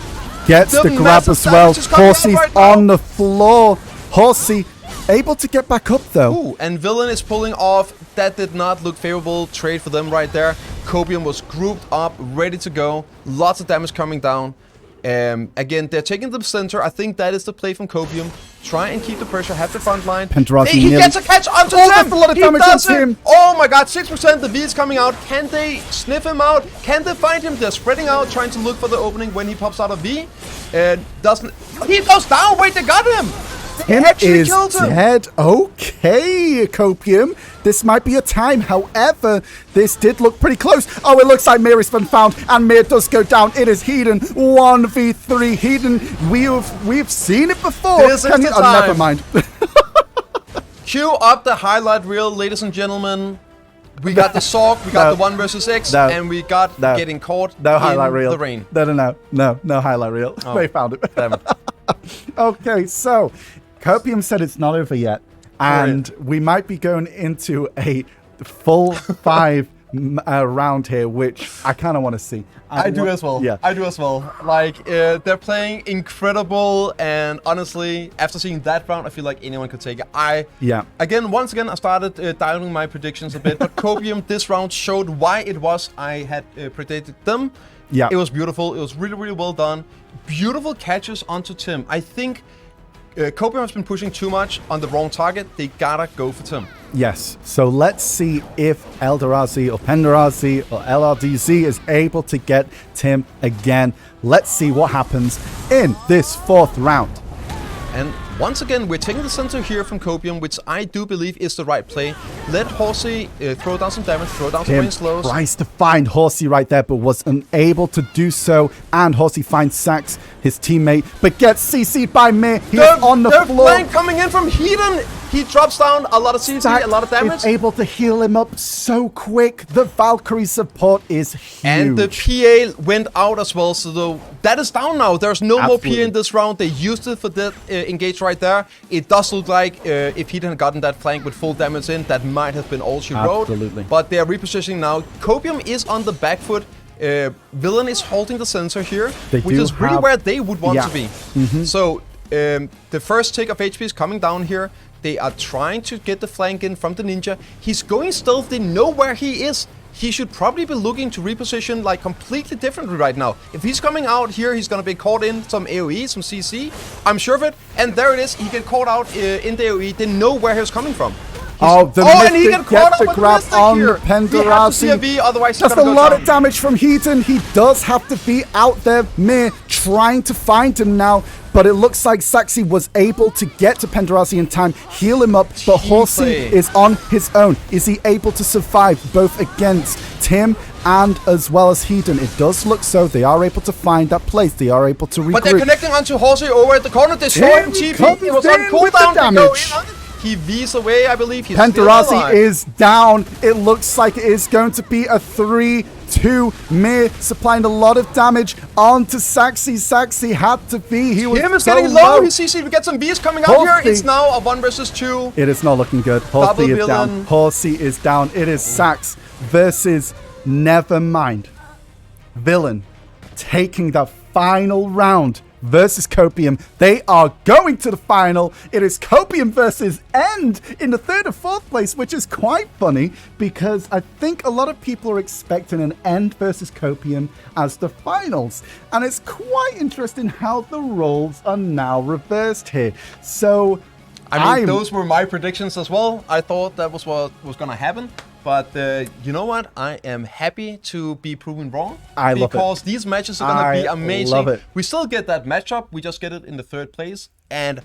Gets the grab as well. Horsey's on the floor. Horsey able to get back up though.
Ooh, and Villain is pulling off. That did not look favorable trade for them right there. Copium was grouped up, ready to go. Lots of damage coming down. Again, they're taking the center. I think that is the play from Copium. Try and keep the pressure, have the front line.
Penderasi
He gets a catch onto
Tim.
Tim!
A lot of
He
damage
does
on
it!
Tim.
Oh my god, 6%, the V is coming out. Can they sniff him out? Can they find him? They're spreading out, trying to look for the opening when he pops out of V. Doesn't... He goes down! Wait, they got him!
Tim is dead. Okay, Copium. This might be a time. However, this did look pretty close. Oh, it looks like Mir has been found, and Mir does go down. It is Heaton 1v3. Heaton, we've seen it before.
This is the time.
Never mind.
Cue up the highlight reel, ladies and gentlemen. We got the Sork, we got the 1 versus X, and we got getting caught in
highlight reel.
the rain.
No highlight reel.
Oh,
they found it.
Damn it.
Okay, so Copium said it's not over yet, and we might be going into a full 5 round here, which I kind of want to see.
I do as well.
Yeah.
I do as well. Like, they're playing incredible, and honestly, after seeing that round, I feel like anyone could take it. Once again, I started dialing my predictions a bit, but Copium this round showed why it was I had predicted them.
Yeah.
It was beautiful. It was really, really well done. Beautiful catches onto Tim. I think Copium has been pushing too much on the wrong target. They gotta go for Tim.
Yes. So let's see if Eldrazi or Penderasi or LRDZ is able to get Tim again. Let's see what happens in this 4th round.
And once again, we're taking the center here from Copium, which I do believe is the right play. Let Horsey throw down some damage, throw down some range slows.
Tries to find Horsey right there, but was unable to do so. And Horsey finds Sax, his teammate, but gets CC'd by Mir. He's on the floor.
Flank coming in from Heaton. He drops down a lot of CC, a lot of damage.
Is able to heal him up so quick. The Valkyrie support is huge.
And the PA went out as well, so that is down now. There's no more PA in this round. They used it for that engage right there. It does look like if he hadn't gotten that flank with full damage in, that might have been all she wrote.
Absolutely.
But they are repositioning now. Copium is on the back foot. Villain is holding the sensor here, which is really where they would want to be. So the first tick of HP is coming down here. They are trying to get the flank in from the ninja. He's going stealth. They know where he is. He should probably be looking to reposition like completely differently right now. If he's coming out here, he's going to be caught in some AoE, some CC. I'm sure of it. And there it is. He get caught out in the AoE. They know where he was coming from.
And he gets the grab on Penderazzi.
Otherwise
that's a lot of damage from Heaton. He does have to be out there, Mir, trying to find him now. But it looks like Saxy was able to get to Penderazzi in time, heal him up, but Horsey is on his own. Is he able to survive both against Tim and as well as Heaton? It does look so. They are able to find that place. They are able to regroup.
But they're connecting onto Horsey over at the corner. They saw him TP. He was on cooldown. He V's away, I believe. He's
Penderazzi is down. It looks like it is going to be a 3-2. Mir supplying a lot of damage onto Saxy. Saxy had to be. He was
Tim is
so
getting low. He's CC. We get some V's coming out here. It's now a 1 versus 2.
It is not looking good. Horsey is down. Horsey is down. It is Sax versus Nevermind. Villain taking the final round versus Copium. They are going to the final. It is Copium versus End in the 3rd and 4th place, which is quite funny because I think a lot of people are expecting an End versus Copium as the finals. And it's quite interesting how the roles are now reversed here. So
I mean, those were my predictions as well. I thought that was what was going to happen. But you know what? I am happy to be proven wrong. Because these matches are going to be amazing.
Love it.
We still get that matchup. We just get it in the 3rd place. And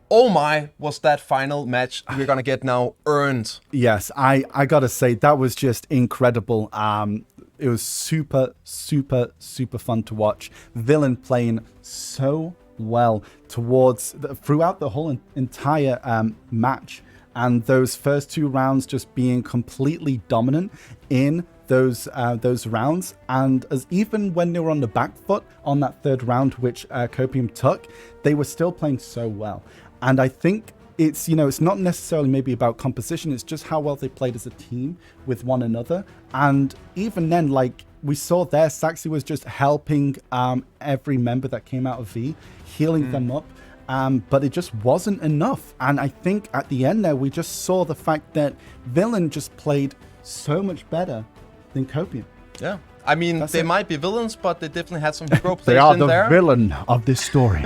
oh my, was that final match we're going to get now earned.
Yes, I got to say, that was just incredible. It was super, super, super fun to watch. Villain playing so well throughout the whole entire match. And those first 2 rounds just being completely dominant in those rounds. And even when they were on the back foot on that 3rd round, which Copium took, they were still playing so well. And I think it's not necessarily maybe about composition. It's just how well they played as a team with one another. And even then, like we saw there, Saxy was just helping every member that came out of V, healing them up. But it just wasn't enough. And I think at the end there, we just saw the fact that Villain just played so much better than Copium.
Yeah. I mean, they might be villains, but they definitely had some hero plays in there.
They are the villain of this story.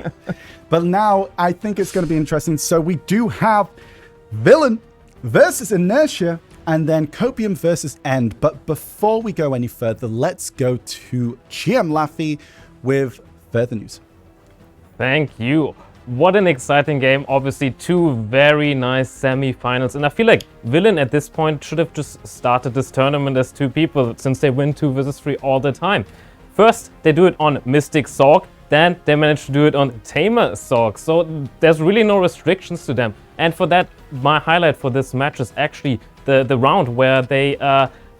But now I think it's going to be interesting. So we do have Villain versus Inertia and then Copium versus End. But before we go any further, let's go to GM Laffy with further news.
Thank you. What an exciting game. Obviously, 2 very nice semi-finals. And I feel like Villain at this point should have just started this tournament as 2 people since they win 2 versus 3 all the time. First, they do it on Mystic Sorg. Then they managed to do it on Tamer Sorg. So there's really no restrictions to them. And for that, my highlight for this match is actually the round where they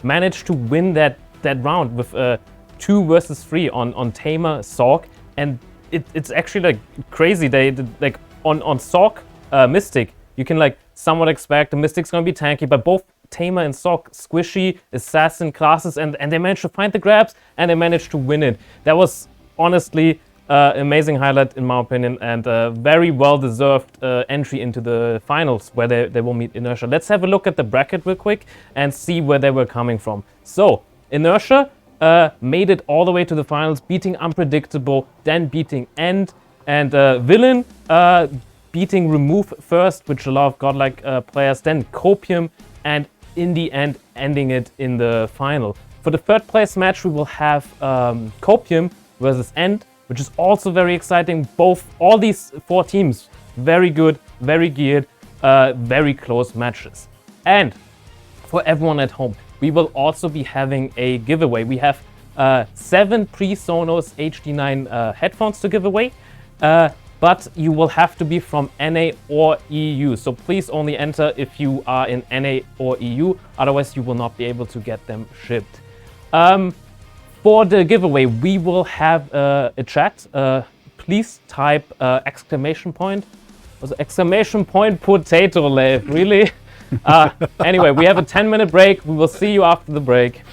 managed to win that round with 2 versus 3 on Tamer Sorg. And it's actually like crazy. They like on Sorg Mystic, you can like somewhat expect the Mystic's gonna be tanky, but both Tamer and Sorg squishy assassin classes, and they managed to find the grabs and they managed to win it. That was honestly amazing highlight in my opinion, and a very well deserved entry into the finals where they will meet Inertia. Let's have a look at the bracket real quick and see where they were coming from. So Inertia made it all the way to the finals, beating Unpredictable, then beating End, and Villain beating Remove first, which a lot of godlike players, then Copium, and in the end, ending it in the final. For the 3rd place match, we will have Copium versus End, which is also very exciting. All these 4 teams, very good, very geared, very close matches. And for everyone at home, we will also be having a giveaway. We have 7 pre-Sonos HD9 headphones to give away. But but you will have to be from NA or EU. So please only enter if you are in NA or EU, otherwise you will not be able to get them shipped. For the giveaway, we will have a chat. Please type exclamation point potato live, really? Anyway, we have a 10-minute break. We will see you after the break.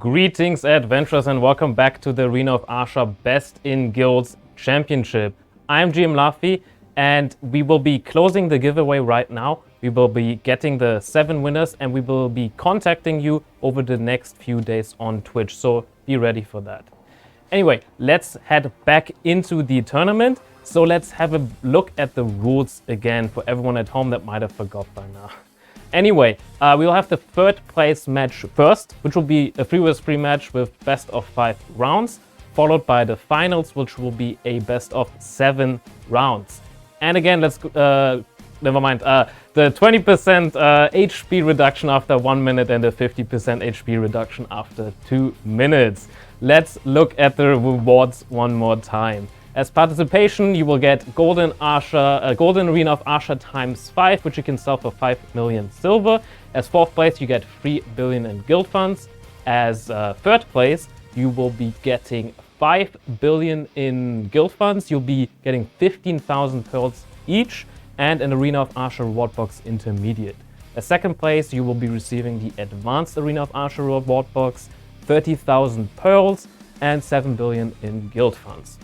Greetings, adventurers, and welcome back to the Arena of Arsha Best in Guilds Championship. I'm GM Laffy, and we will be closing the giveaway right now. We will be getting the 7 winners, and we will be contacting you over the next few days on Twitch, so be ready for that. Anyway, let's head back into the tournament. So let's have a look at the rules again for everyone at home that might have forgot by now. Anyway, we will have the third place match first, which will be a 3 vs 3 match with best of 5 rounds, followed by the finals, which will be a best of 7 rounds. And again, never mind, the 20% HP reduction after 1 minute and a 50% HP reduction after 2 minutes. Let's look at the rewards one more time. As participation, you will get Golden Arena of Arsha ×5, which you can sell for 5 million silver. As 4th place, you get 3 billion in guild funds. As 3rd place, you will be getting 5 billion in guild funds. You'll be getting 15,000 pearls each, and an Arena of Arsha reward box intermediate. As 2nd place, you will be receiving the Advanced Arena of Arsha reward box, 30,000 pearls, and 7 billion in guild funds.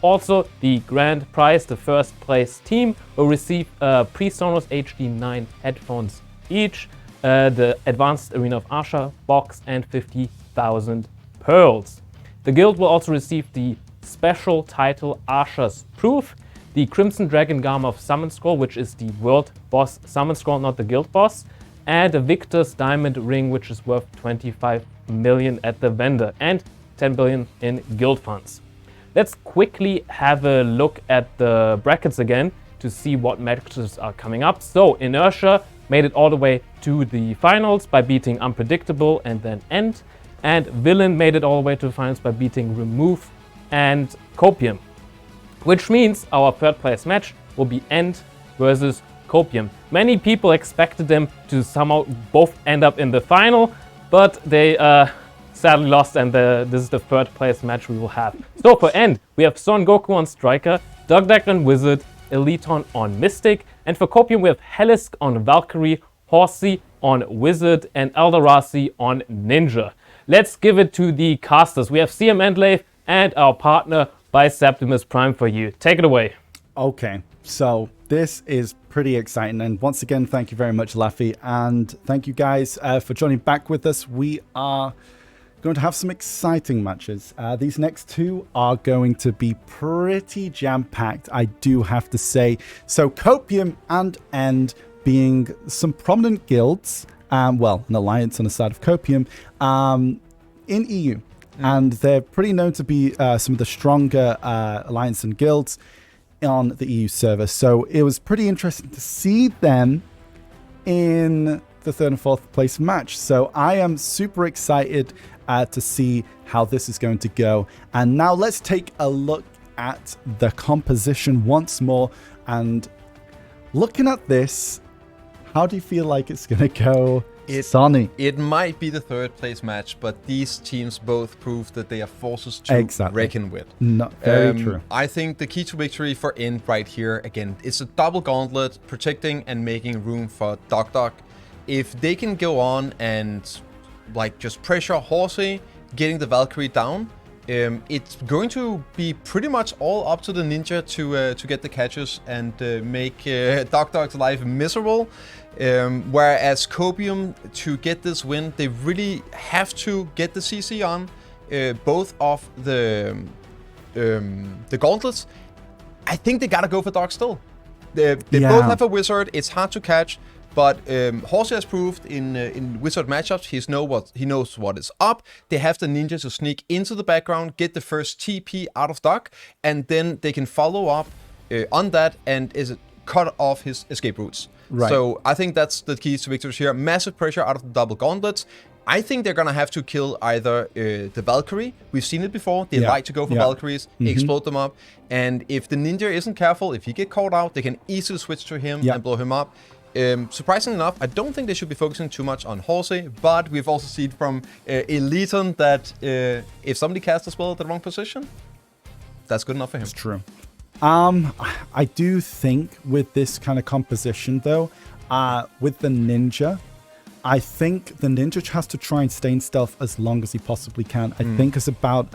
Also, the grand prize, the 1st place team will receive PreSonus HD9 headphones each, the Advanced Arena of Arsha box, and 50,000 pearls. The guild will also receive the special title Arsha's Proof, the Crimson Dragon Garm of Summon Scroll, which is the world boss summon scroll, not the guild boss, and a Victor's Diamond Ring, which is worth 25 million at the vendor, and 10 billion in guild funds. Let's quickly have a look at the brackets again to see what matches are coming up. So Inertia made it all the way to the finals by beating Unpredictable and then End. And Villain made it all the way to the finals by beating Remove and Copium. Which means our 3rd place match will be End versus Copium. Many people expected them to somehow both end up in the final, but they sadly lost, and this is the 3rd place match we will have. So for End, we have Son Goku on Striker, Dugdak on Wizard, Eliton on Mystic, and for Copium we have Helisk on Valkyrie, Horsey on Wizard, and Eldarasi on Ninja. Let's give it to the casters. We have CM Endlave and our partner Biseptimus Prime for you. Take it away.
Okay, so this is pretty exciting, and once again, thank you very much, Laffy, and thank you guys for joining back with us. We are going to have some exciting matches. These next 2 are going to be pretty jam-packed, I do have to say. So Copium and End being some prominent guilds, well, an alliance on the side of Copium, in EU. And they're pretty known to be some of the stronger alliance and guilds on the EU server. So it was pretty interesting to see them in the 3rd and 4th place match. So I am super excited to see how this is going to go. And now let's take a look at the composition once more. And looking at this, how do you feel like it's going to go, Sonny?
It might be the 3rd place match, but these teams both prove that they are forces to reckon with.
Not very true.
I think the key to victory for End right here, again, is a double gauntlet, protecting and making room for Dog. If they can go on and just pressure Horsey, getting the Valkyrie down, it's going to be pretty much all up to the Ninja to get the catches and make Dog's life miserable. Whereas Copium, to get this win, they really have to get the CC on both of the gauntlets. I think they gotta go for Dog still. They both have a Wizard. It's hard to catch. But Horsey has proved in Wizard matchups, he knows what is up. They have the Ninja to sneak into the background, get the first TP out of Doc, and then they can follow up on that and cut off his escape routes.
Right.
So I think that's the keys to victories here. Massive pressure out of the double gauntlets. I think they're going to have to kill either the Valkyrie. We've seen it before. They like to go for Valkyries, explode them up. And if the Ninja isn't careful, if he get caught out, they can easily switch to him and blow him up. Surprisingly enough, I don't think they should be focusing too much on Horsey, but we've also seen from Eliton that if somebody casts a spell at the wrong position, that's good enough for him.
It's true. I do think with this kind of composition, though, with the Ninja, I think the Ninja has to try and stay in stealth as long as he possibly can. I think it's about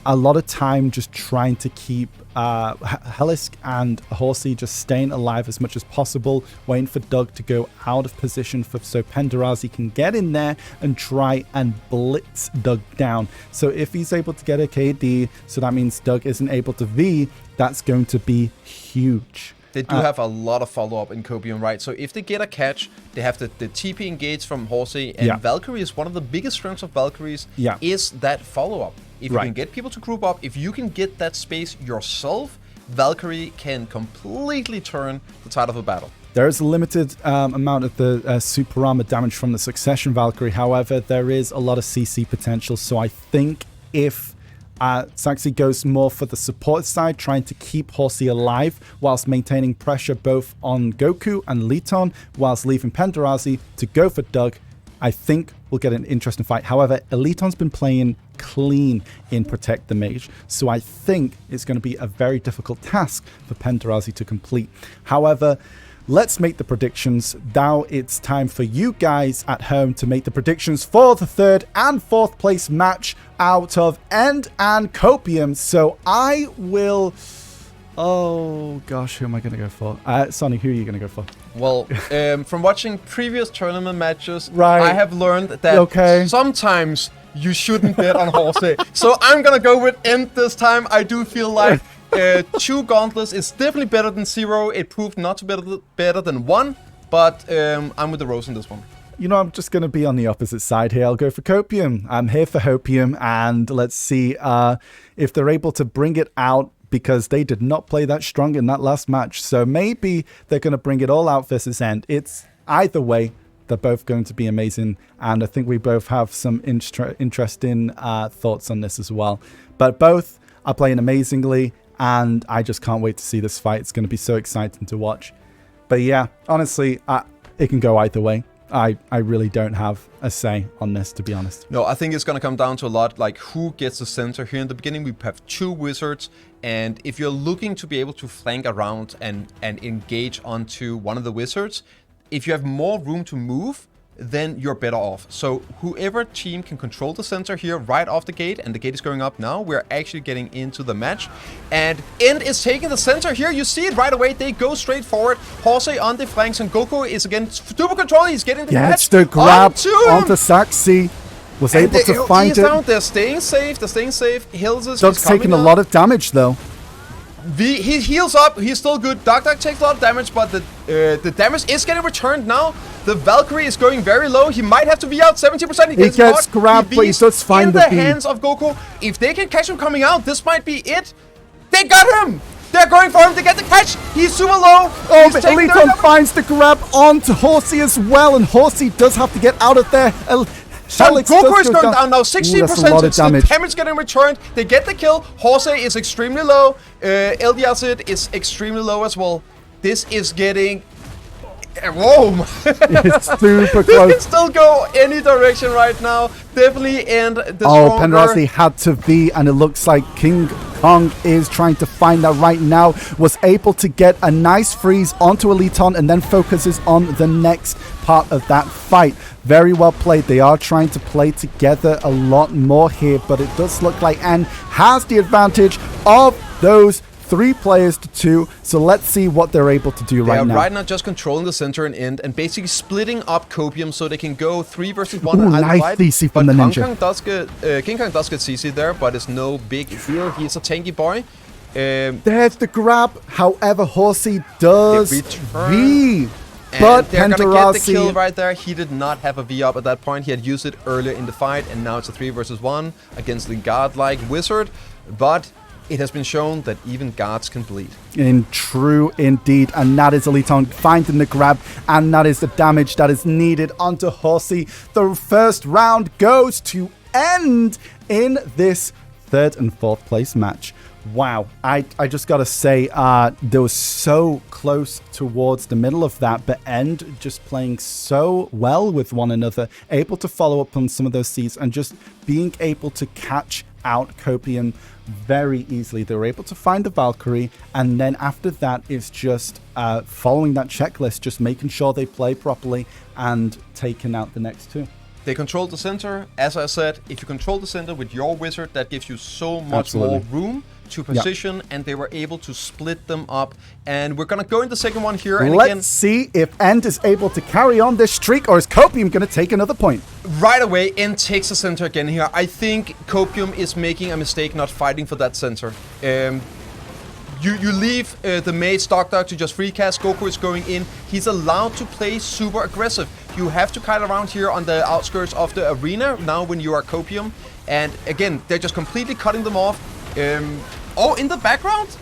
a lot of time just trying to keep Helisk and Horsey just staying alive as much as possible, waiting for Doug to go out of position so Penderazzi can get in there and try and blitz Doug down. So if he's able to get a KD, so that means Doug isn't able to V, that's going to be huge.
They do have a lot of follow-up in Copium, right? So if they get a catch, they have the TP engage from Horsey, and Valkyrie is one of the biggest strengths of Valkyries, is that follow-up. If you can get people to group up, if you can get that space yourself, Valkyrie can completely turn the tide of a battle.
There is a limited amount of the super armor damage from the Succession Valkyrie. However, there is a lot of CC potential. So I think if Saxi goes more for the support side, trying to keep Horsey alive whilst maintaining pressure both on Goku and Liton, whilst leaving Penderazzi to go for Doug, I think we'll get an interesting fight. However, Eliton's been playing clean in Protect the Mage, so I think it's going to be a very difficult task for Penderazzi to complete. However, let's make the predictions. Now it's time for you guys at home to make the predictions for the 3rd and 4th place match out of End and Copium. So I will... Oh gosh, who am I going to go for? Sonny, who are you going to go for?
Well, from watching previous tournament matches, I have learned that sometimes you shouldn't bet on Horsey. So I'm going to go with End this time. I do feel like 2 gauntlets is definitely better than 0. It proved not to be better than 1, but I'm with the Rose in this one.
You know, I'm just going to be on the opposite side here. I'll go for Copium. I'm here for Hopium, and let's see if they're able to bring it out, because they did not play that strong in that last match. So maybe they're going to bring it all out versus End. It's either way, they're both going to be amazing. And I think we both have some interesting thoughts on this as well. But both are playing amazingly, and I just can't wait to see this fight. It's going to be so exciting to watch. But yeah, honestly, it can go either way. I really don't have a say on this, to be honest.
No, I think it's going to come down to a lot like who gets the center. Here in the beginning, we have 2 wizards, and if you're looking to be able to flank around and engage onto one of the wizards, if you have more room to move, then you're better off. So whoever team can control the center here right off the gate, and the gate is going up now, we're actually getting into the match. And End is taking the center here. You see it right away. They go straight forward. Horsey on the flanks, and Goku is again super control. He's getting the catch.
The grab onto Saxi. Was able to find it.
They're staying safe. They're staying safe. Hills is
Doug's taking a lot of damage though.
He heals up. He's still good. Doug takes a lot of damage, but the damage is getting returned now. The Valkyrie is going very low. He might have to be out 70%.
He gets grabbed, but he does find the
hands of Goku. If they can catch him coming out, this might be it. They got him. They're going for him to get the catch. He's super low.
Oh, but Eliton finds the grab onto Horsey as well, and Horsey does have to get out of there.
So Goku is going down now, 16%. Damage getting returned. They get the kill. Horsey is extremely low. LDRZ is extremely low as well. This is getting... Whoa!
It's super close.
They can still go any direction right now. Definitely End the stronger.
Penderazzi had to be, and it looks like King Kong is trying to find that right now. Was able to get a nice freeze onto Eliton, and then focuses on the next part of that fight. Very well played. They are trying to play together a lot more here, but it does look like End has the advantage of those 3 players to 2, so let's see what they're able to do right now.
They are right now just controlling the center and End, and basically splitting up Copium so they can go 3 versus 1 on either side.
CC from the Ninja.
King Kong does get CC there, but it's no big deal. He's a tanky boy.
There's the grab. However, Horsey does V. But
they're gonna get the kill right there. He did not have a V up at that point. He had used it earlier in the fight, and now it's a 3 versus 1 against the godlike wizard. But it has been shown that even gods can bleed.
True indeed. And that is Eliton finding the grab. And that is the damage that is needed onto Horsey. The first round goes to End in this 3rd and 4th place match. Wow. I just got to say, they were so close towards the middle of that, but End just playing so well with one another, able to follow up on some of those seeds and just being able to catch out Copium very easily. They were able to find the Valkyrie, and then after that, it's just following that checklist, just making sure they play properly and taking out the next two.
They control the center. As I said, if you control the center with your wizard, that gives you so much more room to position, and they were able to split them up. And we're going to go in the second one here. And
Let's see if End is able to carry on this streak, or is Copium going to take another point?
Right away, End takes the center again here. I think Copium is making a mistake not fighting for that center. You leave the mage Dog to just free cast. Goku is going in. He's allowed to play super aggressive. You have to kite around here on the outskirts of the arena now when you are Copium. And again, they're just completely cutting them off. Oh, in the background?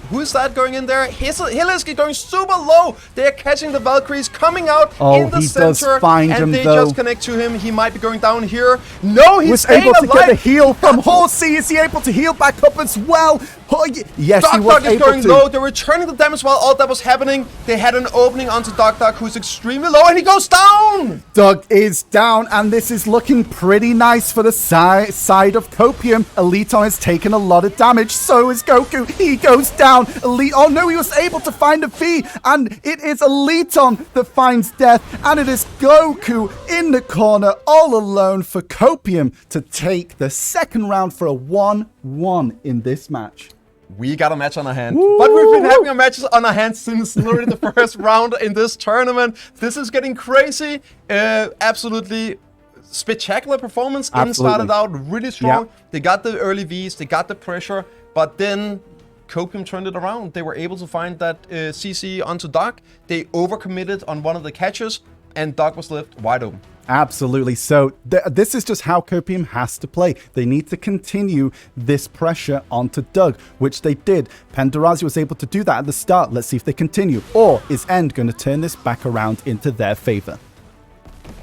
Who is that going in there? Hiliski going super low. They're catching the Valkyries coming out in the center.
Does find
and
him,
they
though.
just connect to him. He might be going down here. No, he's
was able to
alive.
get a heal from Horsey. Is he able to heal back up as well? Oh, yes, he was
Dog is
able
going
to.
low. They're returning the damage while all that was happening. They had an opening onto Dog, who's extremely low, and he goes down.
Doug is down, and this is looking pretty nice for the side of Copium. Eliton has taken a lot of damage. So is Goku. He goes down. Oh no, he was able to find a V, and it is Eliton that finds death, and it is Goku in the corner all alone for Copium to take the second round for a 1-1 in this match.
We got a match on our hand. Woo! But we've been having a match on our hands since literally the first round in this tournament. This is getting crazy. Absolutely spectacular performance. Absolutely. Started out really strong. Yeah. They got the early Vs, they got the pressure, but then Copium turned it around. They were able to find that CC onto Doc. They overcommitted on one of the catches, and Doc was left wide open.
Absolutely. So this is just how Copium has to play. They need to continue this pressure onto Doug, which they did. Penderazzi was able to do that at the start. Let's see if they continue. Or is End going to turn this back around into their favor?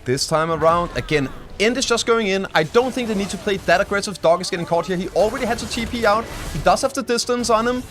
This time around, again, End is just going in. I don't think they need to play that aggressive. Dog is getting caught here. He already had to TP out. He does have the distance on him.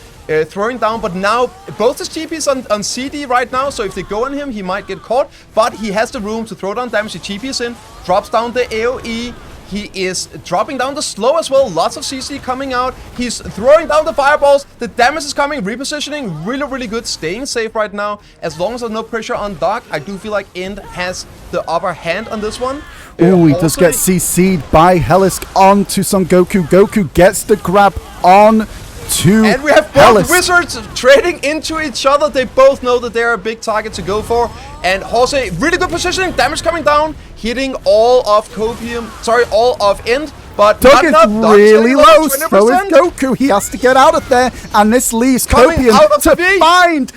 Throwing down, but now both his TPs on CD right now, so if they go on him, he might get caught. But he has the room to throw down damage. He TPs in, drops down the AoE. He is dropping down the slow as well. Lots of CC coming out. He's throwing down the fireballs. The damage is coming. Repositioning, really, really good. Staying safe right now. As long as there's no pressure on Doc, I do feel like End has the upper hand on this one.
Oh, he does get CC'd by Helisk onto Son Goku. Goku gets the grab on to
and we have both wizards trading into each other. They both know that they're a big target to go for. And Jose, really good positioning. Damage coming down, hitting all of Copium. Sorry, all of End. But
Doug is really low. So is Goku. He has to get out of there. And this leaves Copium to find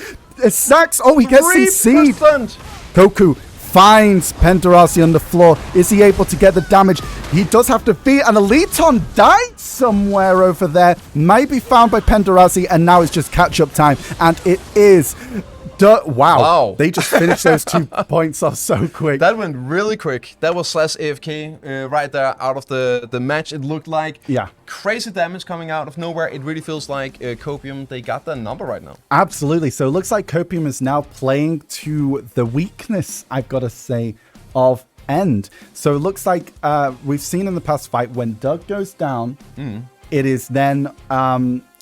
Sax. Oh, he gets CC'd. Goku finds Penderazzi on the floor. Is he able to get the damage? He does have to beat, and Eliton died somewhere over there. Might be found by Penderazzi, and now it's just catch-up time. And it is... Wow. They just finished those 2 points off so quick.
That went really quick. That was slash AFK right there out of the match. It looked like crazy damage coming out of nowhere. It really feels like Copium, they got the number right now.
Absolutely. So it looks like Copium is now playing to the weakness, I've got to say, of End. So it looks like we've seen in the past fight when Doug goes down, it is then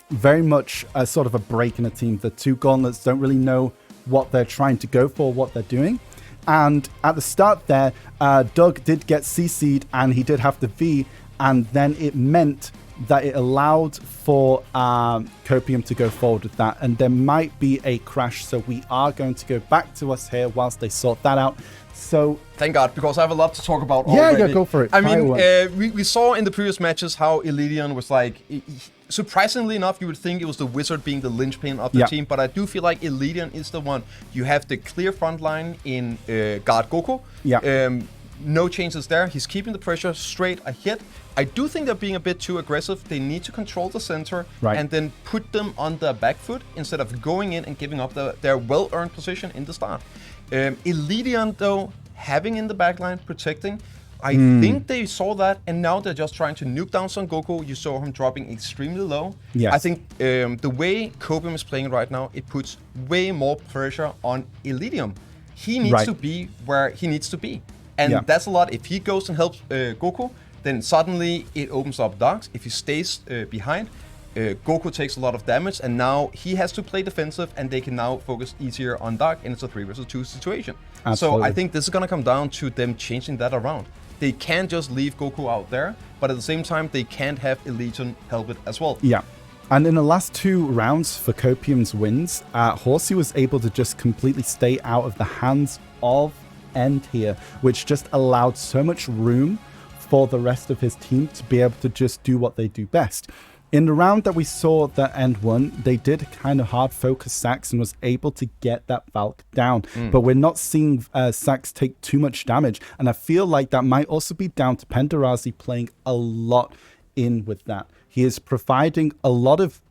very much a sort of a break in a team. The two gauntlets don't really know what they're trying to go for, what they're doing. And at the start there, Doug did get CC'd and he did have the V, and then it meant that it allowed for Copium to go forward with that, and there might be a crash. So we are going to go back to us here whilst they sort that out. So
thank God, because I have a lot to talk about already.
Yeah, go for it.
I mean, we saw in the previous matches how Illidion was like... Surprisingly enough, you would think it was the wizard being the linchpin of the team, but I do feel like Illidion is the one. You have the clear front line in Guard Goku. No changes there. He's keeping the pressure straight ahead. I do think they're being a bit too aggressive. They need to control the center and then put them on their back foot instead of going in and giving up their well-earned position in the start. Illidion, though, having in the backline, protecting, I think they saw that, and now they're just trying to nuke down Son Goku. You saw him dropping extremely low. I think the way Copium is playing right now, it puts way more pressure on Illidium. He needs to be where he needs to be. And that's a lot. If he goes and helps Goku, then suddenly it opens up Dogs. If he stays behind, Goku takes a lot of damage, and now he has to play defensive, and they can now focus easier on Dark, and it's a 3 versus 2 situation.
Absolutely.
So I think this is gonna come down to them changing that around. They can't just leave Goku out there, but at the same time, they can't have Elysion help it as well.
Yeah. And in the last 2 rounds for Copium's wins, Horsey was able to just completely stay out of the hands of End here, which just allowed so much room for the rest of his team to be able to just do what they do best. In the round that we saw that End won, they did kind of hard focus Sax and was able to get that Valk down. But we're not seeing Sax take too much damage. And I feel like that might also be down to Penderazzi playing a lot in with that. He is providing a lot of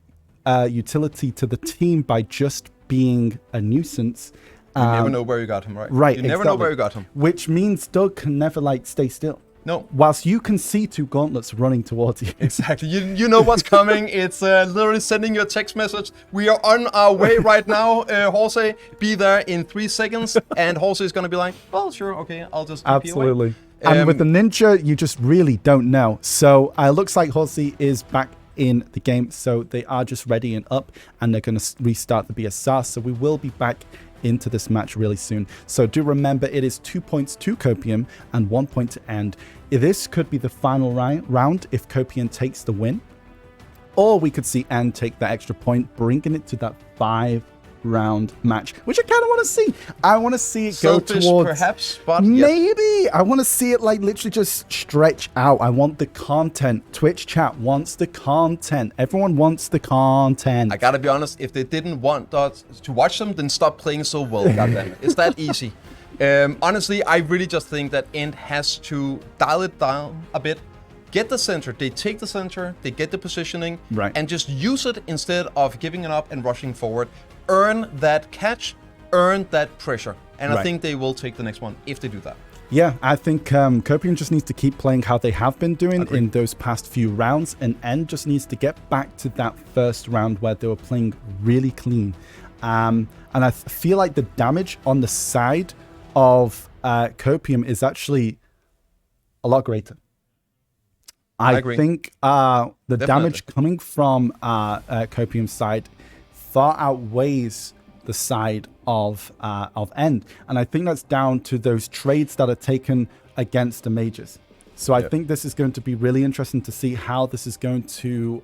utility to the team by just being a nuisance.
You never know where you got him, right?
Right,
You never know where you got him.
Which means Doug can never, like, stay still.
No.
Whilst you can see 2 gauntlets running towards you.
Exactly. You know what's coming. It's literally sending you a text message. We are on our way right now, Horsey. Be there in 3 seconds. And Horsey is going to be like, well, sure, okay, I'll just keep you away.
Absolutely. And with the ninja, you just really don't know. So looks like Horsey is back in the game. So they are just ready and up. And they're going to restart the BSR. So we will be back into this match really soon. So do remember, it is 2 points to Copium and 1 point to End. This could be the final round if Copium takes the win, or we could see End take that extra point, bringing it to that 5-round match, which I kind of want to see. I want to see it
Selfish,
go towards
perhaps, but
maybe. I want to see it like literally just stretch out. I want the content. Twitch chat wants the content. Everyone wants the content.
I gotta be honest, if they didn't want us to watch them, then stop playing so well. Goddamn it. It's that easy. Honestly, I really just think that End has to dial it down a bit. Get the center. They take the center, they get the positioning,
right,
and just use it instead of giving it up and rushing forward. Earn that catch, earn that pressure. And I think they will take the next one if they do that.
Yeah, I think Copium just needs to keep playing how they have been doing in those past few rounds, and End just needs to get back to that first round where they were playing really clean. And I feel like the damage on the side of Copium is actually a lot greater. I think the damage coming from Copium's side far outweighs the side of End, and I think that's down to those trades that are taken against the mages. So I think this is going to be really interesting to see how this is going to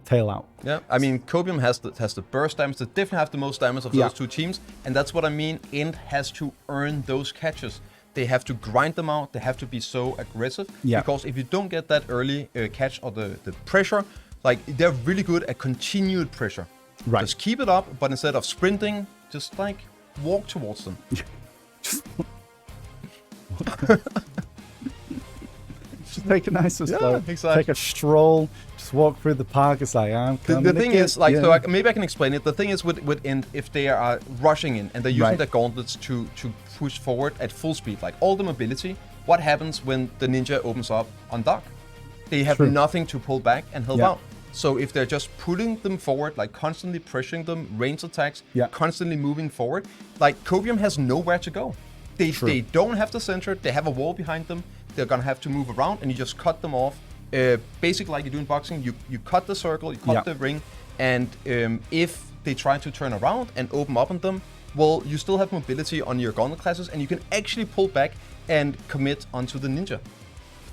tail out.
Yeah, I mean, Copium has the burst damage. They definitely have the most damage of those 2 teams, and that's what I mean. End has to earn those catches. They have to grind them out. They have to be so aggressive. Yeah. Because if you don't get that early catch or the pressure, like, they're really good at continued pressure. Right. Just keep it up, but instead of sprinting, just like walk towards them.
Just take a nice and slow.
Exactly.
Take a stroll. Just walk through the park. It's like, I'm coming.
The thing is, like, so maybe I can explain it. The thing is with End, if they are rushing in and they're using their gauntlets to push forward at full speed, like all the mobility, what happens when the ninja opens up on Dark? They have nothing to pull back and help out. So if they're just pulling them forward, like constantly pressuring them, range attacks, constantly moving forward, like Copium has nowhere to go. They don't have the center. They have a wall behind them. They're gonna have to move around, and you just cut them off. Basically, like you do in boxing, you cut the circle, you cut the ring, and if they try to turn around and open up on them, well, you still have mobility on your gauntlet classes, and you can actually pull back and commit onto the ninja.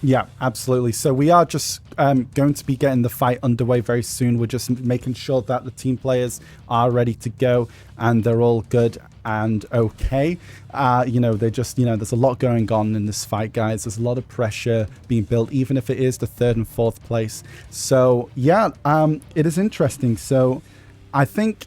Yeah, absolutely. So we are just going to be getting the fight underway very soon. We're just making sure that the team players are ready to go and they're all good and okay. They just, there's a lot going on in this fight, guys. There's a lot of pressure being built, even if it is the 3rd and 4th place. So yeah, it is interesting. So I think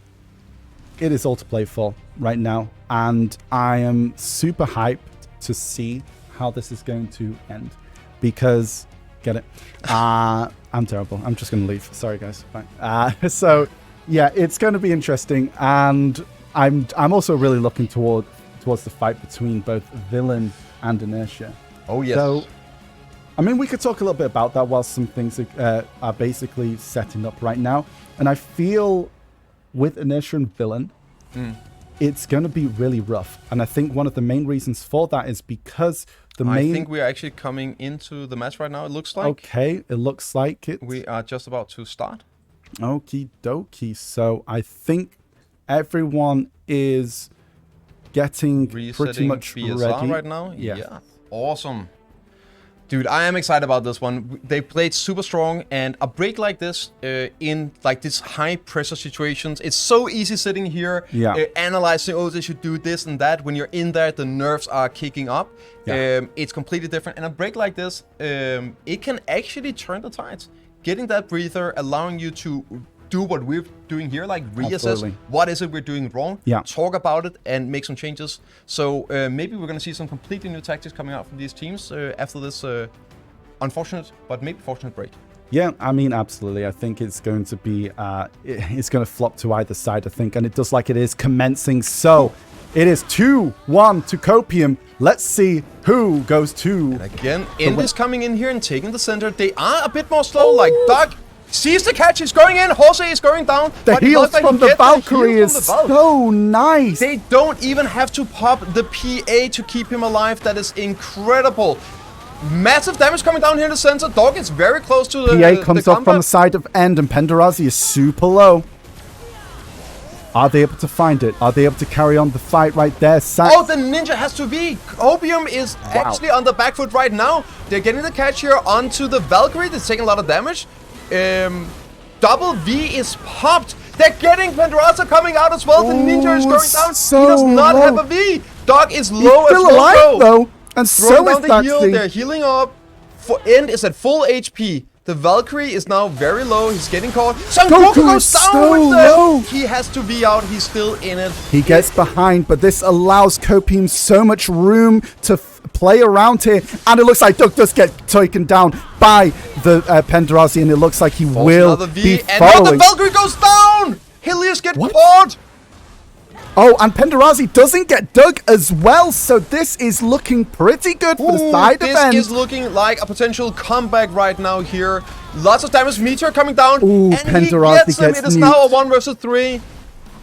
it is all to play for right now. And I am super hyped to see how this is going to end. Because, get it? I'm terrible. I'm just going to leave. Sorry, guys. Bye. So, yeah, it's going to be interesting. And I'm also really looking towards the fight between both Villain and Inertia.
Oh, yes.
So, I mean, we could talk a little bit about that while some things are basically setting up right now. And I feel with Inertia and Villain, it's going to be really rough. And I think one of the main reasons for that is because
I think we are actually coming into the match right now, it looks like.
Okay, it looks like it.
We are just about to start.
Okie dokie. So I think everyone is getting pretty much
BSR
ready
right now.
Yeah.
Awesome. Dude, I am excited about this one. They played super strong, and a break like this in like this high pressure situations, it's so easy sitting here analyzing, oh, they should do this and that. When you're in there, the nerves are kicking up. Yeah. It's completely different. And a break like this, it can actually turn the tides. Getting that breather, allowing you to do what we're doing here, like reassess what is it we're doing wrong, talk about it, and make some changes. So maybe we're going to see some completely new tactics coming out from these teams after this unfortunate, but maybe fortunate break.
Yeah, I mean, absolutely. I think it's going to be, it's going to flop to either side, I think, and it does like it is commencing. So it is 2-1 to Copium. Let's see who goes to.
And again, End is coming in here and taking the center. They are a bit more slow, like Doug. Sees the catch, he's going in, Jose is going down.
The heals from the Valkyrie is so nice.
They don't even have to pop the PA to keep him alive. That is incredible. Massive damage coming down here in the center. Dog is very close to the
PA comes up from the side of End, and Penderazzi is super low. Are they able to find it? Are they able to carry on the fight right there?
Oh, the Ninja has to be. Copium is actually on the back foot right now. They're getting the catch here onto the Valkyrie. That's taking a lot of damage. Double V is popped. They're getting Penderazzi coming out as well. The Ninja is going down.
So
he does not have a V. Dog is low
as well. Still alive though. And so is
the heal. They're healing up. For End is at full HP. The Valkyrie is now very low. He's getting caught. Son Goku goes down with them. He has to be out. He's still in it.
He gets behind, but this allows Copium so much room to play around here. And it looks like Doug does get taken down by the Penderazzi, and it looks like he will be following.
And now the Valkyrie goes down. Helios get caught.
Oh, and Penderazzi doesn't get dug as well, so this is looking pretty good for the side of End.
This is looking like a potential comeback right now here. Lots of damage. Meteor coming down.
Ooh,
and
Penderazzi
he gets him. It is now a 1 versus 3.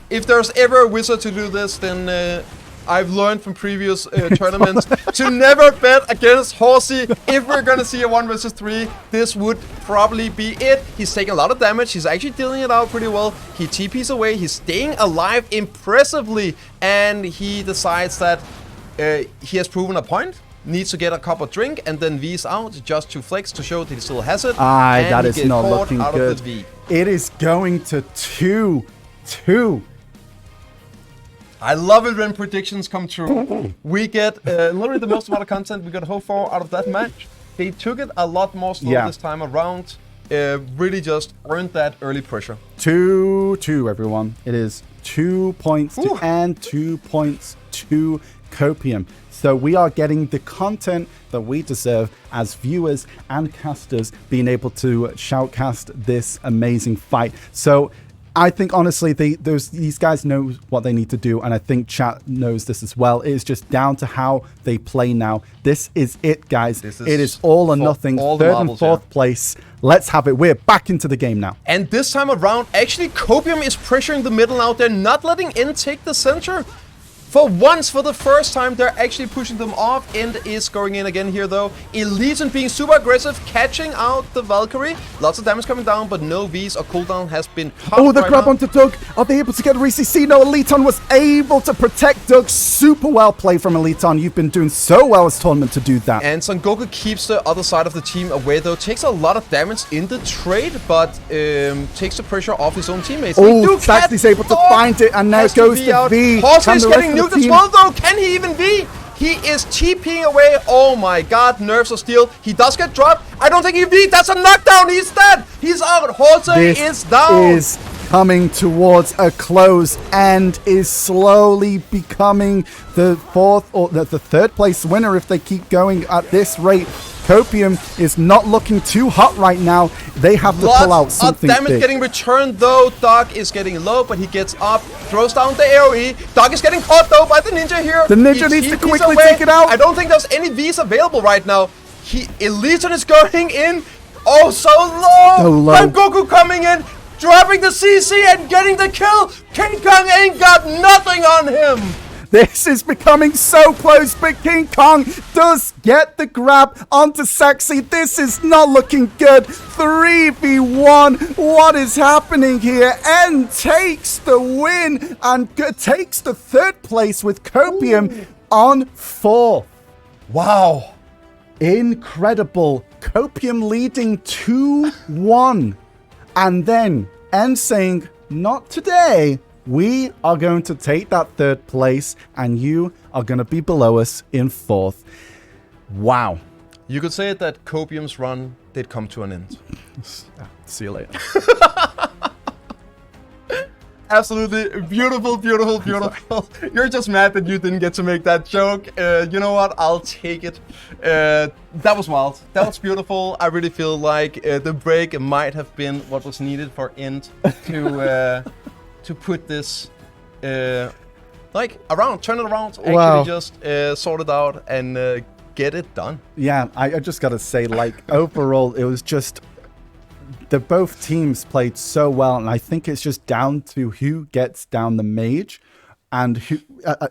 If there's ever a wizard to do this, then I've learned from previous tournaments to never bet against Horsey. If we're going to see a 1 versus 3, this would probably be it. He's taking a lot of damage. He's actually dealing it out pretty well. He TPs away. He's staying alive impressively. And he decides that he has proven a point. Needs to get a cup of drink and then V's out just to flex to show that he still has it.
That is not looking good. It is going to 2-2.
I love it when predictions come true. We get literally the most amount of content we could hope for out of that match. They took it a lot more slow this time around. Really just earned that early pressure.
2-2, everyone. It is 2 points to End, 2 points to Copium. So we are getting the content that we deserve as viewers and casters, being able to shoutcast this amazing fight. So I think, honestly, these guys know what they need to do, and I think chat knows this as well. It is just down to how they play now. This is it, guys. It is all or nothing. Third and fourth place. Let's have it. We're back into the game now.
And this time around, actually, Copium is pressuring the middle out there, not letting End take the center. For once, for the first time, they're actually pushing them off. End is going in again here, though. Eliton being super aggressive, catching out the Valkyrie. Lots of damage coming down, but no Vs or cooldown has been popped.
Oh, the grab onto Doug. Are they able to get a re-CC? No, Eliton was able to protect Doug. Super well played from Eliton. You've been doing so well this tournament to do that.
And Son Goku keeps the other side of the team away, though. Takes a lot of damage in the trade, but takes the pressure off his own teammates.
Oh, Saxy's able to find it, and now it goes to V.
Horse is getting nuked as well, though. Can he even V? He is TPing away. Oh my god, nerves of steel. He does get dropped. I don't think he V. That's a knockdown. He's dead. He's out. Horse is down.
This is coming towards a close and is slowly becoming the fourth or the third place winner if they keep going at this rate. Copium is not looking too hot right now. They have to pull out something
damage
big.
Getting returned though. Doc is getting low, but he gets up, throws down the AoE. Doc is getting caught though by the Ninja here.
The Ninja needs to quickly take it out.
I don't think there's any Vs available right now. Eliton is going in. Oh, so low.
So low.
And Goku coming in. dropping the CC and getting the kill. King Kong ain't got nothing on him.
This is becoming so close, but King Kong does get the grab onto Sexy. This is not looking good. 3v1. What is happening here? N takes the win and takes the third place with Copium on 4. Wow. Incredible. Copium leading 2-1. And then N saying, not today. We are going to take that third place, and you are going to be below us in 4th. Wow.
You could say that Copium's run did come to an end.
See you later.
Absolutely beautiful, beautiful, beautiful. You're just mad that you didn't get to make that joke. You know what? I'll take it. That was wild. That was beautiful. I really feel like the break might have been what was needed for Int to put this around, turn it around, actually just sort it out and get it done.
Yeah, I just gotta say, overall, it was just both teams played so well, and I think it's just down to who gets down the mage, and who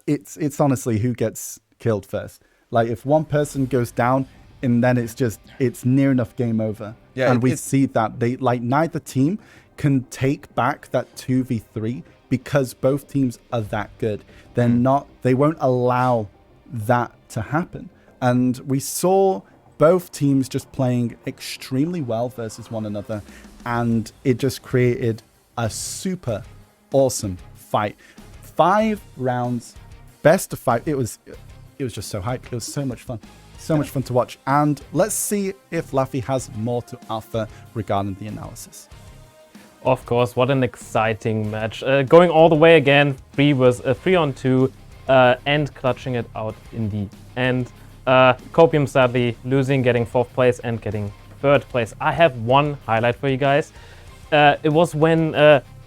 it's honestly who gets killed first. Like if one person goes down, and then it's near enough game over. Yeah, and we see that neither team can take back that 2v3 because both teams are that good. They won't allow that to happen. And we saw both teams just playing extremely well versus one another, and it just created a super awesome fight. 5 rounds, best of 5. It was just so hype. It was so much fun. So much fun to watch. And let's see if Laffy has more to offer regarding the analysis.
Of course, what an exciting match. Going all the way again, 3-on-2, and clutching it out in the end. Copium sadly losing, getting 4th place and getting 3rd place. I have one highlight for you guys. It was when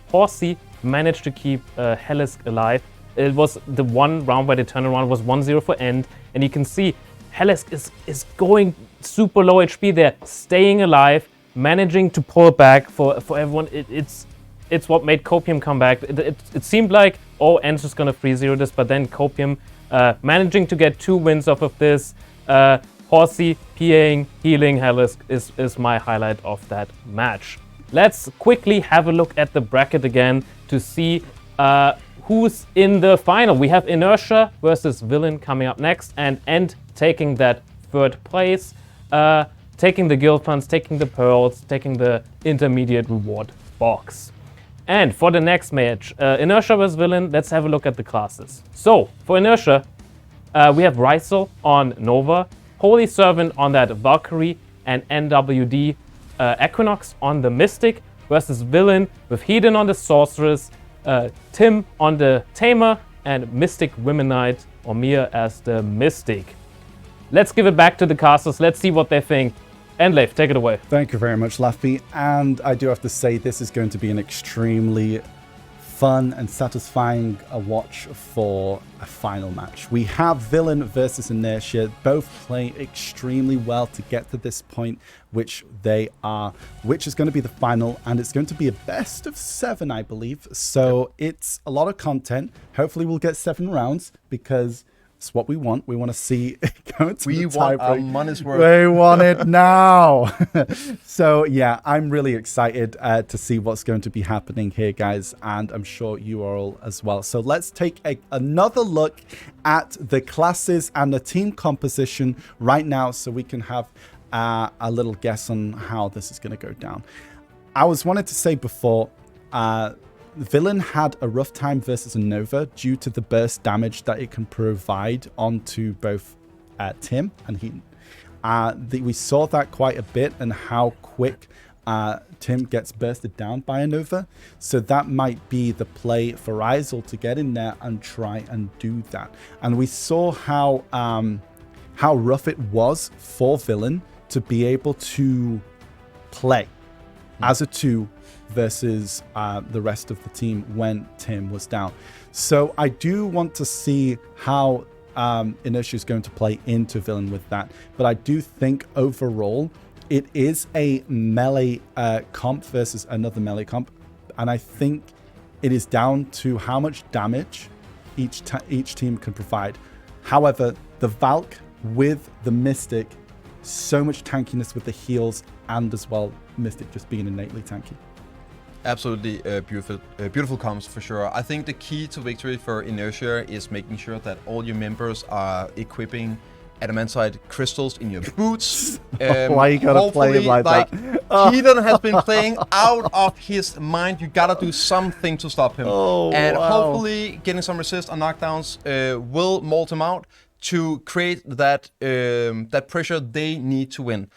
Horsey managed to keep Hellisk alive. It was the one round where the turnaround was 1-0 for End, and you can see Hellisk is going super low HP there, staying alive, managing to pull back for everyone. It's what made Copium come back. It seemed like, End's just gonna 3-0 this, but then Copium managing to get 2 wins off of this. Horsey PAing, healing Hellisk is my highlight of that match. Let's quickly have a look at the bracket again to see who's in the final. We have Inertia versus Villain coming up next, and End taking that 3rd place. Taking the guild funds, taking the pearls, taking the intermediate reward box. And for the next match, Inertia vs Villain, let's have a look at the classes. So, for Inertia, we have Rysel on Nova, Holy Servant on that Valkyrie, and NWD Equinox on the Mystic, versus Villain with Hedon on the Sorceress, Tim on the Tamer, and Mystic Womenite, or Mia as the Mystic. Let's give it back to the casters, let's see what they think. And Leif, take it away.
Thank you very much, Laffy. And I do have to say, this is going to be an extremely fun and satisfying watch for a final match. We have Villain versus Inertia, both playing extremely well to get to this point, which is going to be the final, and it's going to be a best of 7, I believe. So it's a lot of content. Hopefully we'll get 7 rounds, because it's what we want. We want to see it go to the tie break.
Our money's worth.
We want it now. So yeah, I'm really excited to see what's going to be happening here, guys, and I'm sure you are all as well. So let's take another look at the classes and the team composition right now, so we can have a little guess on how this is going to go down. I wanted to say before, Villain had a rough time versus a Nova due to the burst damage that it can provide onto both Tim and Hedon. We saw that quite a bit, and how quick Tim gets bursted down by a Nova. So that might be the play for Rysel to get in there and try and do that. And we saw how rough it was for Villain to be able to play as a 2 versus the rest of the team when Tim was down. So I do want to see how Inertia is going to play into Villain with that. But I do think overall it is a melee comp versus another melee comp. And I think it is down to how much damage each team can provide. However, the Valk with the Mystic, so much tankiness with the heals, and as well, Mystic just being innately tanky.
Absolutely beautiful comments for sure. I think the key to victory for Inertia is making sure that all your members are equipping adamantite crystals in your boots.
Why you gotta play it like that?
Keaton has been playing out of his mind. You gotta do something to stop him. Hopefully getting some resist on knockdowns will mold him out to create that that pressure they need to win.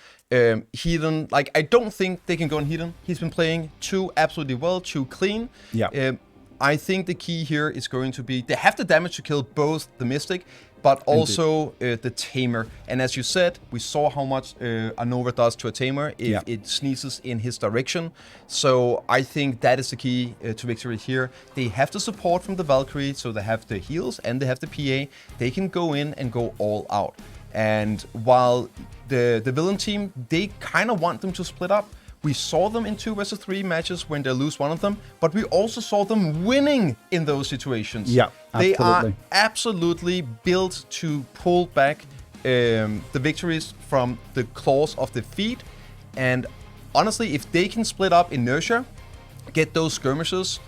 Heathen, like, I don't think they can go on Heathen. He's been playing too absolutely well, too clean.
Yeah.
I think the key here is going to be they have the damage to kill both the Mystic, but also the Tamer. And as you said, we saw how much a Nova does to a Tamer if it sneezes in his direction. So I think that is the key to victory here. They have the support from the Valkyrie, so they have the heals and they have the PA. They can go in and go all out. And while the villain team, they kind of want them to split up. We saw them in 2 versus 3 matches when they lose one of them, but we also saw them winning in those situations.
Yeah,
absolutely. They are absolutely built to pull back the victories from the claws of defeat. And honestly, if they can split up Inertia, get those skirmishes,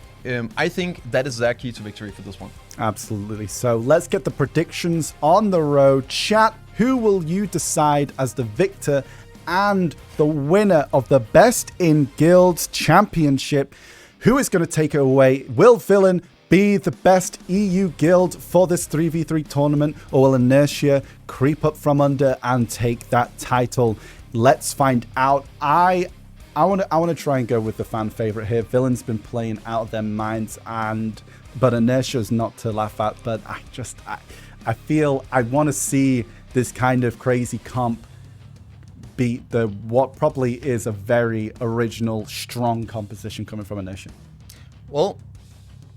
I think that is their key to victory for this one.
Absolutely. So let's get the predictions on the road. Chat, who will you decide as the victor and the winner of the Best in Guilds Championship? Who is going to take it away? Will Villain be the best EU guild for this 3v3 tournament, or will Inertia creep up from under and take that title? Let's find out. I want to try and go with the fan favorite here. Villain's been playing out of their minds, but Inertia's not to laugh at. But I feel I want to see this kind of crazy comp beat what probably is a very original, strong composition coming from Inertia.
Well,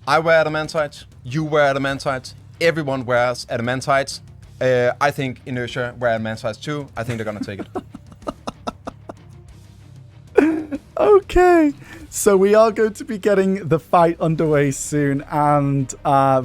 I wear adamantite, you wear adamantite, everyone wears adamantite. I think Inertia wear adamantite too. I think they're gonna take it.
Okay, so we are going to be getting the fight underway soon, and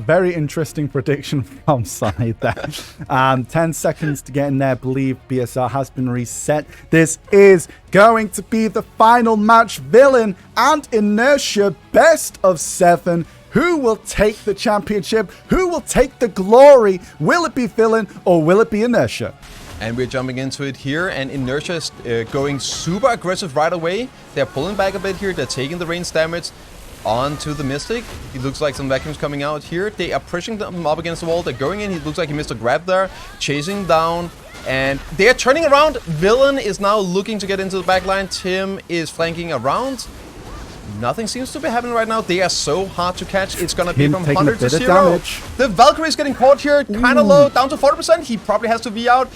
very interesting prediction from Side there. 10 seconds to get in there. I believe BSR has been reset. This is going to be the final match. Villain and Inertia, best of 7. Who will take the championship? Who will take the glory? Will it be Villain or will it be Inertia?
And we're jumping into it here, and Inertia is going super aggressive right away. They're pulling back a bit here. They're taking the range damage onto the Mystic. He looks like some vacuums coming out here. They are pushing them up against the wall. They're going in. He looks like he missed a grab there. Chasing down. And they are turning around. Villain is now looking to get into the back line. Tim is flanking around. Nothing seems to be happening right now. They are so hard to catch. It's going to be from 100 to 0.
Damage.
The Valkyrie is getting caught here. Kind of low. Down to 40%. He probably has to V out.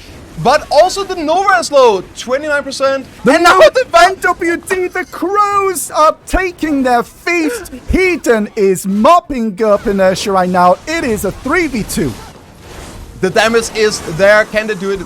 But also the Nova is low, 29%.
And now the NWD, the Crows are taking their feast. Heathen is mopping up Inertia right now. It is a 3v2.
The damage is there. Can they do it?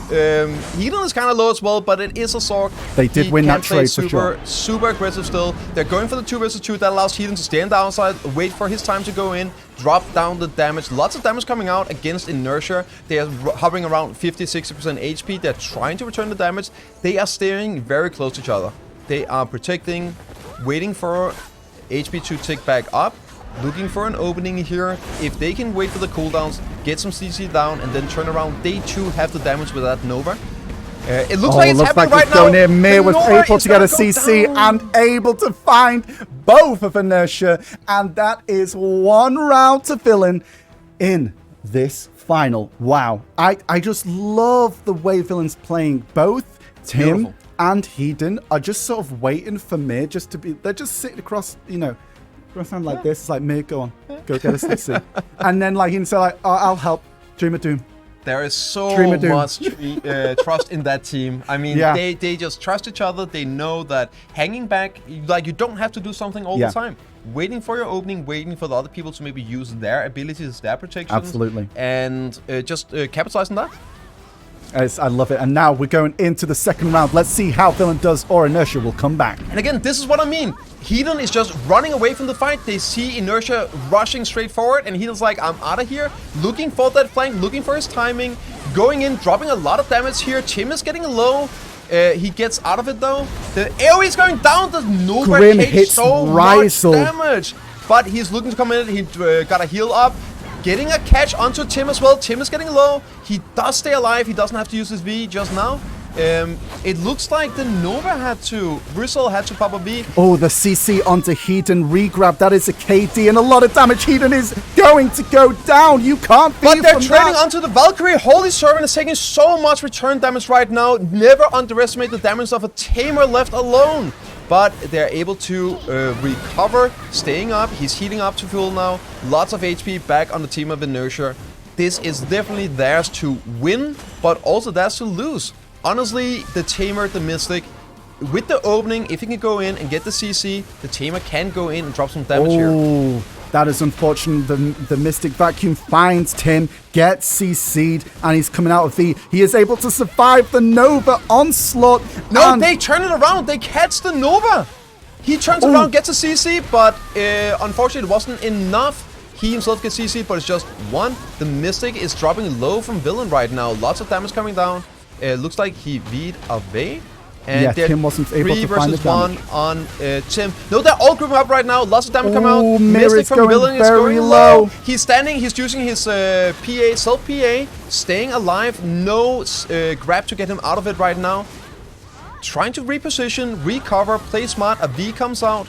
Heathen is kind of low as well, but it is a Sork.
They did win that trade for sure.
Super aggressive still. They're going for the 2 versus 2. That allows Heathen to stay on the downside, wait for his time to go in, drop down the damage. Lots of damage coming out against Inertia. They are hovering around 50-60% HP. They're trying to return the damage. They are staying very close to each other. They are protecting, waiting for HP to tick back up. Looking for an opening here. If they can wait for the cooldowns, get some CC down, and then turn around, they too have the damage with that Nova. It looks like it's happening right now.
Here. Mir was able to get a CC and able to find both of Inertia, and that is 1 round to Villain in this final. Wow. I just love the way Villain's playing. Both Tim and Heathen are just sort of waiting for Mir just to be... They're just sitting across, sound like this. It's like, Mir, go on. Go get us CC. And then, like, he's like, oh, I'll help. Dream of Doom.
There is so much trust in that team. I mean, they just trust each other. They know that hanging back, like, you don't have to do something all the time. Waiting for your opening, waiting for the other people to maybe use their abilities, their protection.
Absolutely.
And just capitalize on that.
I love it. And now we're going into the second round. Let's see how Villain does, or Inertia will come back.
And again, this is what I mean. Heathen is just running away from the fight. They see Inertia rushing straight forward, and Heathen's like, I'm out of here. Looking for that flank, looking for his timing. Going in, dropping a lot of damage here. Tim is getting low. He gets out of it though. The AoE is going down. The Nova
Grim
takes
hits
so
Rysel.
much damage. But he's looking to come in. He got a heal up. Getting a catch onto Tim as well. Tim is getting low. He does stay alive. He doesn't have to use his V just now. It looks like the Nova Rysel had to pop a V.
Oh, the CC onto Heathen regrab. That is a KD and a lot of damage. Heathen is going to go down. You can't beat
But they're
from
trading
that.
onto the Valkyrie. Holy Servant is taking so much return damage right now. Never underestimate the damage of a Tamer left alone. But they're able to recover, staying up. He's heating up to full now. Lots of HP back on the team of Inertia. This is definitely theirs to win, but also theirs to lose. Honestly, the Tamer, the Mystic, with the opening, if he can go in and get the CC, the Tamer can go in and drop some damage here.
Oh, that is unfortunate. The Mystic Vacuum finds Tim, gets CC'd, and he's coming out of V. He is able to survive the Nova onslaught.
No, they turn it around. They catch the Nova. He turns around, gets a CC, but unfortunately it wasn't enough. He himself gets CC, but it's just one. The Mystic is dropping low from Villain right now. Lots of damage coming down. Looks like he V'd away. And
yeah, Tim wasn't able to find the damage.
3 versus 1 on Tim. No, they're all grouping up right now. Lots of damage coming out.
Mirror
Mystic
is
from
going
Villain is
very
going
low.
He's standing. He's using his PA, self-PA. Staying alive. No grab to get him out of it right now. Trying to reposition, recover, play smart. A V comes out.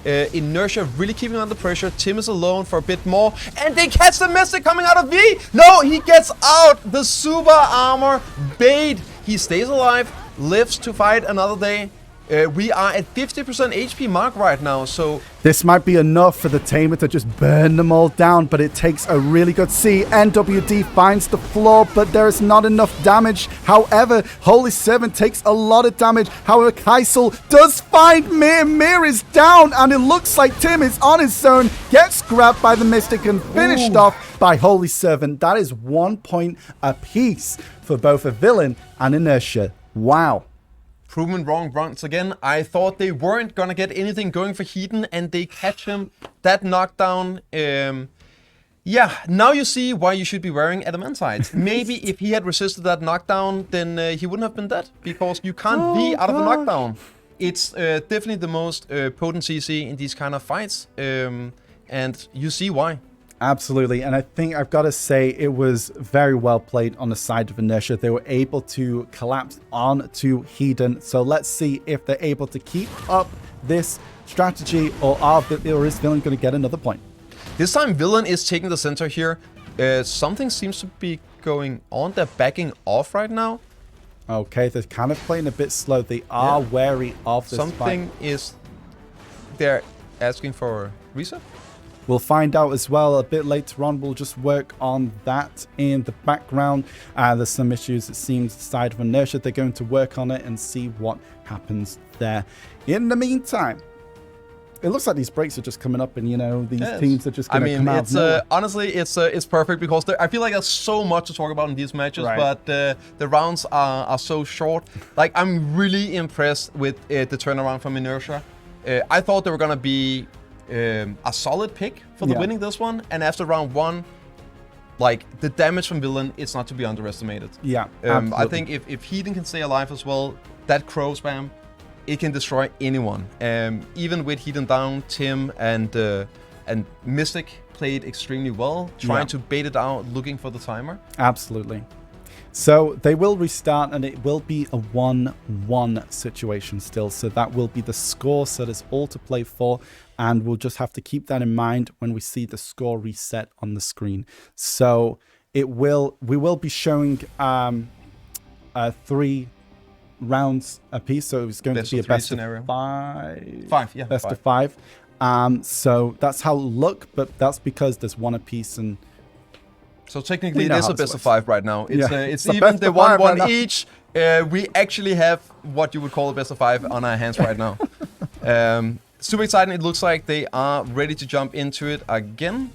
Inertia really keeping under pressure. Tim is alone for a bit more. And they catch the Mystic coming out of V. No, he gets out. The super armor bait. He stays alive. Lives to fight another day. We are at 50% HP mark right now, so...
This might be enough for the Tamer to just burn them all down, but it takes a really good C. NWD finds the floor, but there is not enough damage. However, Holy Servant takes a lot of damage. However, Kaisel does find Mir. Mir is down, and it looks like Tim is on his own. Gets grabbed by the Mystic and finished off by Holy Servant. That is 1 point apiece for both a Villain and Inertia. Wow.
Proven wrong once again. I thought they weren't gonna get anything going for Heathen, and they catch him. That knockdown. Yeah, now you see why you should be wearing Adamantite. Maybe if he had resisted that knockdown, then he wouldn't have been dead, because you can't be out of a knockdown. It's definitely the most potent CC in these kind of fights, and you see why.
Absolutely, and I think I've got to say it was very well played on the side of Inertia. They were able to collapse onto Heathen, so let's see if they're able to keep up this strategy, or is Villain going to get another point?
This time Villain is taking the center here. Something seems to be going on. They're backing off right now.
Okay, they're kind of playing a bit slow. They are wary of this
Something
fight.
is... They're asking for a reset?
We'll find out as well a bit later on. We'll just work on that in the background. There's some issues, it seems, side of Inertia. They're going to work on it and see what happens there. In the meantime, it looks like these breaks are just coming up, and you know these teams are just going to come out.
Honestly, it's perfect, because I feel like there's so much to talk about in these matches, but the rounds are so short. Like, I'm really impressed with the turnaround from Inertia. I thought they were gonna be a solid pick for the winning this one, and after round 1, like, the damage from Villain, it's not to be underestimated.
Yeah,
I think if Heathen can stay alive as well, that crow spam, it can destroy anyone. Even with Heathen down, Tim and Mystic played extremely well, trying to bait it out, looking for the timer.
Absolutely. So they will restart, and it will be a 1-1 situation still. So that will be the score. So there's all to play for, and we'll just have to keep that in mind when we see the score reset on the screen. So we will be showing 3 rounds apiece. So it's going to be a best scenario. Of 5. Best of 5. So that's how it'll look, but that's because there's 1 apiece, and
so technically it is a best of 5 right now. It's even
best
the
of 5
1-1
right
each. We actually have what you would call a best of 5 on our hands right now. Super exciting. It looks like they are ready to jump into it again.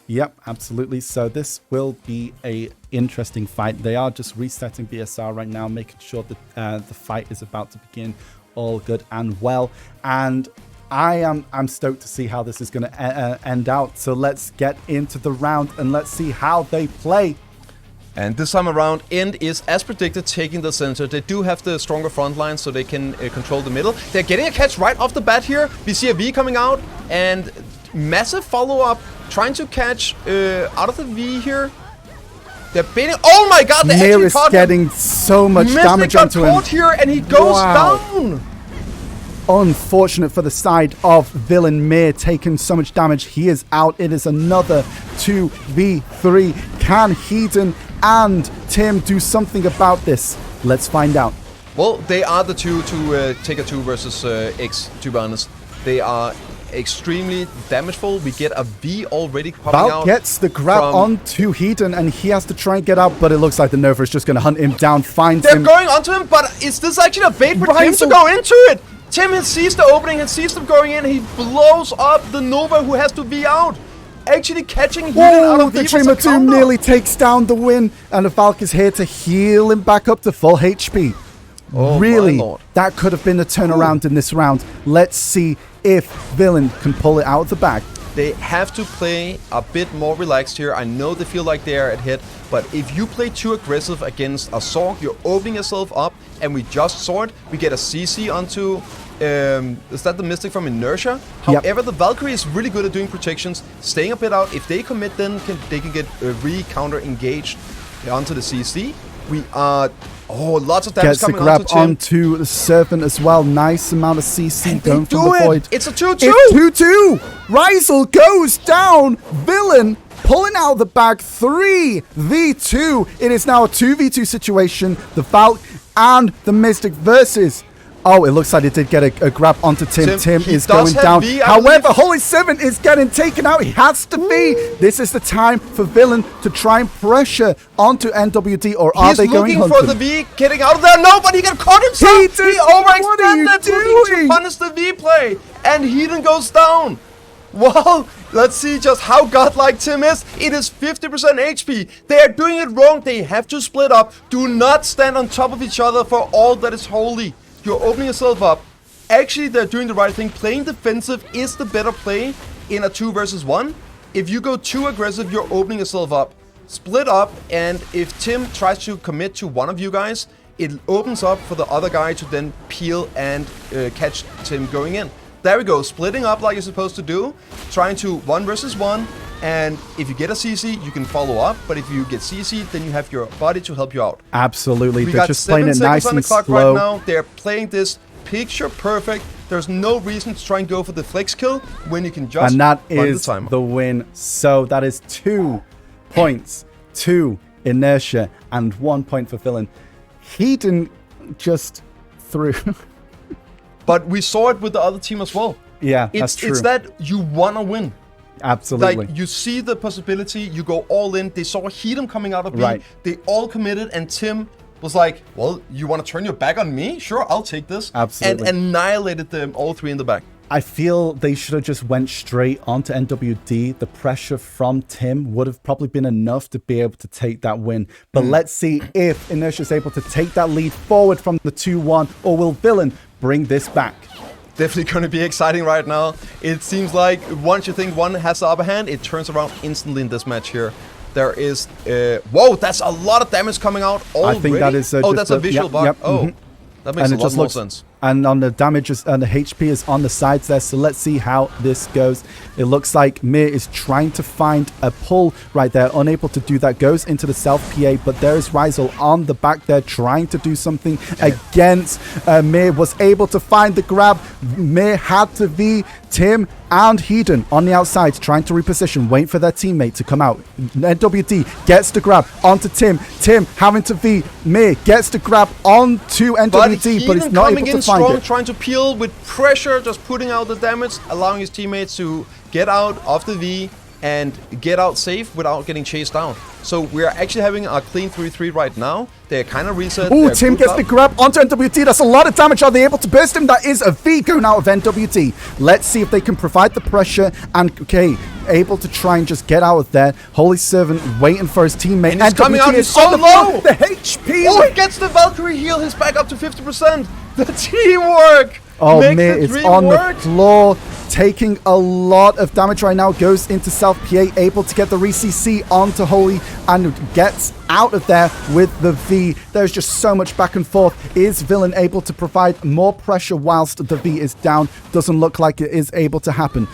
Yep, absolutely. So this will be a interesting fight. They are just resetting BSR right now, making sure that the fight is about to begin. All good and well. And I'm stoked to see how this is going to end out. So let's get into the round and let's see how they play.
And this time around, End is, as predicted, taking the center. They do have the stronger front line, so they can control the middle. They're getting a catch right off the bat here. We see a V coming out, and massive follow-up, trying to catch out of the V here. They're baiting. Oh my god, they
Mir
actually
is
caught
getting
him.
so much damage onto him.
Caught here, and he goes down.
Unfortunate for the side of Villain. Mir taking so much damage. He is out. It is another 2v3. Can Hedon and Tim do something about this? Let's find out.
Well, they are the two to take a 2 versus X, to be honest. They are extremely damageful. We get a V already popping out.
Val gets the grab onto Hedon, and he has to try and get out, but it looks like the Nova is just going to hunt him down, finds him.
They're going onto him, but is this actually a bait for Tim to go into it? Tim has sees the opening and sees them going in. He blows up the Nova, who has to be out. Actually catching Hedon out of
the Dreamer 2 nearly takes down the win, and the Valk is here to heal him back up to full HP.
Oh,
really, that could have been the turnaround in this round. Let's see if Villain can pull it out of the bag.
They have to play a bit more relaxed here. I know they feel like they are at hit, but if you play too aggressive against a Sorg, you're opening yourself up, and we just saw it. We get a CC onto, is that the Mystic from Inertia? However, the Valkyrie is really good at doing protections, staying a bit out. If they commit, then they can get re-counter engaged onto the CC. We are... Oh, lots of damage coming onto Tim.
Gets the grab onto the Serpent as well. Nice amount of CC
and
going from the void.
It's a 2-2.
It's 2-2. Rysel goes down. Villain pulling out the bag. 3v2. It is now a 2v2 situation. The Valk and the Mystic versus... Oh, it looks like it did get a grab onto Tim. Tim is going down. However, Holy Seven is getting taken out. He has to be. This is the time for Villain to try and pressure onto NWD, or are they going hunting?
He's looking for the V, getting out of there. No, but he got caught himself. He overextended, looking to punish the V play, and Hedon goes down. Well, let's see just how godlike Tim is. It is 50% HP. They are doing it wrong. They have to split up. Do not stand on top of each other for all that is holy. You're opening yourself up. Actually, they're doing the right thing. Playing defensive is the better play in a 2 versus 1. If you go too aggressive, you're opening yourself up. Split up, and if Tim tries to commit to one of you guys, it opens up for the other guy to then peel and catch Tim going in. There we go. Splitting up like you're supposed to do. Trying to 1 versus 1. And if you get a CC, you can follow up. But if you get CC, then you have your body to help you out.
Absolutely. They're just playing it nice and slow.
Right now. They're playing this picture perfect. There's no reason to try and go for the flex kill when you can just
and that
run
is
the timer.
The win. So that is 2 points to Inertia and 1 point for Villain. Hedon just threw.
But we saw it with the other team as well.
Yeah, that's true.
It's that you want to win.
Absolutely.
Like, you see the possibility, you go all in. They saw Hedon coming out of B.
Right.
They all committed, and Tim was like, well, you want to turn your back on me? Sure, I'll take this.
Absolutely.
And annihilated them, all 3 in the back.
I feel they should have just went straight onto NWD. The pressure from Tim would have probably been enough to be able to take that win. But let's see if Inertia is able to take that lead forward from the 2-1, or will Villain bring this back?
Definitely going to be exciting right now. It seems like once you think one has the upper hand, it turns around instantly in this match here. There is... whoa, that's a lot of damage coming out already.
I think that is
that's a visual bug.
Yep,
that makes a lot more sense.
And on the damages and the HP is on the sides there. So let's see how this goes. It looks like Mir is trying to find a pull right there. Unable to do that. Goes into the self-PA. But there is Rysel on the back there trying to do something against Mir. Was able to find the grab. Mir had to V. Tim and Hedon on the outside trying to reposition. Waiting for their teammate to come out. NWD gets the grab onto Tim. Tim having to V. Mir gets the grab onto NWD. But he's not able to find it.
Trying to peel with pressure, just putting out the damage, allowing his teammates to get out of the V and get out safe without getting chased down. So we're actually having a clean 3-3 right now. They're kind of reset.
Oh, Tim gets the grab onto NWT. That's a lot of damage. Are they able to burst him? That is a V going out of NWT. Let's see if they can provide the pressure. And okay, able to try and just get out of there. Holy Servant waiting for his teammate.
And he's coming out, he's
is
so
on the
low!
floor. The HP!
Oh, he gets the Valkyrie heal, he's back up to 50%! The teamwork!
Oh,
makes
Mir
the
is
dream
on
work.
the floor, taking a lot of damage right now. Goes into South PA, able to get the re-CC onto Holy, and gets out of there with the V. There's just so much back and forth. Is Villain able to provide more pressure whilst the V is down? Doesn't look like it is able to happen.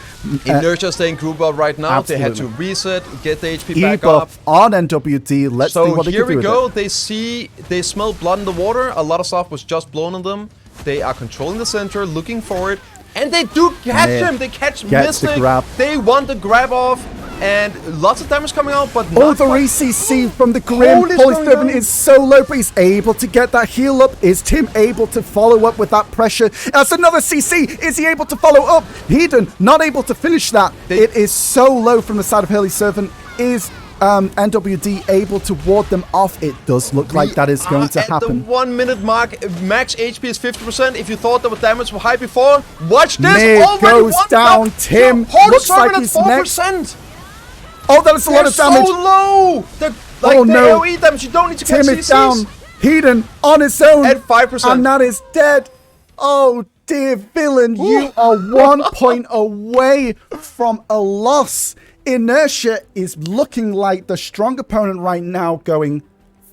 Inertia staying group up right now.
Absolutely.
They had to reset, get the HP back up.
E-buff on NWD. Let's see what they
here
can do
we go.
with it.
They smell blood in the water. A lot of stuff was just blown on them. They are controlling the center, looking for it. And they do catch him. They catch
Gets the
Mystic.
grab.
They want the grab off. And lots of damage coming out, but
Oh,
not
the
quite.
re-CC from the Grim.
Holy
Holy
going
Servant
down.
is so low, but he's able to get that heal up. Is Tim able to follow up with that pressure? That's another CC. Is he able to follow up? Hedon not able to finish that. It is so low from the side of Holy Servant. Is NWD able to ward them off? It does look like that is going to happen.
At the 1 minute mark, max HP is 50%. If you thought the damage was high before, watch this.
Mir
Already
goes
one
down.
shot.
Tim
Holy
looks like
Servant
he's
at
next.
4%.
Oh, that is a lot
They're
of damage.
so low. Like
Oh,
the
no.
AoE damage. You don't need to
Tim
get
is
CCs.
down. Hedon on his own.
At 5%.
And that is dead. Oh, dear Villain. You are 1 point away from a loss. Inertia is looking like the strong opponent right now, going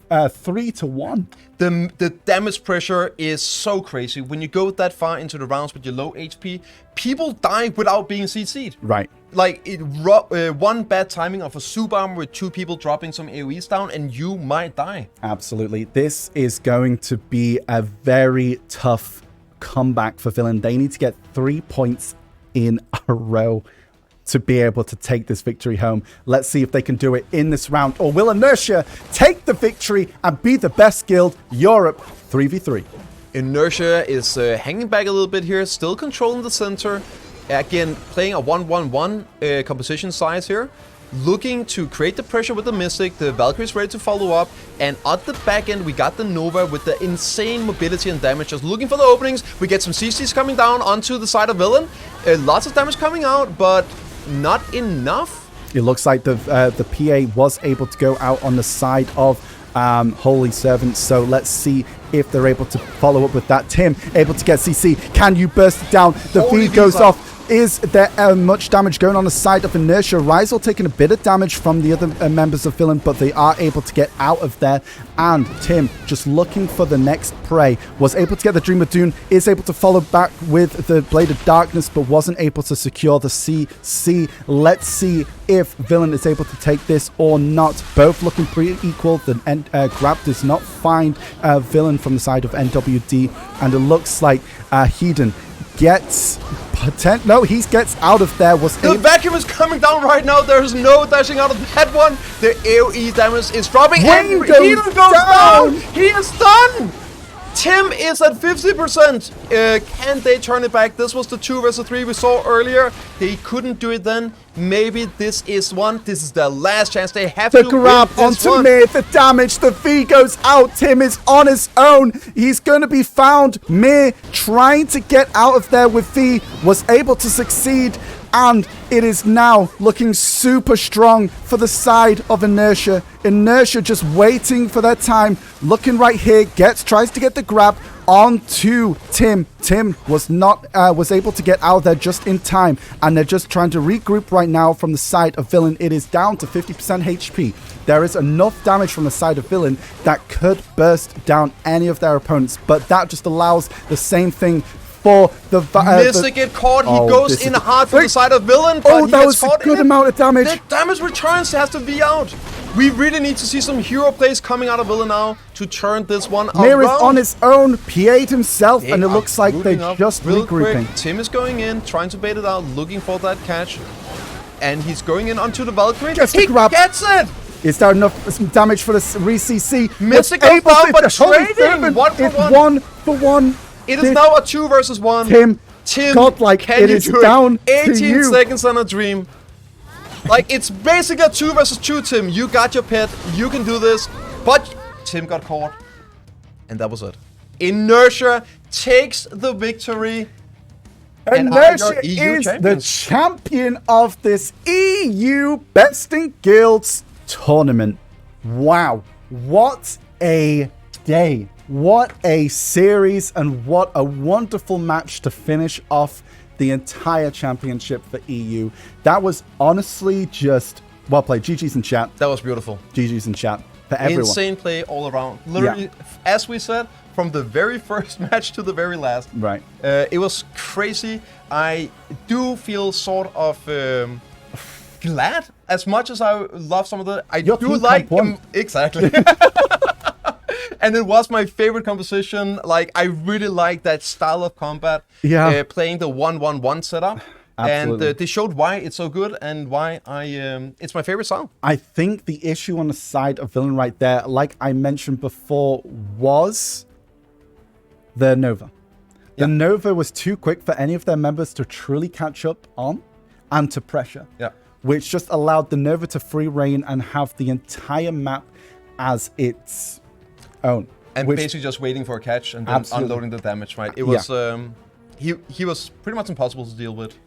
3-1.
The damage pressure is so crazy. When you go that far into the rounds with your low HP, people die without being CC'd.
Right.
Like, one bad timing of a soup armor with 2 people dropping some AoEs down, and you might die.
Absolutely. This is going to be a very tough comeback for Villain. They need to get 3 points in a row to be able to take this victory home. Let's see if they can do it in this round. Or will Inertia take the victory and be the best guild? Europe 3v3.
Inertia is hanging back a little bit here, still controlling the center. Again, playing a 1-1-1 composition size here. Looking to create the pressure with the Mystic. The Valkyrie is ready to follow up. And at the back end, we got the Nova with the insane mobility and damage. Just looking for the openings. We get some CCs coming down onto the side of Villain. Lots of damage coming out, but not enough.
It looks like the PA was able to go out on the side of Holy Servant. So let's see if they're able to follow up with that. Tim able to get CC. Can you burst it down? The
Holy
V goes
Visa.
off. Is there much damage going on the side of Inertia? Rizal taking a bit of damage from the other members of Villain, but they are able to get out of there. And Tim, just looking for the next prey, was able to get the Dream of Doom, is able to follow back with the Blade of Darkness, but wasn't able to secure the CC. Let's see if Villain is able to take this or not. Both looking pretty equal. The grab does not find Villain from the side of NWD, and it looks like Hedon gets he gets out of there.
The vacuum is coming down right now. There's no dashing out of that one. The AoE damage is dropping.
Wayne
And
goes
Hedon goes
down.
He is done. Tim is at 50%. Can they turn it back? This was the 2 versus 3 we saw earlier. They couldn't do it then. Maybe this is one. This is their last chance. They have
The
to
grab
win this
onto
one.
Mir, the damage, the V goes out. Tim is on his own. He's going to be found. Mir trying to get out of there with V, was able to succeed. And it is now looking super strong for the side of Inertia. Inertia just waiting for their time. Looking right here, tries to get the grab onto Tim. Tim was able to get out there just in time, and they're just trying to regroup right now from the side of Villain. It is down to 50% HP. There is enough damage from the side of Villain that could burst down any of their opponents, but that just allows the same thing for the
Mystic get caught. He goes in hard for the side of Villain, but he
that
gets
was a
caught
good
in it.
amount of damage.
The damage returns, has to be out. We really need to see some hero plays coming out of Villain now to turn this one
Mir is
around.
on his own, PA'd himself, and it
are
looks like they're
grouping up
just
real
regrouping.
quick. Tim is going in, trying to bait it out, looking for that catch. And he's going in onto the Valkyrie.
Just the
He
grab.
gets it!
Is there enough damage for the re-CC?
Mystic
Was
goes
able
down,
to-
but
the Holy
trading,
Servant
1 for
is
1.
1 for 1.
It is now a 2 versus 1.
Tim, godlike,
can
it
you
is
do
down
it? 18
to you.
seconds on a dream. Like, it's basically a 2 versus 2, Tim. You got your pet. You can do this. But Tim got caught. And that was it. Inertia takes the victory.
Inertia
EU
is the
champions.
champion of this EU Best in Guilds tournament. Wow, what a day. What a series and what a wonderful match to finish off the entire championship for EU. That was honestly just well played. GG's in chat.
That was beautiful.
GG's in chat for everyone.
Insane play all around. Literally, as we said, from the very first match to the very last.
Right.
It was crazy. I do feel sort of glad, as much as I love some of the. I
Your
do
team
like
comp won.
exactly. And it was my favorite composition. Like, I really like that style of combat.
Yeah.
Playing the 1-1-1 setup.
Absolutely.
And they showed why it's so good and why it's my favorite song.
I think the issue on the side of Villain right there, like I mentioned before, was the Nova. The Nova was too quick for any of their members to truly catch up on and to pressure.
Yeah.
Which just allowed the Nova to free reign and have the entire map as its own.
And
which,
basically just waiting for a catch and then
Absolutely.
unloading the damage, right? It was he was pretty much impossible to deal with.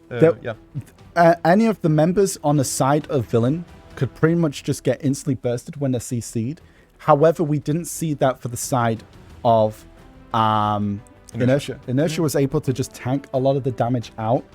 Any of the members on the side of Villain could pretty much just get instantly bursted when they're CC'd. However, we didn't see that for the side of Inertia. Inertia was able to just tank a lot of the damage out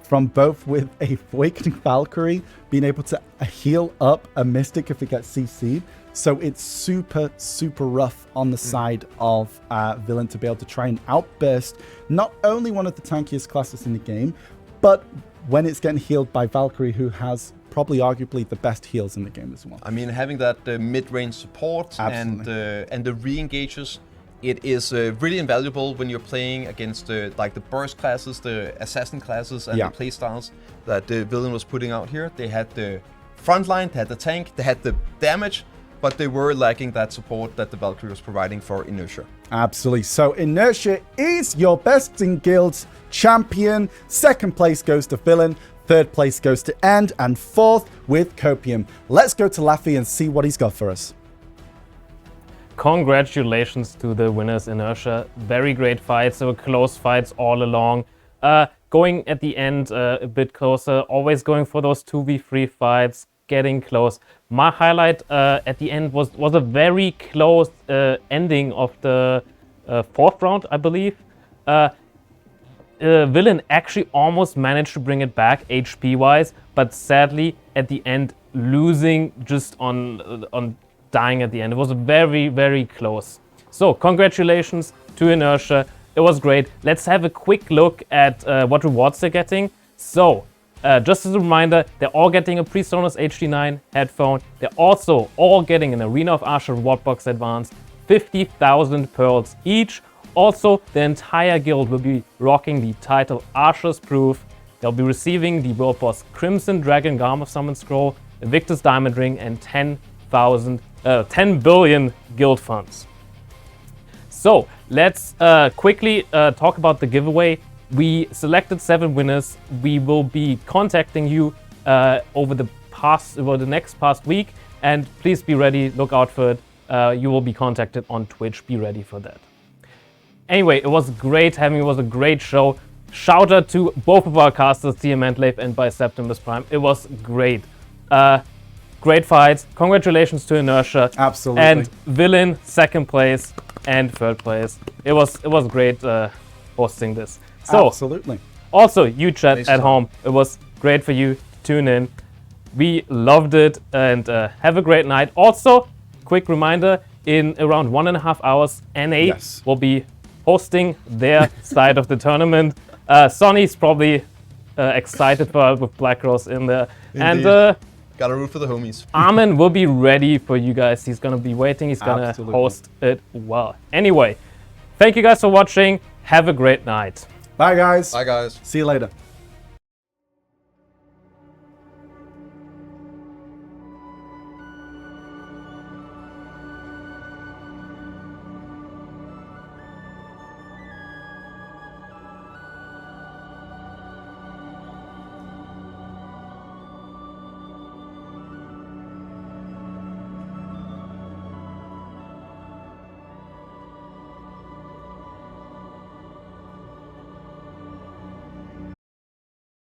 from both with a Awakening Valkyrie being able to heal up a Mystic if it gets CC'd. So it's super, super rough on the side of Villain to be able to try and outburst not only one of the tankiest classes in the game, but when it's getting healed by Valkyrie, who has probably arguably the best heals in the game as well.
I mean, having that mid-range support and the re-engages, it is really invaluable when you're playing against like the burst classes, the assassin classes, and the playstyles that the Villain was putting out here. They had the front line, they had the tank, they had the damage, but they were lacking that support that the Valkyrie was providing for Inertia.
Absolutely. So Inertia is your Best in Guilds champion. Second place goes to Villain. Third place goes to End. And fourth with Copium. Let's go to Laffy and see what he's got for us.
Congratulations to the winners, Inertia. Very great fights. There were close fights all along. Going at the end a bit closer. Always going for those 2v3 fights. Getting close. My highlight at the end was a very close ending of the fourth round, I believe. Villain actually almost managed to bring it back HP-wise, but sadly at the end losing just on dying at the end. It was very, very close. So congratulations to Inertia. It was great. Let's have a quick look at what rewards they're getting. So. Just as a reminder, they're all getting a PreSonus HD9 headphone. They're also all getting an Arena of Asha reward box advance, 50,000 pearls each. Also, the entire guild will be rocking the title Asha's Proof. They'll be receiving the World Boss Crimson Dragon Garm of Summon Scroll, a Victor's Diamond Ring, and 10 billion guild funds. So, let's quickly talk about the giveaway. We selected 7 winners. We will be contacting you over the next past week, and please be ready. Look out for it. You will be contacted on Twitch. Be ready for that. Anyway, it was great having you. It was a great show. Shout out to both of our casters, TM Entleif and by Septimus Prime. It was great. Great fights. Congratulations to Inertia.
Absolutely.
And Villain, second place and third place. It was great hosting this. So,
absolutely.
Also, you chat at home, it was great for you. Tune in. We loved it, and have a great night. Also, quick reminder, in around 1.5 hours, NA will be hosting their side of the tournament. Sonny's probably excited for with Black Rose in there.
Indeed.
And
gotta root for the homies.
Armin will be ready for you guys. He's gonna be waiting. He's gonna host it well. Anyway, thank you guys for watching. Have a great night.
Bye, guys.
Bye, guys.
See you later.